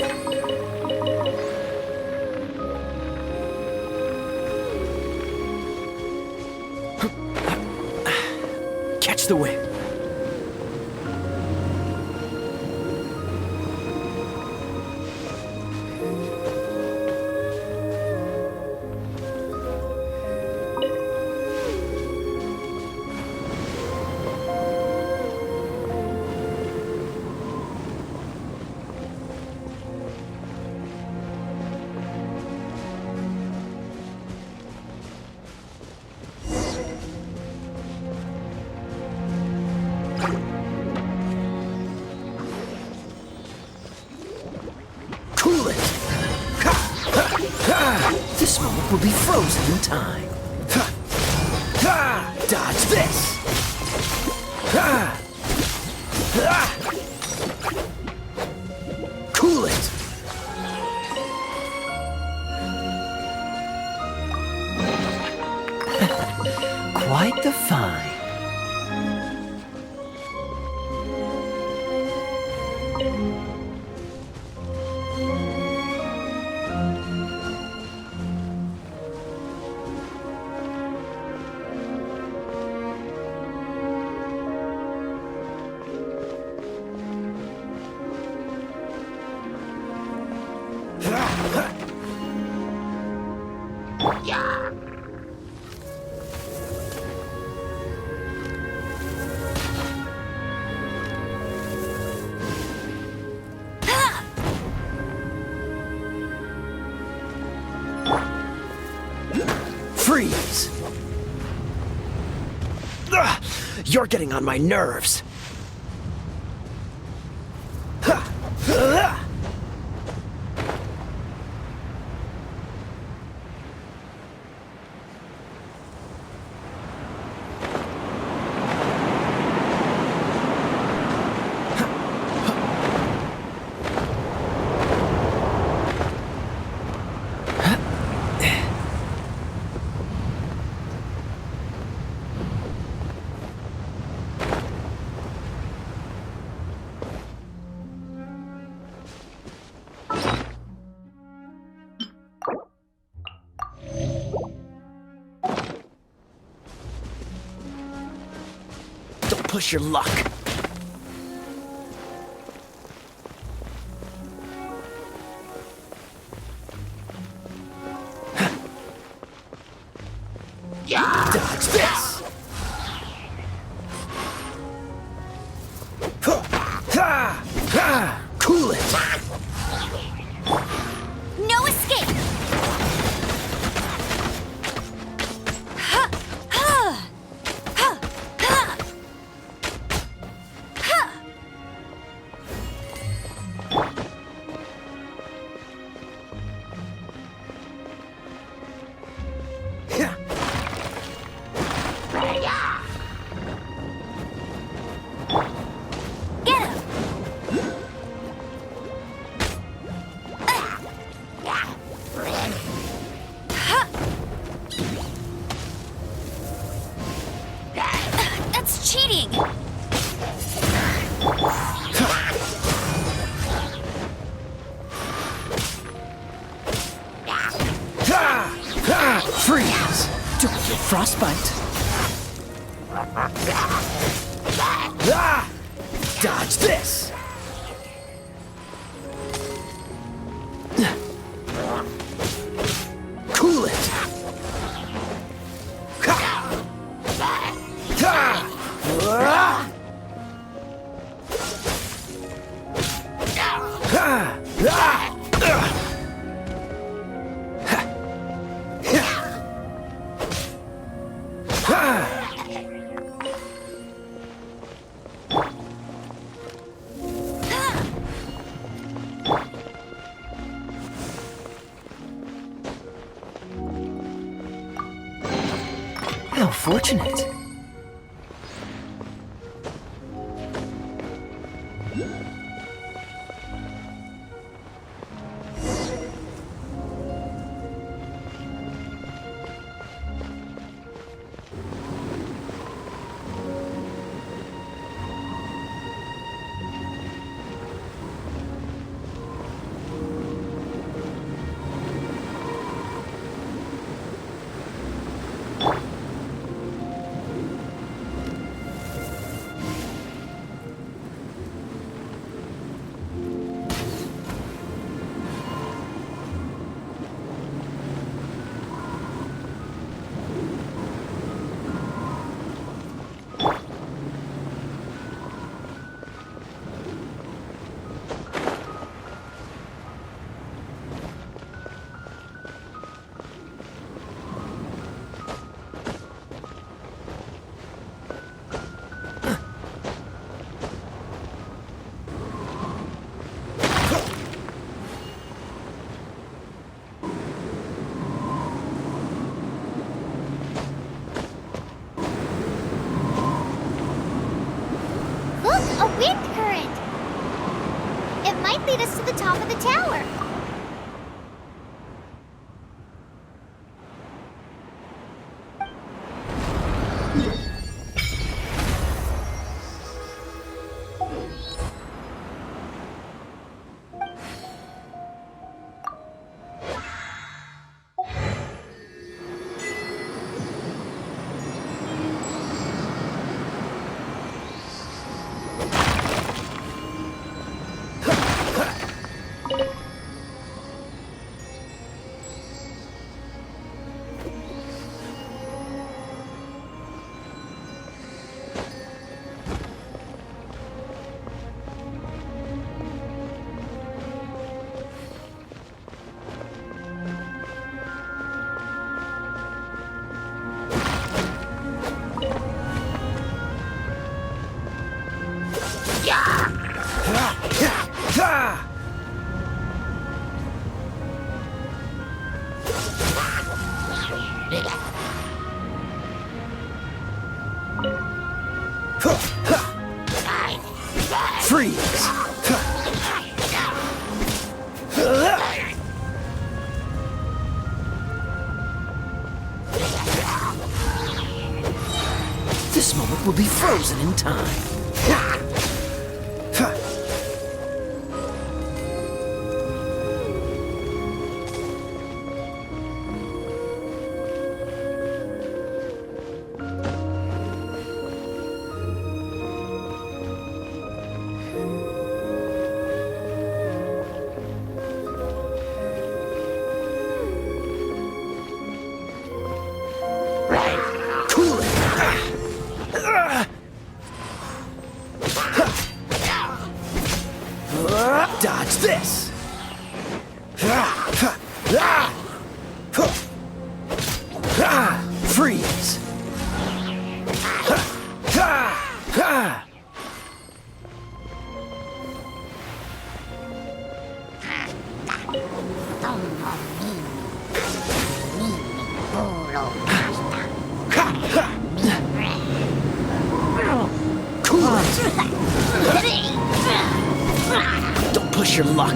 Catch the wind. This moment will be frozen in time. Dodge this! Cool it! Quite the find. Freeze! You're getting on my nerves. Don't push your luck. Dodge this! Cool it! No escape! Freeze! Don't get frostbite! Dodge this! Cool it! How fortunate. A wind current! It might lead us to the top of the tower. Freeze! This moment will be frozen in time. Dodge this! Freeze! Cool it! Don't push your luck.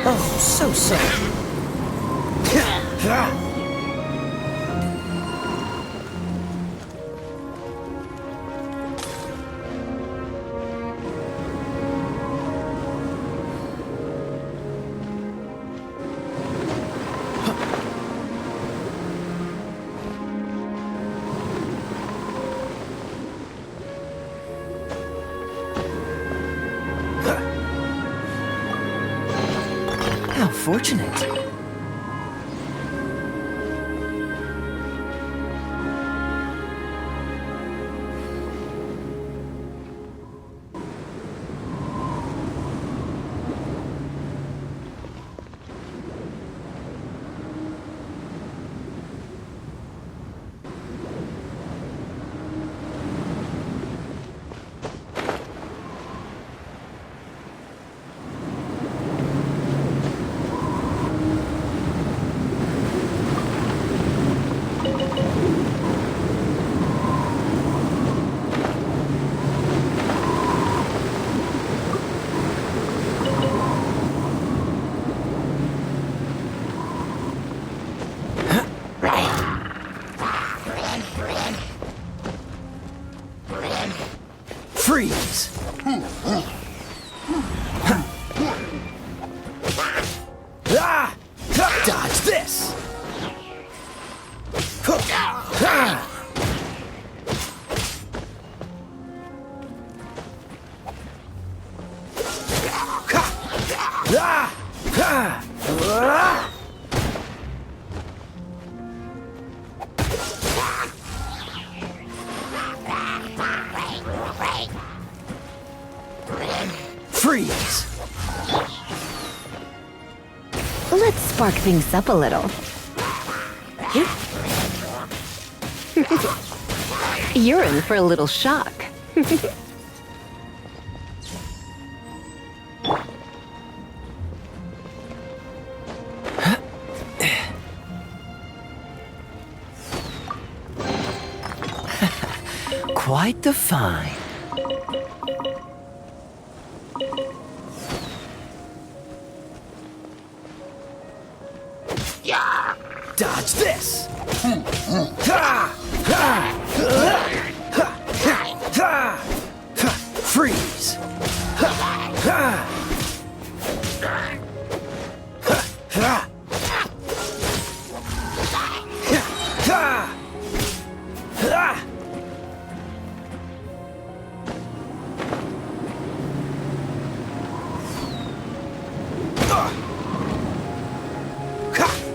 Oh, so sorry. How fortunate. Freeze! Dodge this! Freeze! Let's spark things up a little. You're in for a little shock. Quite the find. Dodge this! Freeze!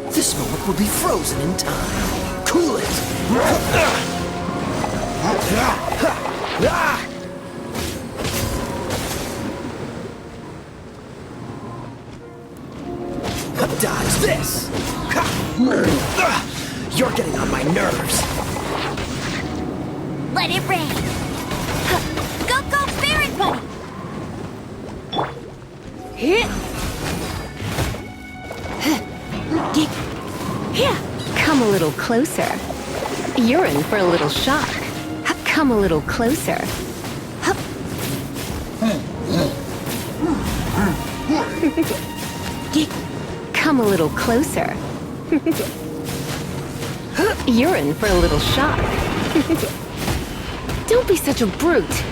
This moment will be frozen in time. Cool it! Dodge this! You're getting on my nerves. Let it rain! Go, go, Fairy Bunny! Come a little closer. You're in for a little shock. Come a little closer. Come a little closer. You're in for a little shock. Don't be such a brute.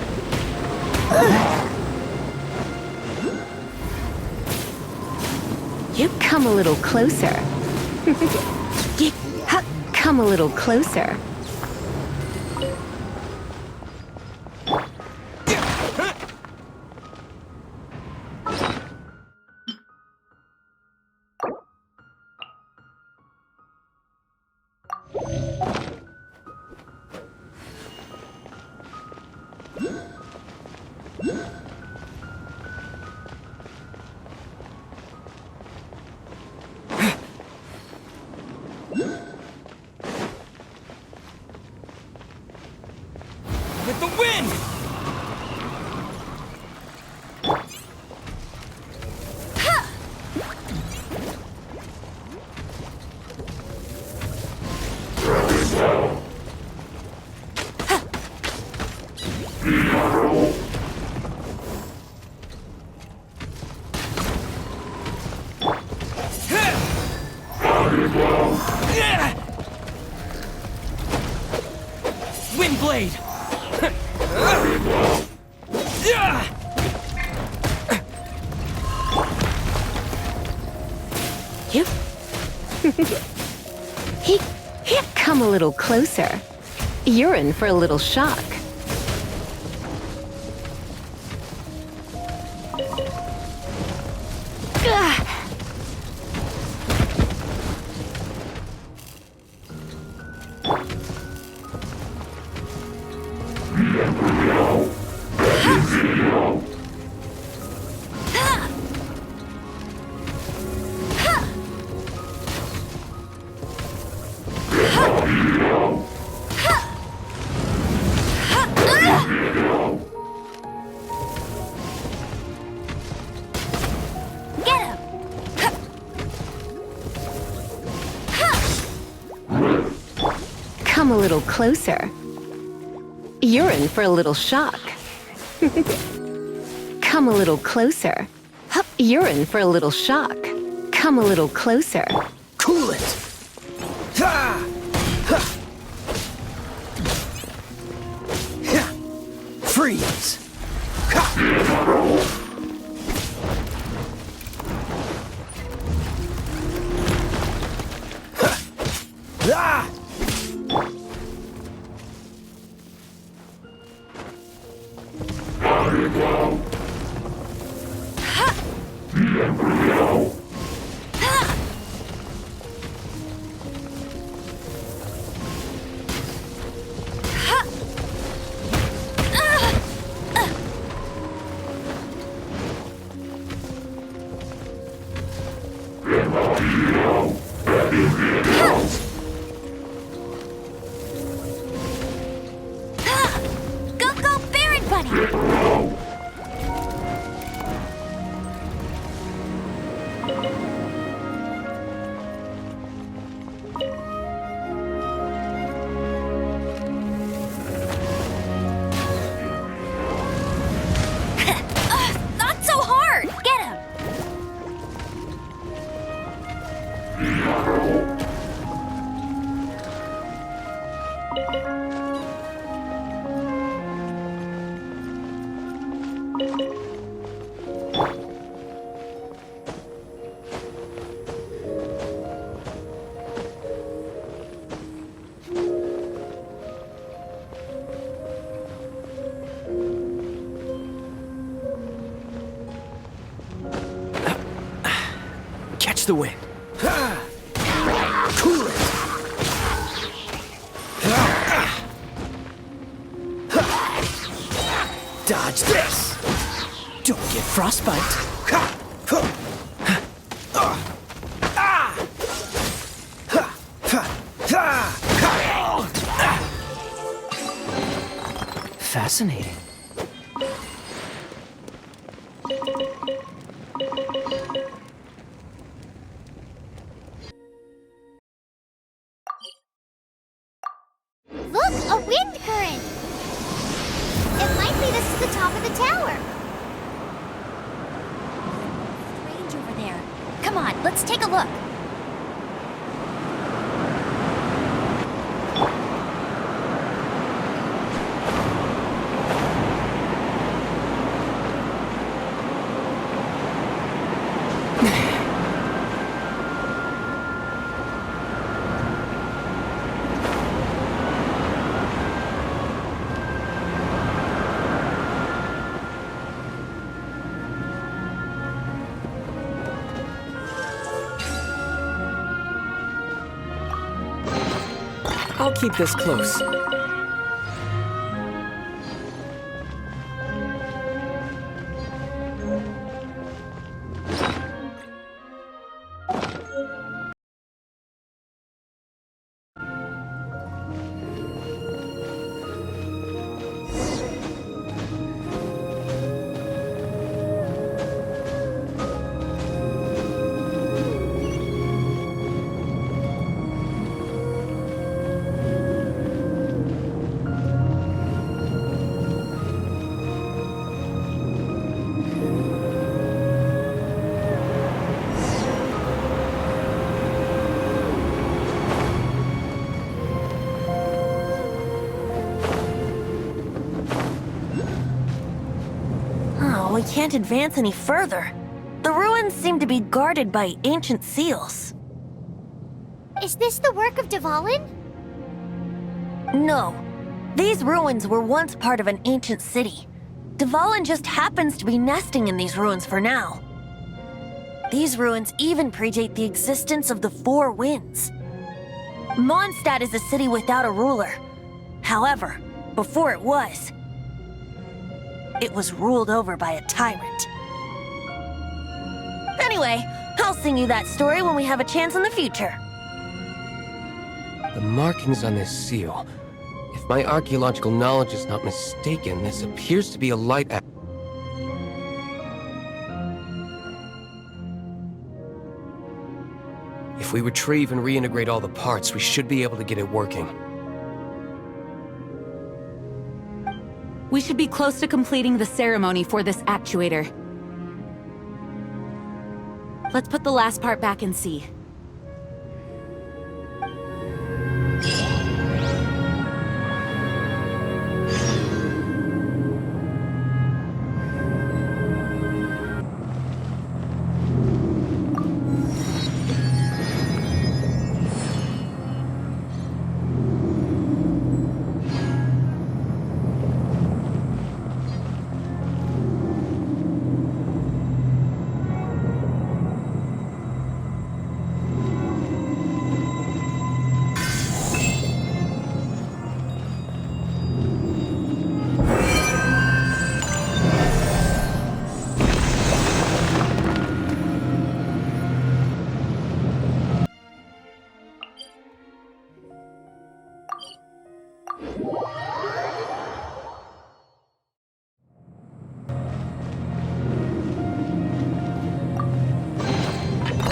Come a little closer. Come a little closer. with the wind! Windblade! Come a little closer. You're in for a little shock. Come a little closer. You're in for a little shock. Come a little closer. You're in for a little shock. Come a little closer. Cool it! Freeze! Catch the wind. Cool it. Dodge this. Don't get frostbite. Fascinating. Look, a wind current! It might lead us to the top of the tower. Strange over there. Come on, let's take a look. I'll keep this close. we can't advance any further. The ruins seem to be guarded by ancient seals. Is this the work of Dvalin? No. These ruins were once part of an ancient city. Dvalin just happens to be nesting in these ruins for now. These ruins even predate the existence of the Four Winds. Mondstadt is a city without a ruler. However, before it was ruled over by a tyrant. Anyway, I'll sing you that story when we have a chance in the future. The markings on this seal. If my archaeological knowledge is not mistaken, this appears to be a light act. If we retrieve and reintegrate all the parts, we should be able to get it working. We should be close to completing the ceremony for this actuator. Let's put the last part back and see.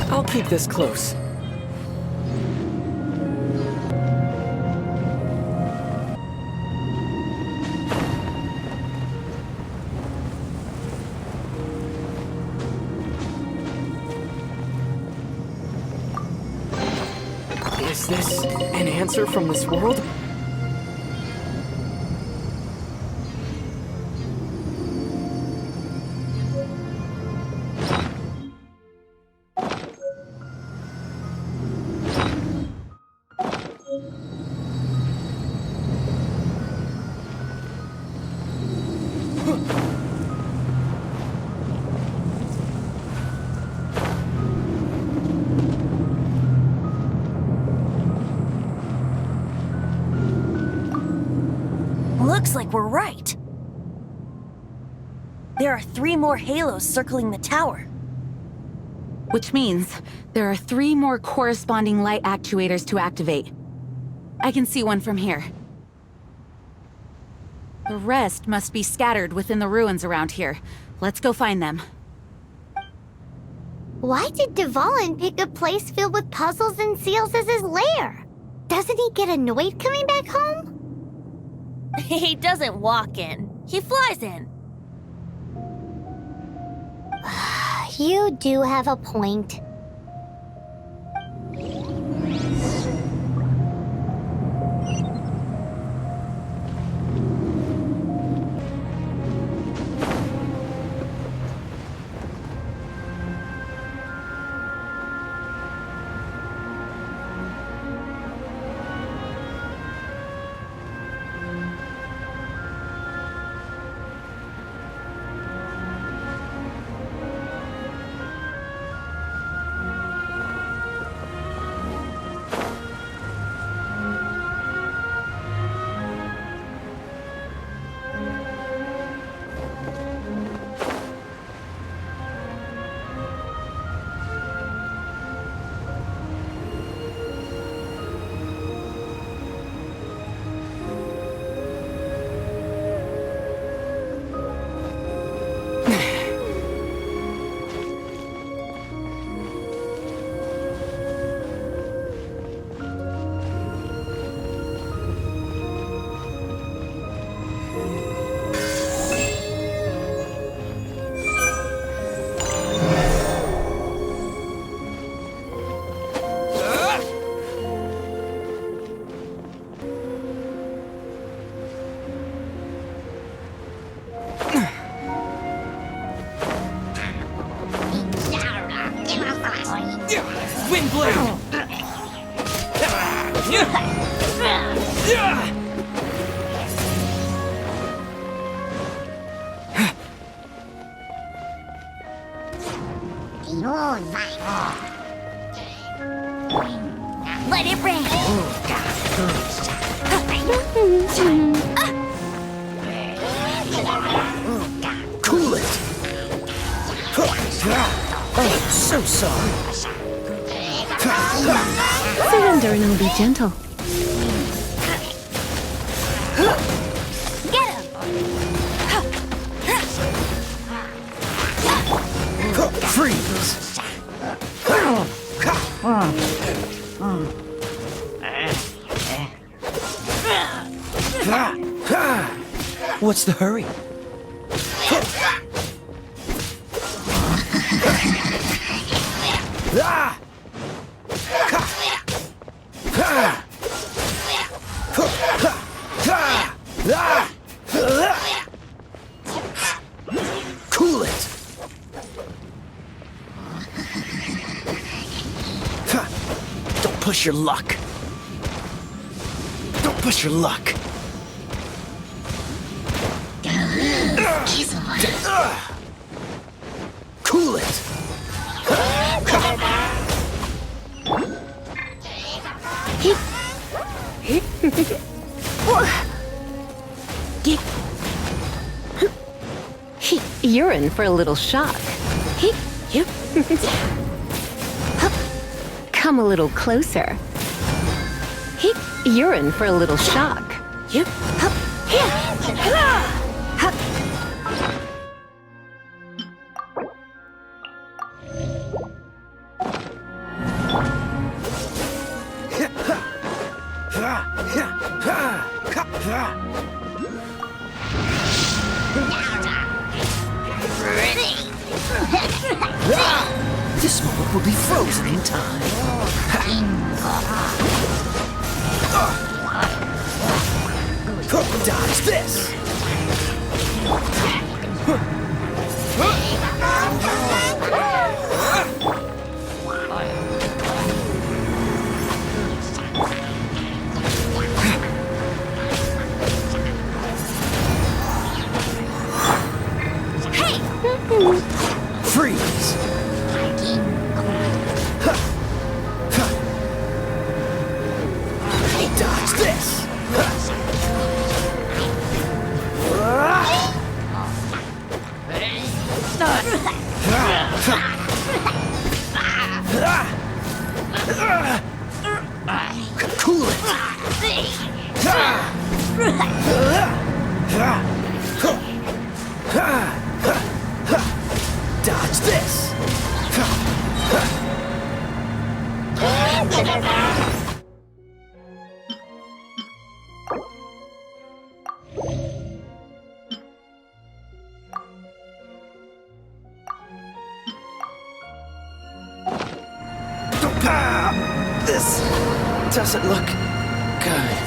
I'll keep this close. Is this an answer from this world? Looks like we're right. There are 3 more halos circling the tower. Which means there are 3 more corresponding light actuators to activate. I can see one from here. The rest must be scattered within the ruins around here. Let's go find them. Why did Dvalin pick a place filled with puzzles and seals as his lair? Doesn't he get annoyed coming back home? He doesn't walk in. He flies in. You do have a point. Oh, so sorry. Surrender and I'll be gentle. Get him! Freeze! What's the hurry? Cool it! Don't push your luck. Don't push your luck. Cool it! You're in for a little shock. Come a little closer. You're in for a little shock. This moment will be frozen in time. Dodge this! Freeze! Dodge this! Cool it! Dodge this! This doesn't look good.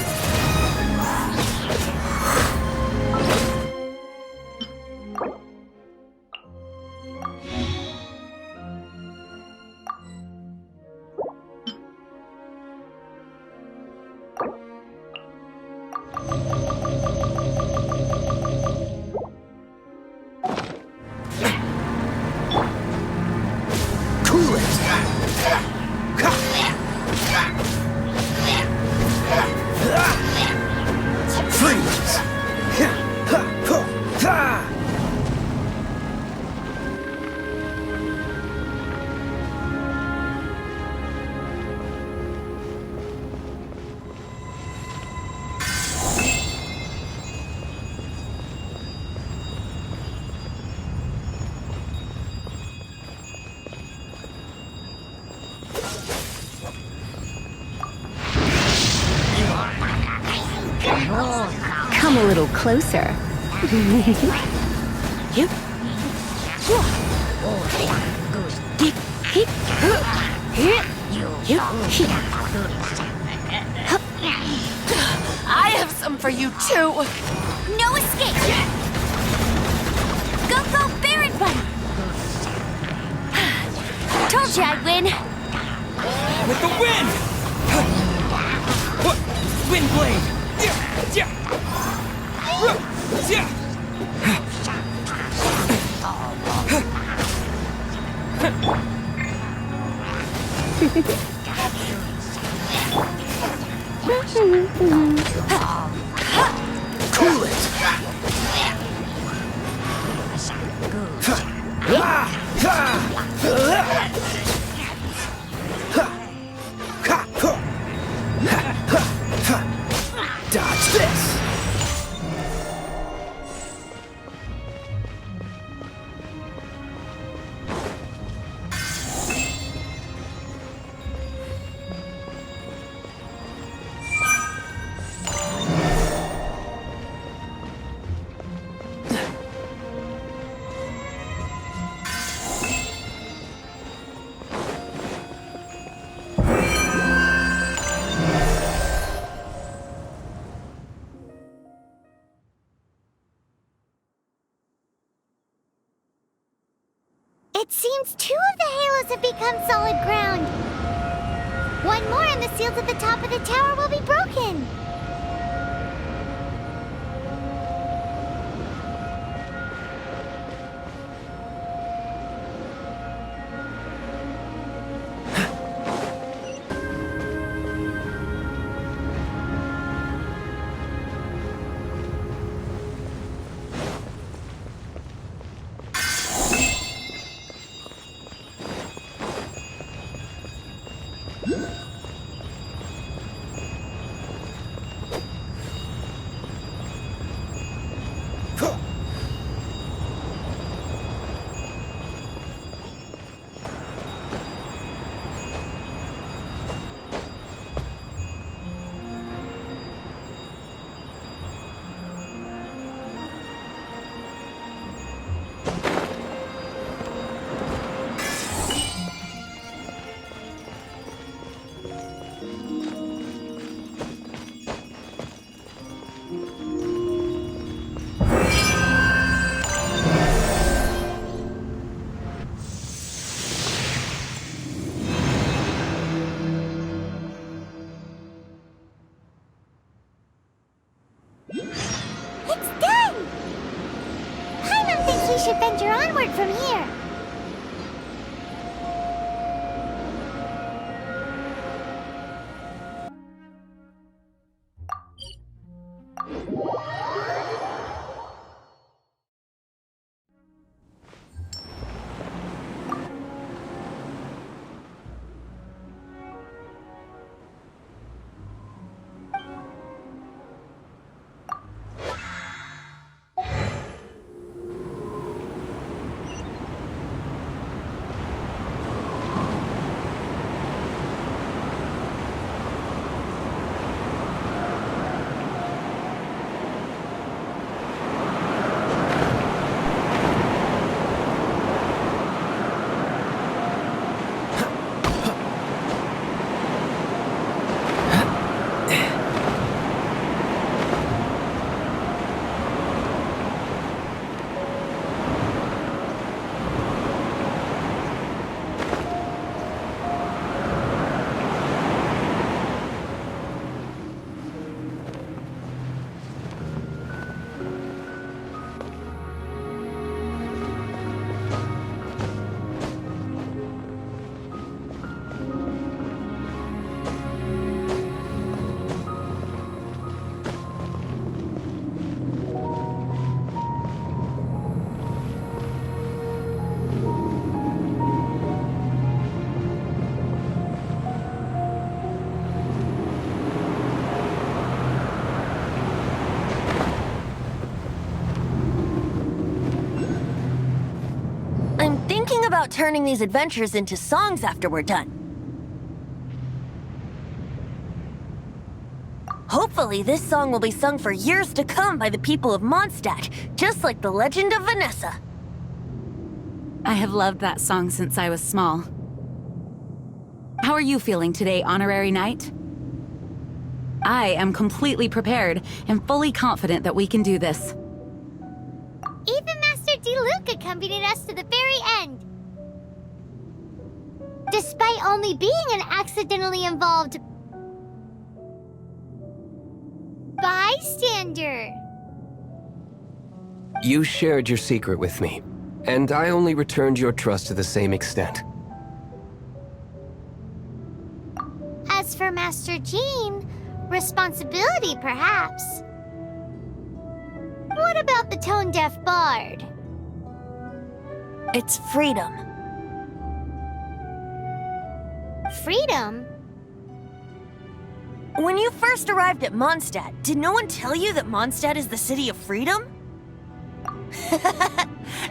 Come a little closer. I have some for you too. No escape! Go, Baron Bun! Told you I'd win. With the wind! Wind blade! Cool it! It seems 2 of the halos have become solid ground. One more and the seals at the top of the tower will be broken. We should venture onward from here. About turning these adventures into songs after we're done. Hopefully, this song will be sung for years to come by the people of Mondstadt, just like the legend of Vanessa. I have loved that song since I was small. How are you feeling today, Honorary Knight? I am completely prepared and fully confident that we can do this. Even Master D-Luke accompanied us to the very end. Despite only being an accidentally involved bystander. You shared your secret with me, and I only returned your trust to the same extent. As for Master Jean, responsibility perhaps. What about the tone-deaf bard? It's freedom. Freedom? When you first arrived at Mondstadt, did no one tell you that Mondstadt is the city of freedom?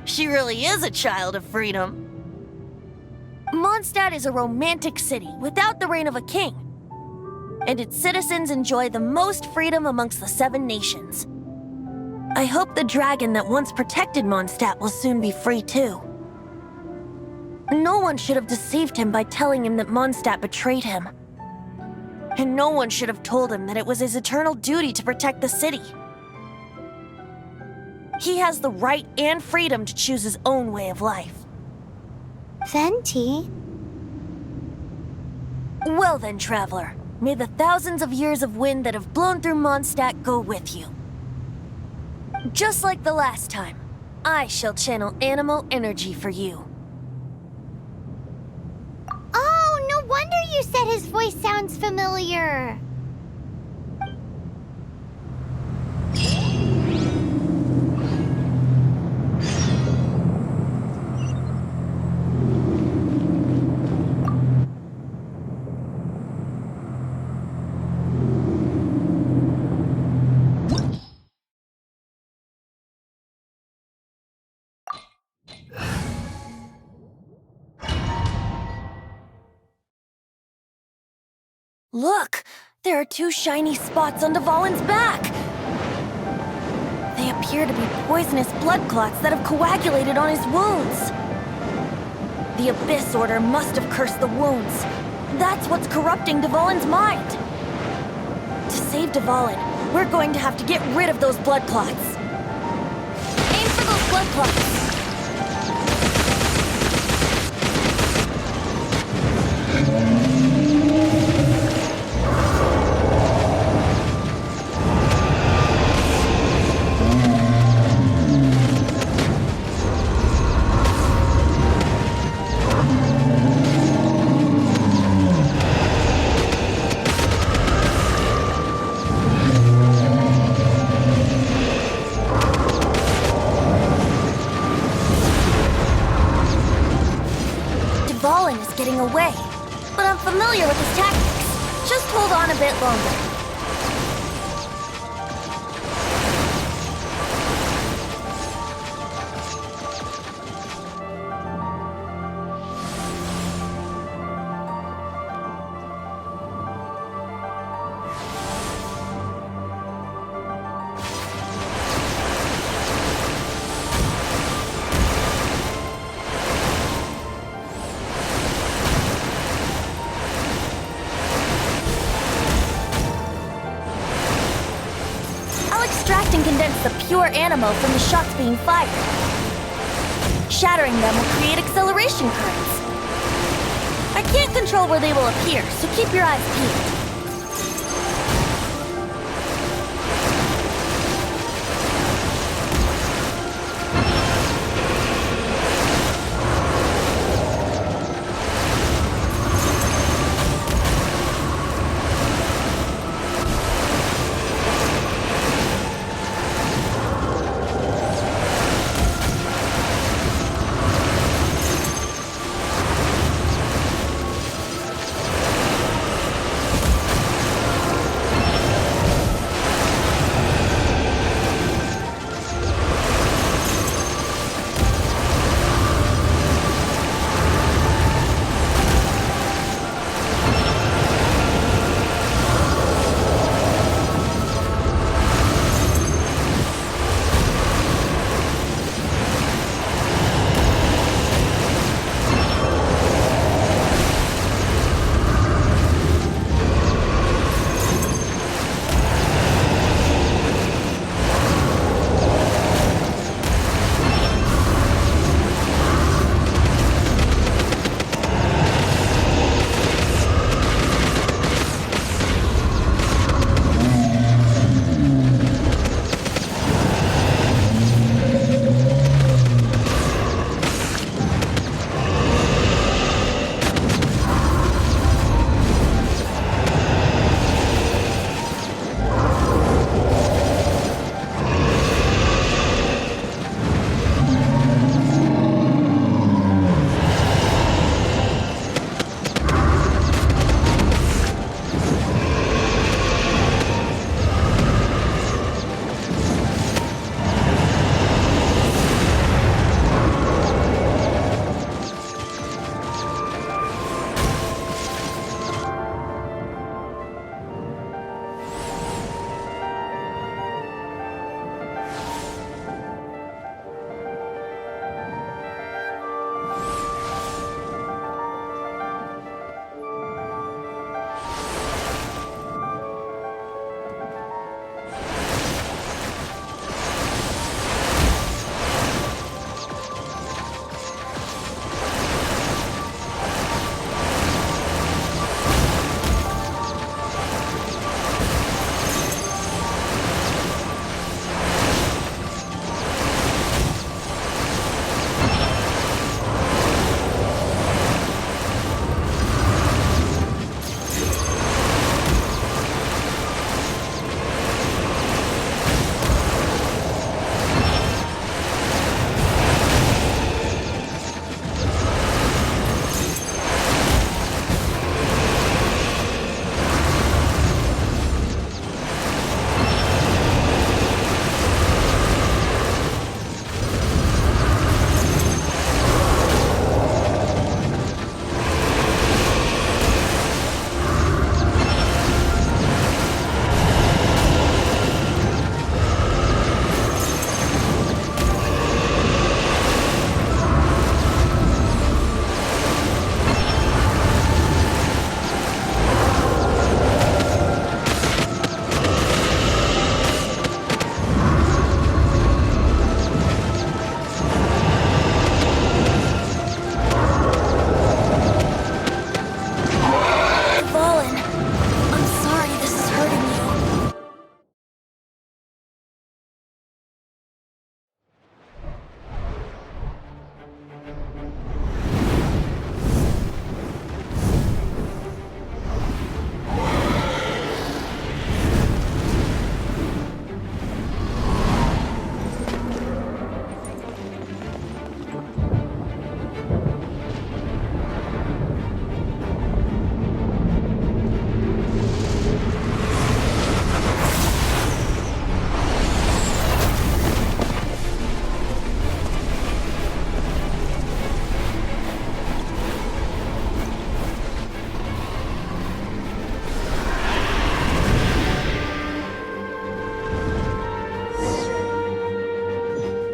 She really is a child of freedom. Mondstadt is a romantic city without the reign of a king, and its citizens enjoy the most freedom amongst the 7 nations. I hope the dragon that once protected Mondstadt will soon be free too. No one should have deceived him by telling him that Mondstadt betrayed him. And no one should have told him that it was his eternal duty to protect the city. He has the right and freedom to choose his own way of life. Venti? Well then, traveler. May the thousands of years of wind that have blown through Mondstadt go with you. Just like the last time, I shall channel animal energy for you. Oh, no wonder you said his voice sounds familiar. Look! There are 2 shiny spots on Dvalin's back! They appear to be poisonous blood clots that have coagulated on his wounds. The Abyss Order must have cursed the wounds. That's what's corrupting Dvalin's mind. To save Dvalin, we're going to have to get rid of those blood clots. Aim for those blood clots! Getting away, but I'm familiar with his tactics. Just hold on a bit longer. The pure animo from the shots being fired. Shattering them will create acceleration currents. I can't control where they will appear, so keep your eyes peeled.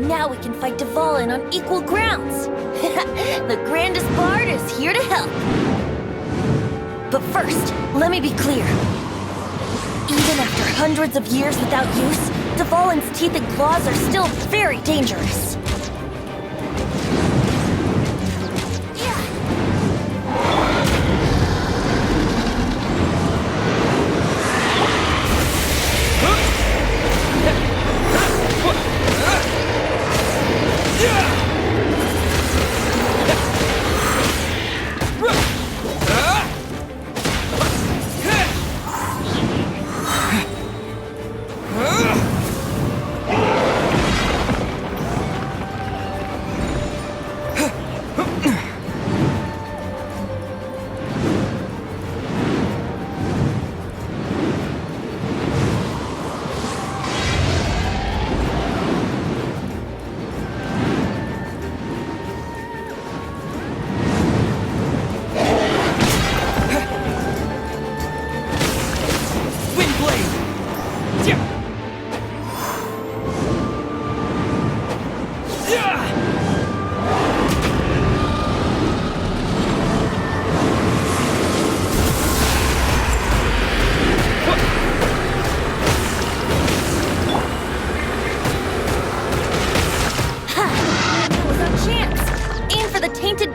Now we can fight Dvalin on equal grounds. The grandest bard is here to help. But first, let me be clear. Even after hundreds of years without use, Dvalin's teeth and claws are still very dangerous.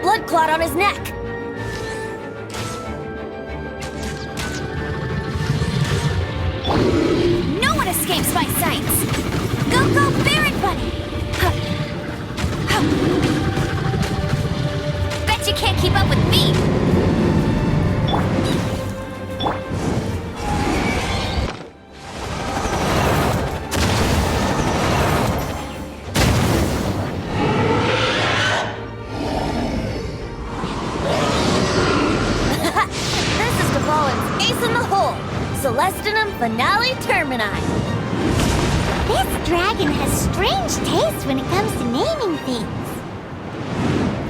Blood clot on his neck. No one escapes my sights. Go, go, Baron Bunny! Bet you can't keep up with me. Celestinum Finale Termini. This dragon has strange taste when it comes to naming things.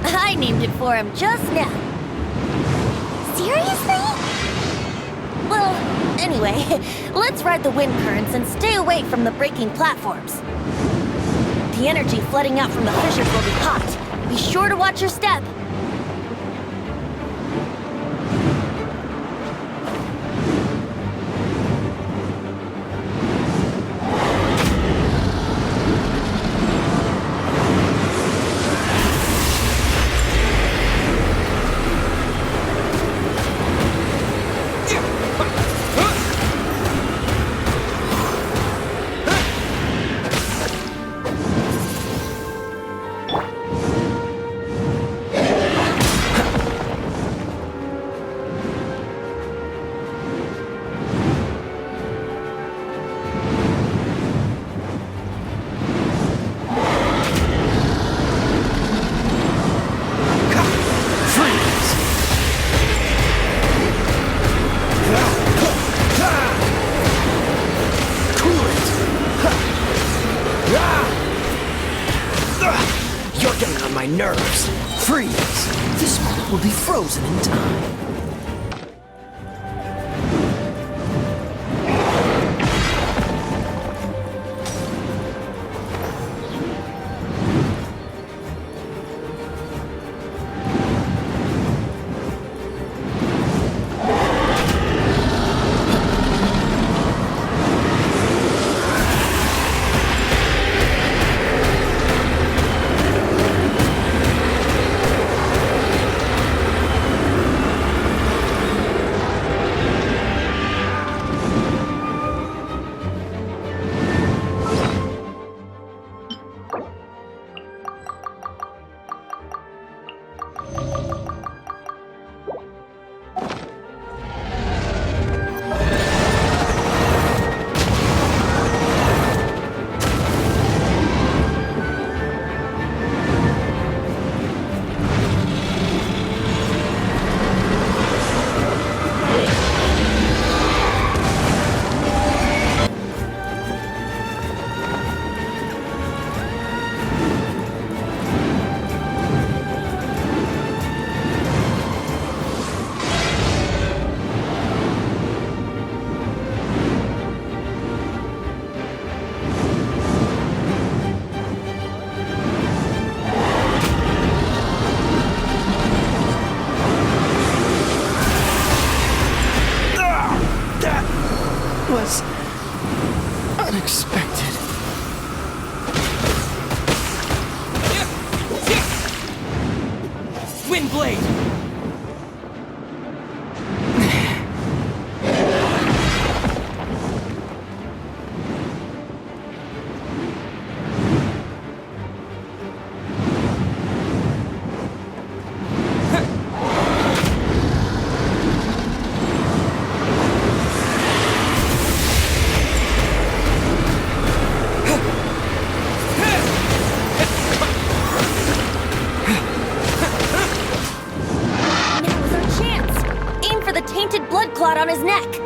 I named it for him just now. Seriously? Well, anyway, let's ride the wind currents and stay away from the breaking platforms. The energy flooding out from the fissures will be hot. Be sure to watch your step. Nerves. Freeze! This moment will be frozen in time. Windblade! Clot on his neck.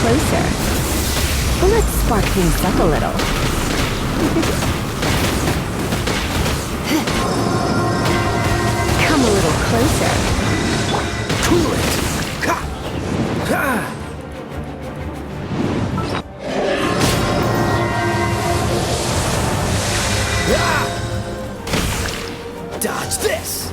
closer. Let's spark things up a little. Come a little closer. Cool it! Ha! Ha! Ah! Dodge this!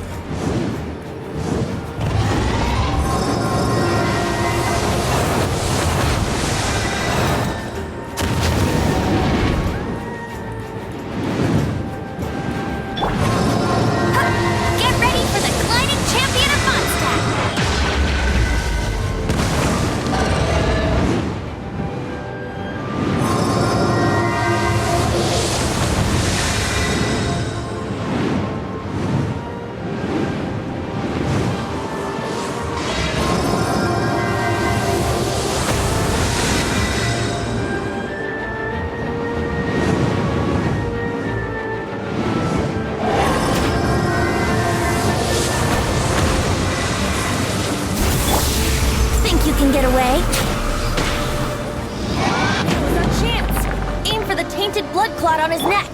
Get ready for the gliding champion of Mondstadt! Think you can get away? Now's our chance! Aim for the tainted blood clot on his neck!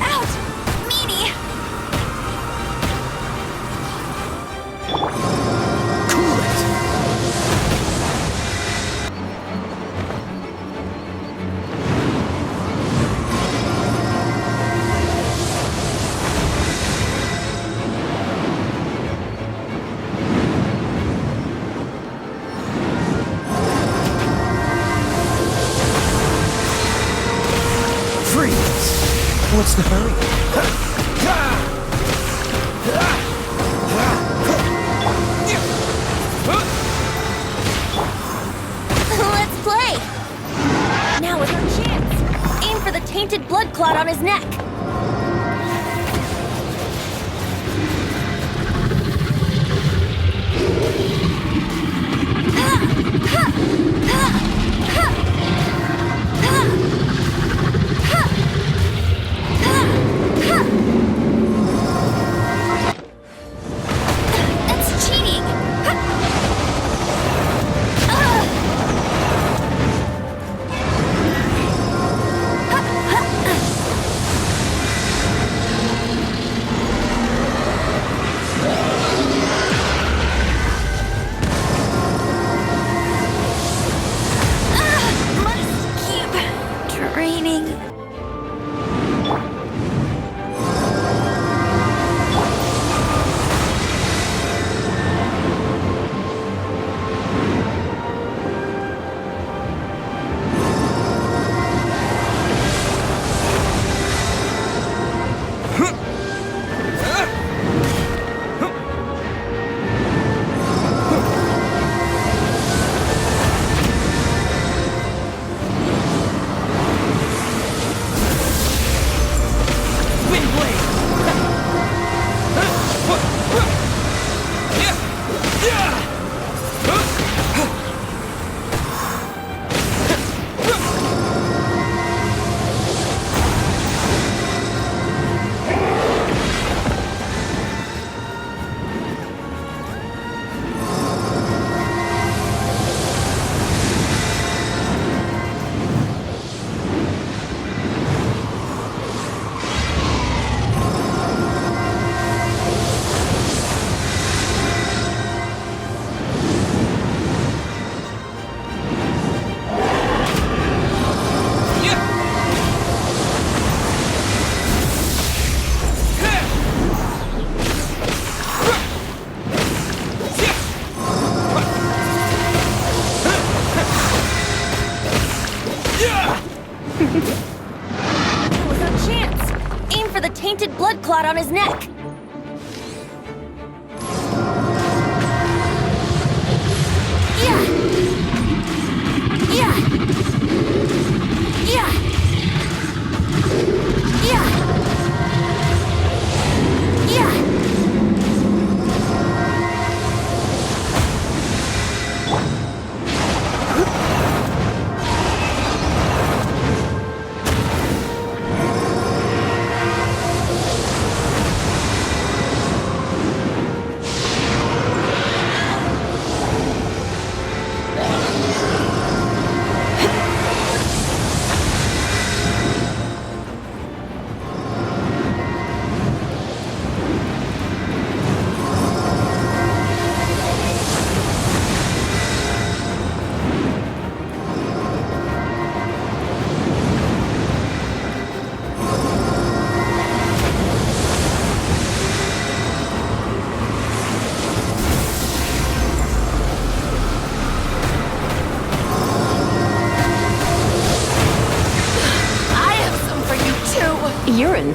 Out! Meanie! Cool it! Freeze! What's the hurry? Let's play! Now is our chance! Aim for the tainted blood clot on his neck! That's cheating!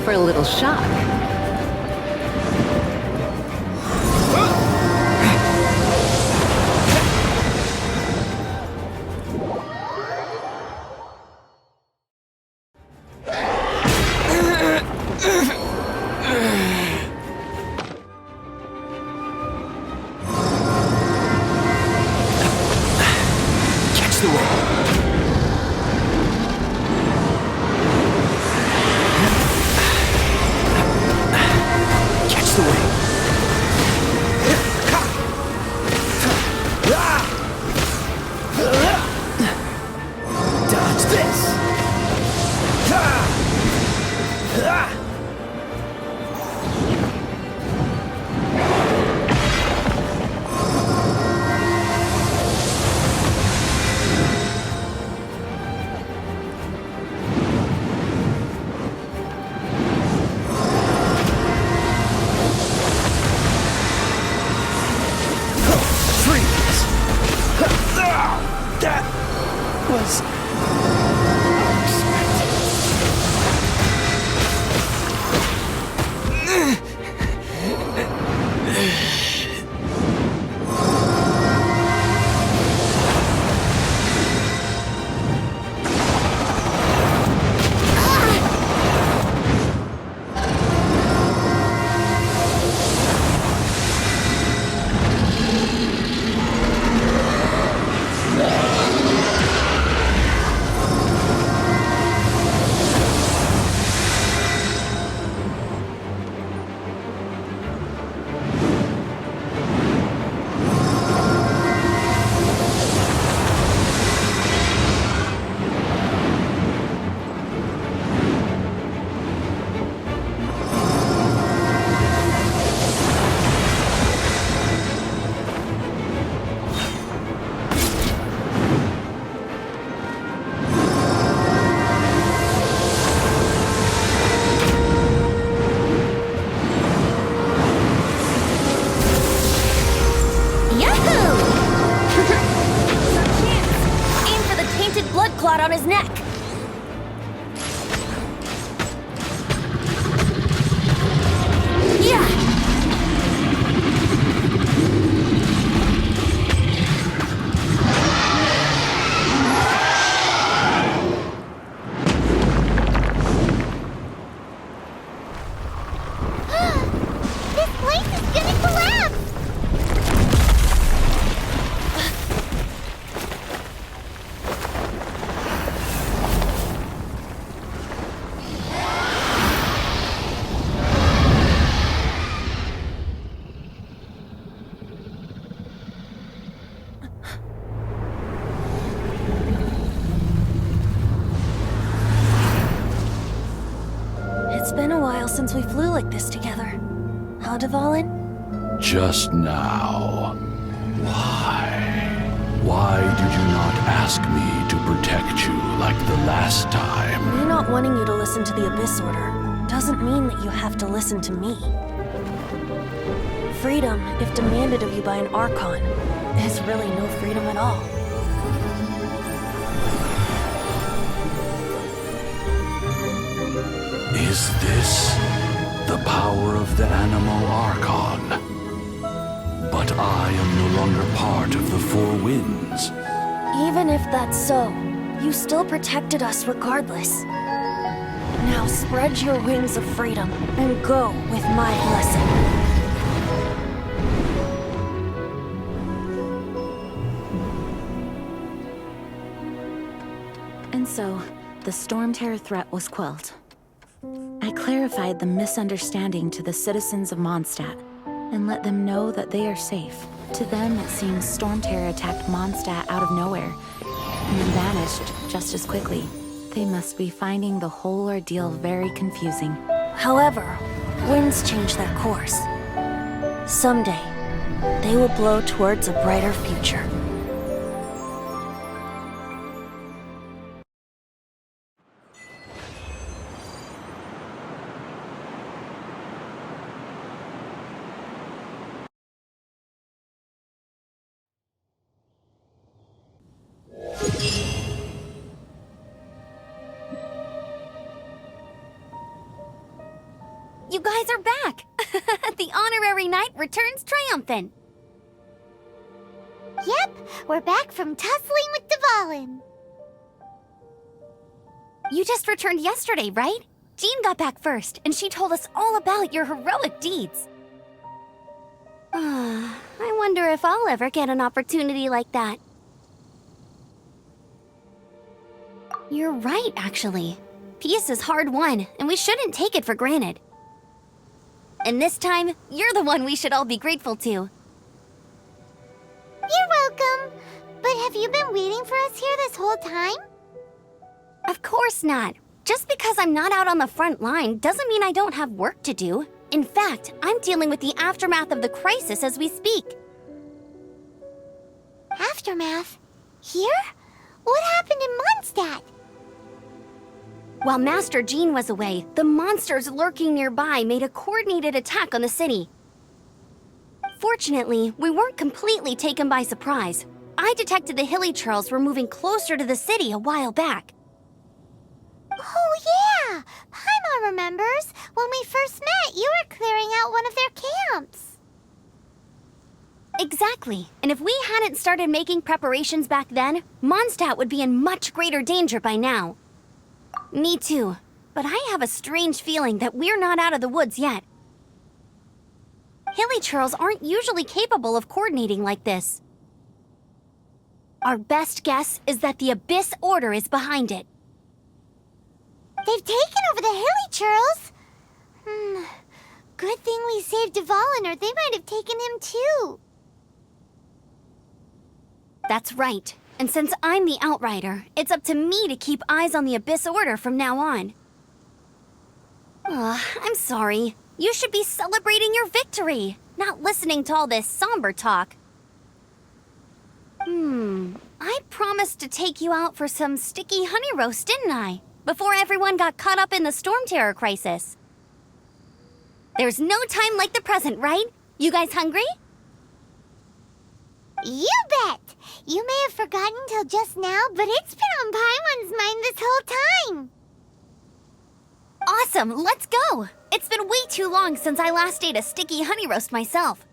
for a little shock. Catch the wind. Catch the wind. Dodge this. That was On his neck. Yeah. This place is gonna collapse! It's been a while since we flew like this together. Huh, Dvalin? Just now. Why? Why did you not ask me to protect you like the last time? Me not wanting you to listen to the Abyss Order doesn't mean that you have to listen to me. Freedom, if demanded of you by an Archon, is really no freedom at all. Is this the power of the animal Archon? But I am no longer part of the Four Winds. Even if that's so, you still protected us regardless. Now spread your wings of freedom and go with my blessing. And so, the Storm Terror threat was quelled. I clarified the misunderstanding to the citizens of Mondstadt and let them know that they are safe. To them, it seems Storm Terror attacked Mondstadt out of nowhere and then vanished just as quickly. They must be finding the whole ordeal very confusing. However, winds change their course. Someday, they will blow towards a brighter future. You guys are back! The honorary knight returns triumphant! Yep, we're back from tussling with Dvalin. You just returned yesterday, right? Jean got back first, and she told us all about your heroic deeds. I wonder if I'll ever get an opportunity like that. You're right, actually. Peace is hard won, and we shouldn't take it for granted. And this time, you're the one we should all be grateful to. You're welcome. But have you been waiting for us here this whole time? Of course not. Just because I'm not out on the front line doesn't mean I don't have work to do. In fact, I'm dealing with the aftermath of the crisis as we speak. Aftermath? Here? What happened in Mondstadt? While Master Jean was away, the monsters lurking nearby made a coordinated attack on the city. Fortunately, we weren't completely taken by surprise. I detected the Hilly Churls were moving closer to the city a while back. Oh yeah! Paimon remembers. When we first met, you were clearing out one of their camps. Exactly. And if we hadn't started making preparations back then, Mondstadt would be in much greater danger by now. Me too. But I have a strange feeling that we're not out of the woods yet. Hilly Churls aren't usually capable of coordinating like this. Our best guess is that the Abyss Order is behind it. They've taken over the Hilly Churls? Good thing we saved Dvalin, or they might have taken him too. That's right. And since I'm the Outrider, it's up to me to keep eyes on the Abyss Order from now on. I'm sorry. You should be celebrating your victory, not listening to all this somber talk. I promised to take you out for some sticky honey roast, didn't I? Before everyone got caught up in the storm terror crisis. There's no time like the present, right? You guys hungry? You bet! You may have forgotten till just now, but it's been on Paimon's mind this whole time. Awesome, let's go! It's been way too long since I last ate a sticky honey roast myself.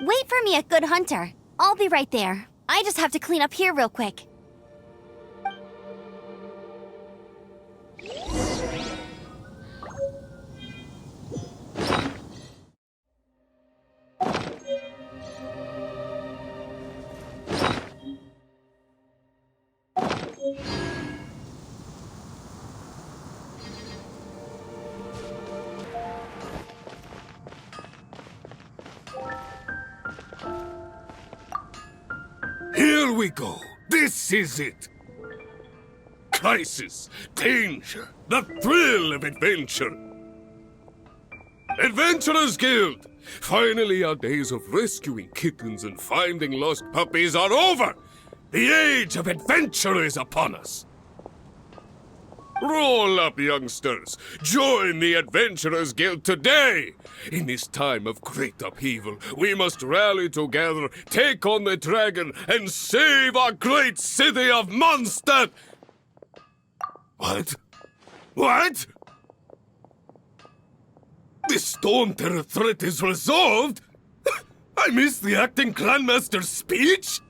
Wait for me at Good Hunter. I'll be right there. I just have to clean up here real quick. Here we go. This is it. Crisis, danger, the thrill of adventure. Adventurers Guild! Finally, our days of rescuing kittens and finding lost puppies are over! The age of adventure is upon us! Roll up, youngsters! Join the Adventurers Guild today! In this time of great upheaval, we must rally together, take on the dragon, and save our great city of Mondstadt! What? What? The Storm Terror threat is resolved? I missed the acting clanmaster's speech?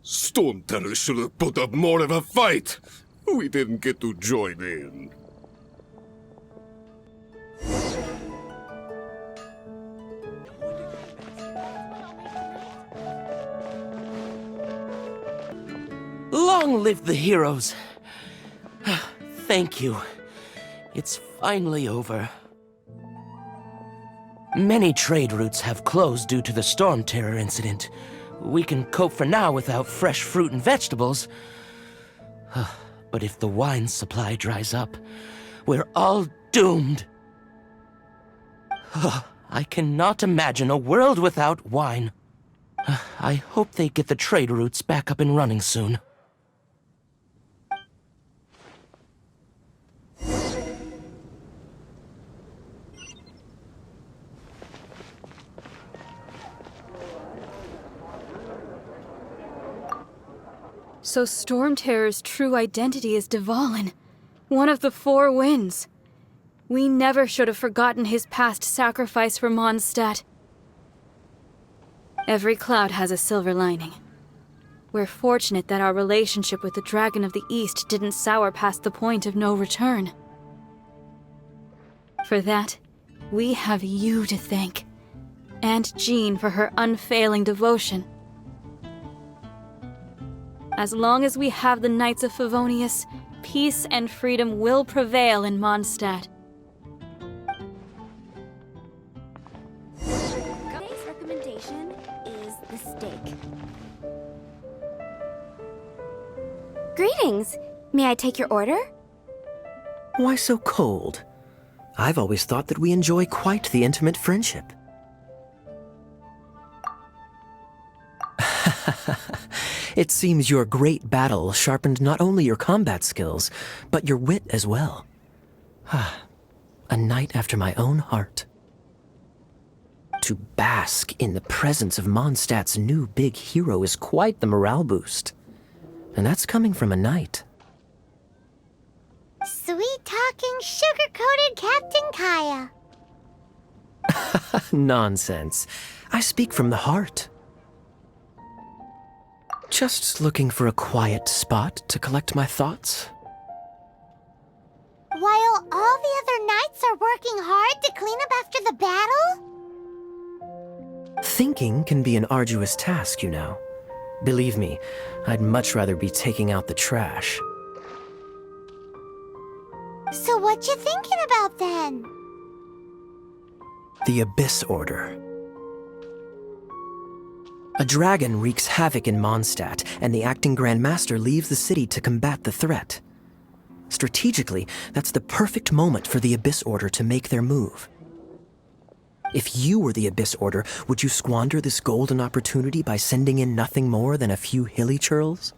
Storm Terror should have put up more of a fight. We didn't get to join in. Long live the heroes. Thank you. It's finally over. Many trade routes have closed due to the Storm Terror incident. We can cope for now without fresh fruit and vegetables. But if the wine supply dries up, we're all doomed. I cannot imagine a world without wine. I hope they get the trade routes back up and running soon. So Stormterror's true identity is Dvalin, one of the Four Winds. We never should have forgotten his past sacrifice for Mondstadt. Every cloud has a silver lining. We're fortunate that our relationship with the Dragon of the East didn't sour past the point of no return. For that, we have you to thank, and Jean for her unfailing devotion. As long as we have the Knights of Favonius, peace and freedom will prevail in Mondstadt. Today's recommendation is the steak. Greetings. May I take your order? Why so cold? I've always thought that we enjoy quite the intimate friendship. It seems your great battle sharpened not only your combat skills, but your wit as well. A knight after my own heart. To bask in the presence of Mondstadt's new big hero is quite the morale boost. And that's coming from a knight. Sweet-talking, sugar-coated Captain Kaya. Nonsense. I speak from the heart. Just looking for a quiet spot to collect my thoughts. While all the other knights are working hard to clean up after the battle? Thinking can be an arduous task, you know. Believe me, I'd much rather be taking out the trash. So what you thinking about then? The Abyss Order. A dragon wreaks havoc in Mondstadt, and the acting Grand Master leaves the city to combat the threat. Strategically, that's the perfect moment for the Abyss Order to make their move. If you were the Abyss Order, would you squander this golden opportunity by sending in nothing more than a few hilly churls?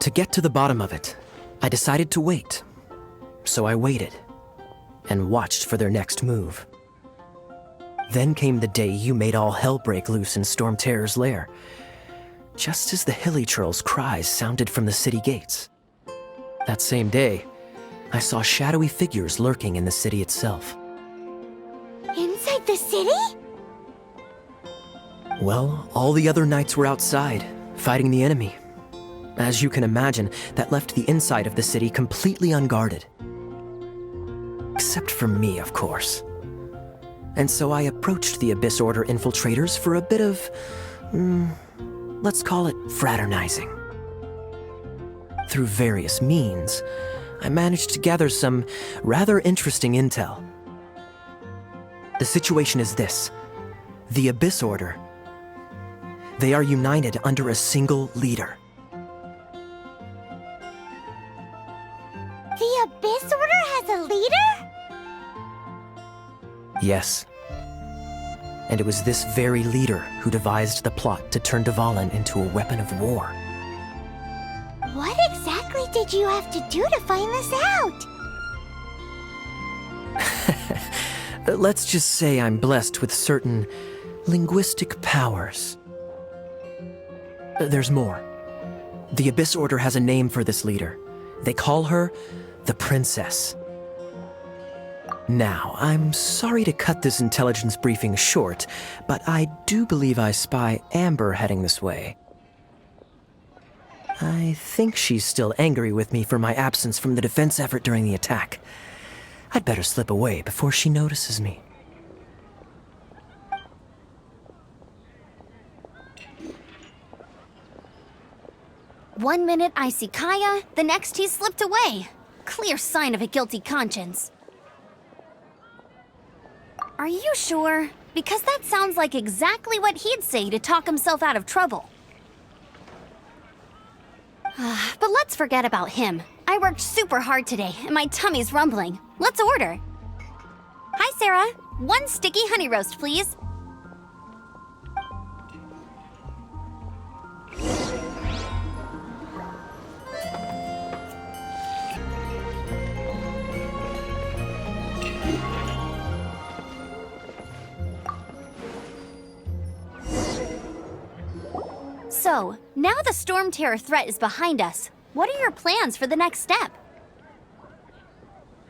To get to the bottom of it, I decided to wait. So I waited, and watched for their next move. Then came the day you made all hell break loose in Stormterror's lair, just as the hilly churls' cries sounded from the city gates. That same day, I saw shadowy figures lurking in the city itself. Inside the city? Well, all the other knights were outside, fighting the enemy. As you can imagine, that left the inside of the city completely unguarded. Except for me, of course. And so I approached the Abyss Order infiltrators for a bit of, let's call it fraternizing. Through various means, I managed to gather some rather interesting intel. The situation is this. The Abyss Order. They are united under a single leader. The Abyss Order has a leader? Yes. And it was this very leader who devised the plot to turn Dvalin into a weapon of war. What exactly did you have to do to find this out? Let's just say I'm blessed with certain linguistic powers. There's more. The Abyss Order has a name for this leader. They call her the Princess. Now, I'm sorry to cut this intelligence briefing short, but I do believe I spy Amber heading this way. I think she's still angry with me for my absence from the defense effort during the attack. I'd better slip away before she notices me. One minute I see Kaya, the next he slipped away. Clear sign of a guilty conscience. Are you sure? Because that sounds like exactly what he'd say to talk himself out of trouble. But let's forget about him. I worked super hard today, and my tummy's rumbling. Let's order. Hi, Sarah. 1 sticky honey roast, please. So, now the Storm Terror threat is behind us. What are your plans for the next step?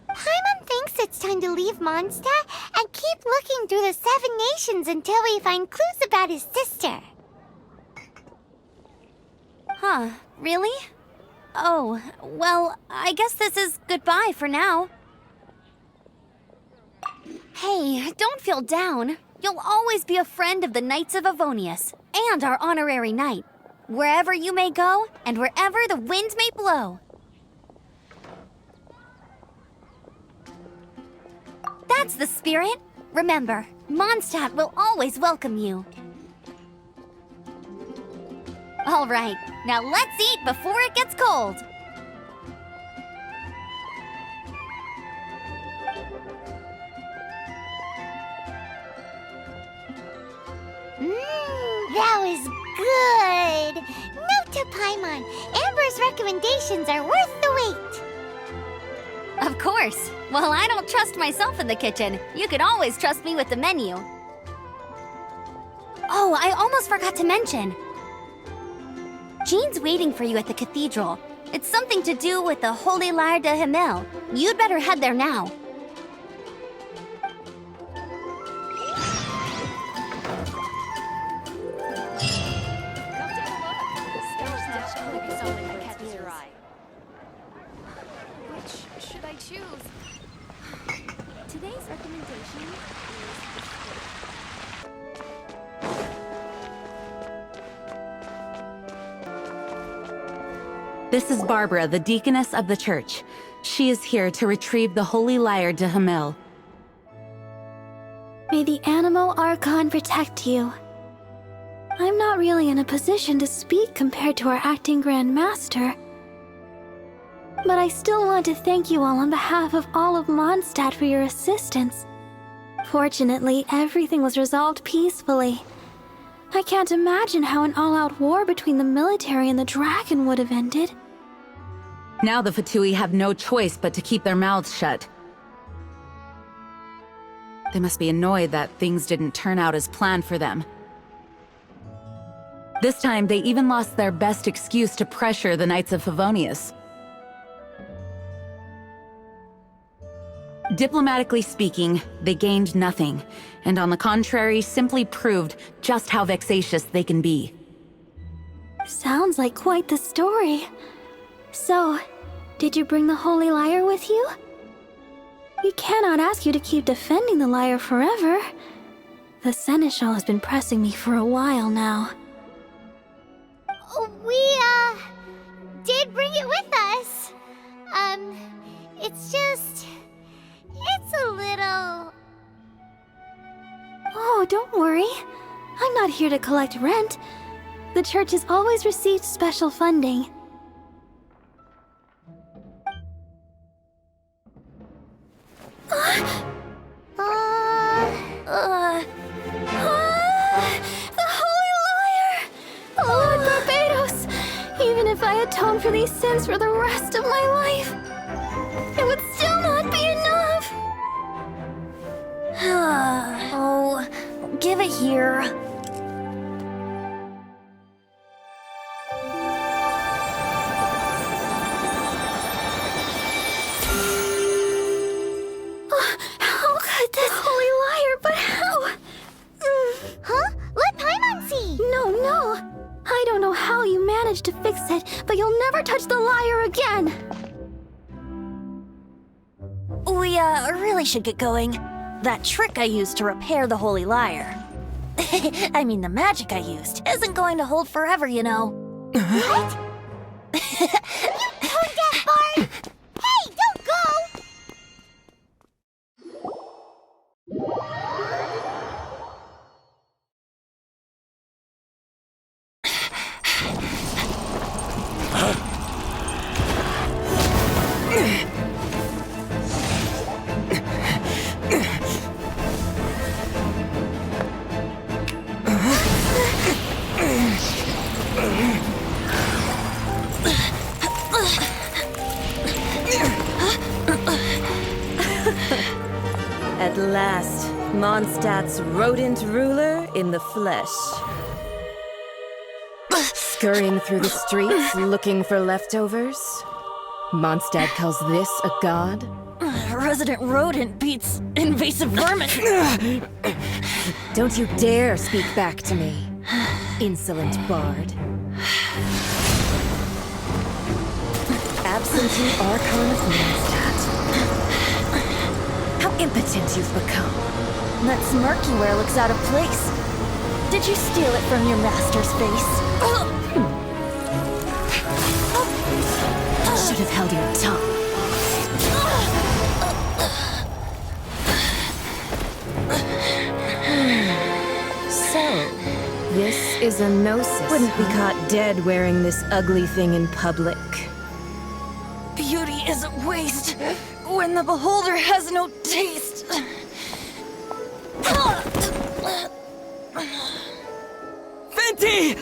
Paimon thinks it's time to leave Mondstadt and keep looking through the 7 nations until we find clues about his sister. Huh, really? Oh, well, I guess this is goodbye for now. Hey, don't feel down. You'll always be a friend of the Knights of Favonius, and our honorary knight. Wherever you may go, and wherever the wind may blow. That's the spirit. Remember, Mondstadt will always welcome you. All right, now let's eat before it gets cold. That was good. Note to Paimon, Amber's recommendations are worth the wait. Of course. Well, I don't trust myself in the kitchen. You can always trust me with the menu. Oh, I almost forgot to mention. Jean's waiting for you at the cathedral. It's something to do with the Holy Lyre de Himmel. You'd better head there now. Which should I choose? Today's recommendation This is Barbara, the deaconess of the church. She is here to retrieve the Holy Lyre de Himmel. May the Animo Archon protect you. I'm not really in a position to speak compared to our acting Grand Master. But I still want to thank you all on behalf of all of Mondstadt for your assistance. Fortunately, everything was resolved peacefully. I can't imagine how an all-out war between the military and the dragon would have ended. Now the Fatui have no choice but to keep their mouths shut. They must be annoyed that things didn't turn out as planned for them. This time, they even lost their best excuse to pressure the Knights of Favonius. Diplomatically speaking, they gained nothing, and on the contrary, simply proved just how vexatious they can be. Sounds like quite the story. So, did you bring the Holy Lyre with you? We cannot ask you to keep defending the Lyre forever. The Seneschal has been pressing me for a while now. We, did bring it with us. It's just... it's a little... Oh, don't worry. I'm not here to collect rent. The church has always received special funding. The Holy Lyre! Lord Barbados! Even if I atone for these sins for the rest of my life, it would still not be enough! Oh, give it here. How could this Holy Lyre, but how? Huh? Let Paimon see! No. I don't know how you managed to fix it, but you'll never touch the lyre again! We, really should get going. That trick I used to repair the Holy Lyre. I mean, the magic I used isn't going to hold forever, you know. What? You tone-deaf bard! Hey, don't go! At last, Mondstadt's rodent ruler in the flesh. Scurrying through the streets, looking for leftovers? Mondstadt calls this a god? Resident rodent beats invasive vermin. Don't you dare speak back to me, insolent bard. Absentee Archon of Mondstadt. How impotent you've become. That smirk you wear looks out of place. Did you steal it from your master's face? Should have held your tongue. So, this is a gnosis. Wouldn't be caught dead wearing this ugly thing in public. Beauty is a waste when the beholder has no taste. Venti!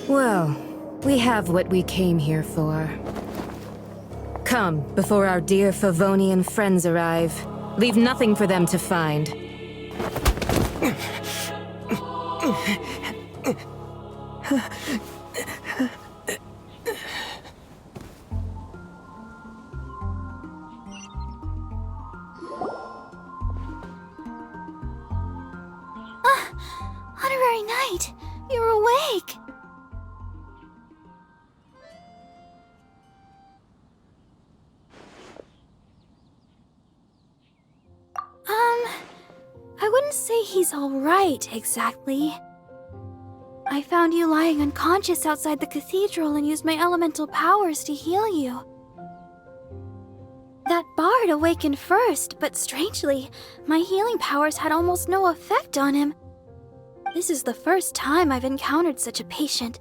Well, we have what we came here for. Come, before our dear Favonian friends arrive. Leave nothing for them to find. Honorary Knight, you're awake. I wouldn't say he's all right, exactly. I found you lying unconscious outside the cathedral and used my elemental powers to heal you. That bard awakened first, but strangely, my healing powers had almost no effect on him. This is the first time I've encountered such a patient,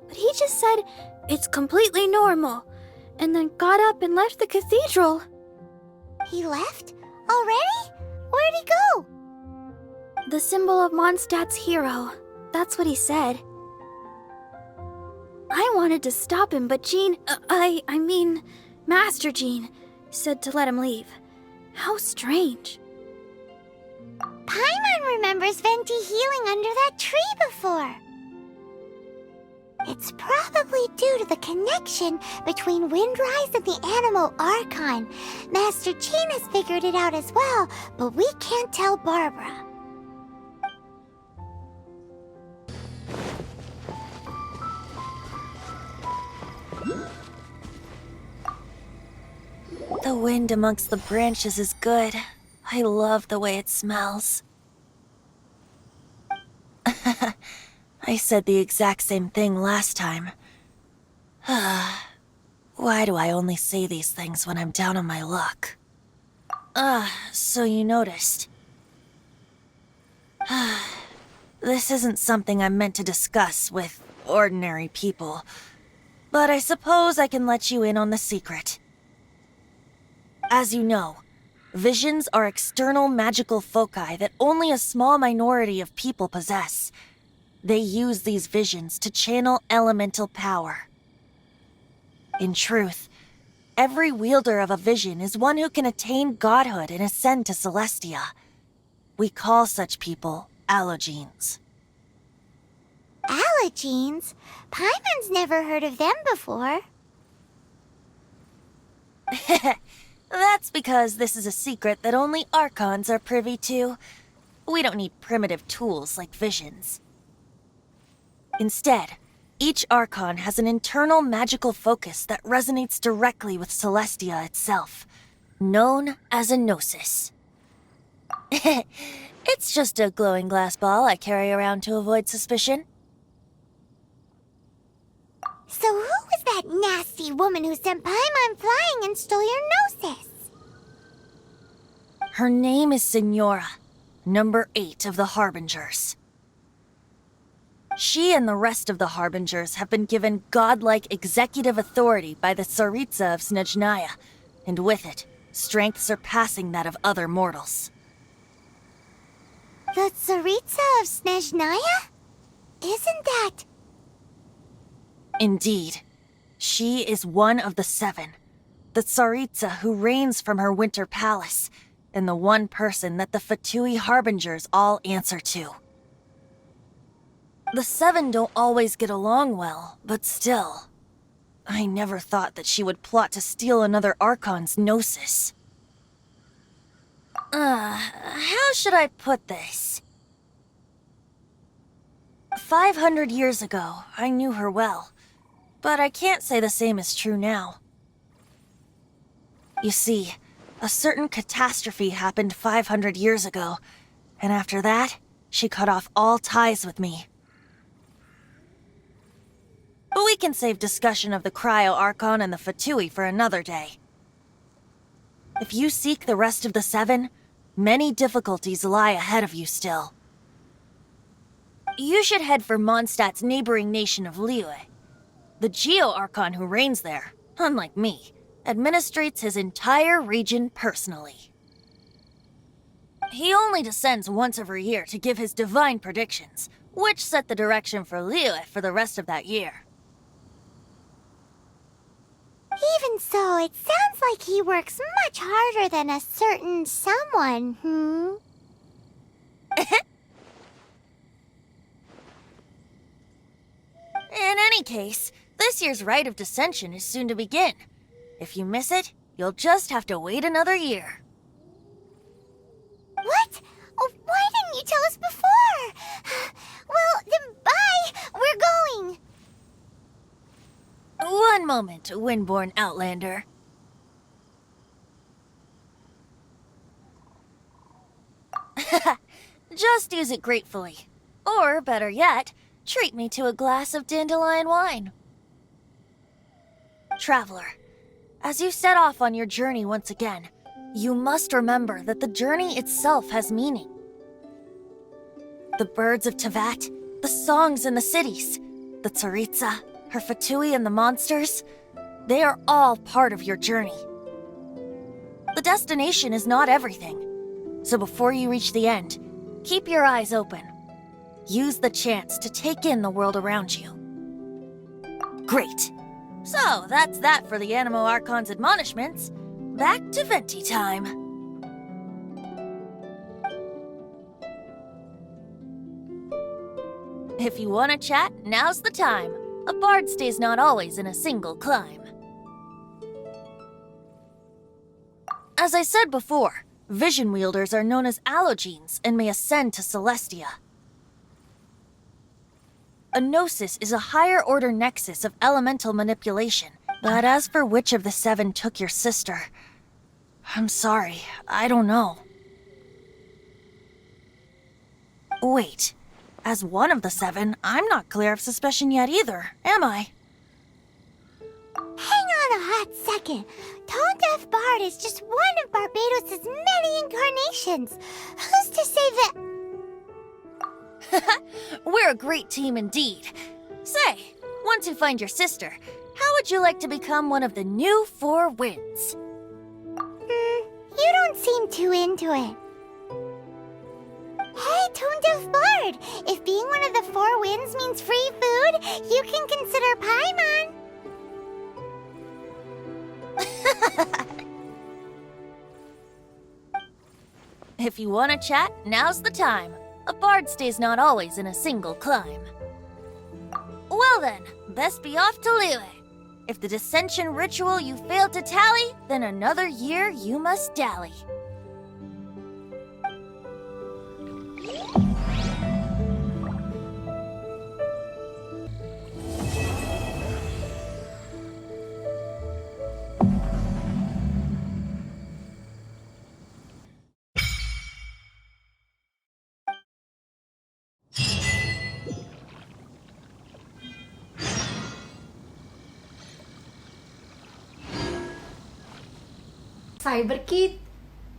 but he just said, "It's completely normal," and then got up and left the cathedral. He left? Already? Where'd he go? The symbol of Mondstadt's hero. That's what he said. I wanted to stop him, but Jean, I mean, Master Jean, said to let him leave. How strange. Paimon remembers Venti healing under that tree before. It's probably due to the connection between Windrise and the animal Archon. Master Jean has figured it out as well, but we can't tell Barbara. The wind amongst the branches is good. I love the way it smells. I said the exact same thing last time. Why do I only say these things when I'm down on my luck? So you noticed. This isn't something I'm meant to discuss with ordinary people, but I suppose I can let you in on the secret. As you know, visions are external magical foci that only a small minority of people possess. They use these visions to channel elemental power. In truth, every wielder of a vision is one who can attain godhood and ascend to Celestia. We call such people allogenes. Allogenes? Paimon's never heard of them before. That's because this is a secret that only Archons are privy to. We don't need primitive tools like visions. Instead, each Archon has an internal magical focus that resonates directly with Celestia itself, known as a gnosis. It's just a glowing glass ball I carry around to avoid suspicion. So who was that nasty woman who sent Paimon flying and stole your gnosis? Her name is Signora, number 8 of the Harbingers. She and the rest of the Harbingers have been given godlike executive authority by the Tsaritsa of Snezhnaya, and with it, strength surpassing that of other mortals. The Tsaritsa of Snezhnaya? Isn't that... Indeed. She is one of the 7, the Tsaritsa who reigns from her winter palace, and the one person that the Fatui Harbingers all answer to. The Seven don't always get along well, but still. I never thought that she would plot to steal another Archon's Gnosis. How should I put this? 500 years ago, I knew her well, but I can't say the same is true now. You see, a certain catastrophe happened 500 years ago, and after that, she cut off all ties with me. But we can save discussion of the Cryo Archon and the Fatui for another day. If you seek the rest of the Seven, many difficulties lie ahead of you still. You should head for Mondstadt's neighboring nation of Lyre. The Geo-Archon who reigns there, unlike me, administrates his entire region personally. He only descends once every year to give his divine predictions, which set the direction for Lyre for the rest of that year. Even so, it sounds like he works much harder than a certain someone, In any case, this year's Rite of Descension is soon to begin. If you miss it, you'll just have to wait another year. What? Oh, why didn't you tell us before? Well, then bye! We're going! One moment, Windborn Outlander. Just use it gratefully. Or, better yet, treat me to a glass of dandelion wine. Traveler, as you set off on your journey once again, you must remember that the journey itself has meaning. The birds of Tevat, the songs in the cities, the Tsaritsa, her Fatui and the monsters, they are all part of your journey. The destination is not everything, so before you reach the end, keep your eyes open. Use the chance to take in the world around you. Great. So, that's that for the Animo Archon's admonishments. Back to Venti time. If you want to chat, now's the time. A bard stays not always in a single clime. As I said before, vision wielders are known as allogenes and may ascend to Celestia. A gnosis is a higher-order nexus of elemental manipulation, but as for which of the Seven took your sister, I'm sorry, I don't know. Wait, as one of the Seven, I'm not clear of suspicion yet either, am I? Hang on a hot second. Tone Deaf Bard is just one of Barbados' many incarnations. Who's to say that... We're a great team indeed. Say, once you find your sister, how would you like to become one of the new Four Winds? You don't seem too into it. Hey, Tone Deaf Bard! If being one of the Four Winds means free food, you can consider Paimon. If you want to chat, now's the time. A bard stays not always in a single clime. Well then, best be off to Lyre. If the dissension ritual you failed to tally, then another year you must dally. CYBERKIT,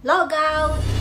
log out!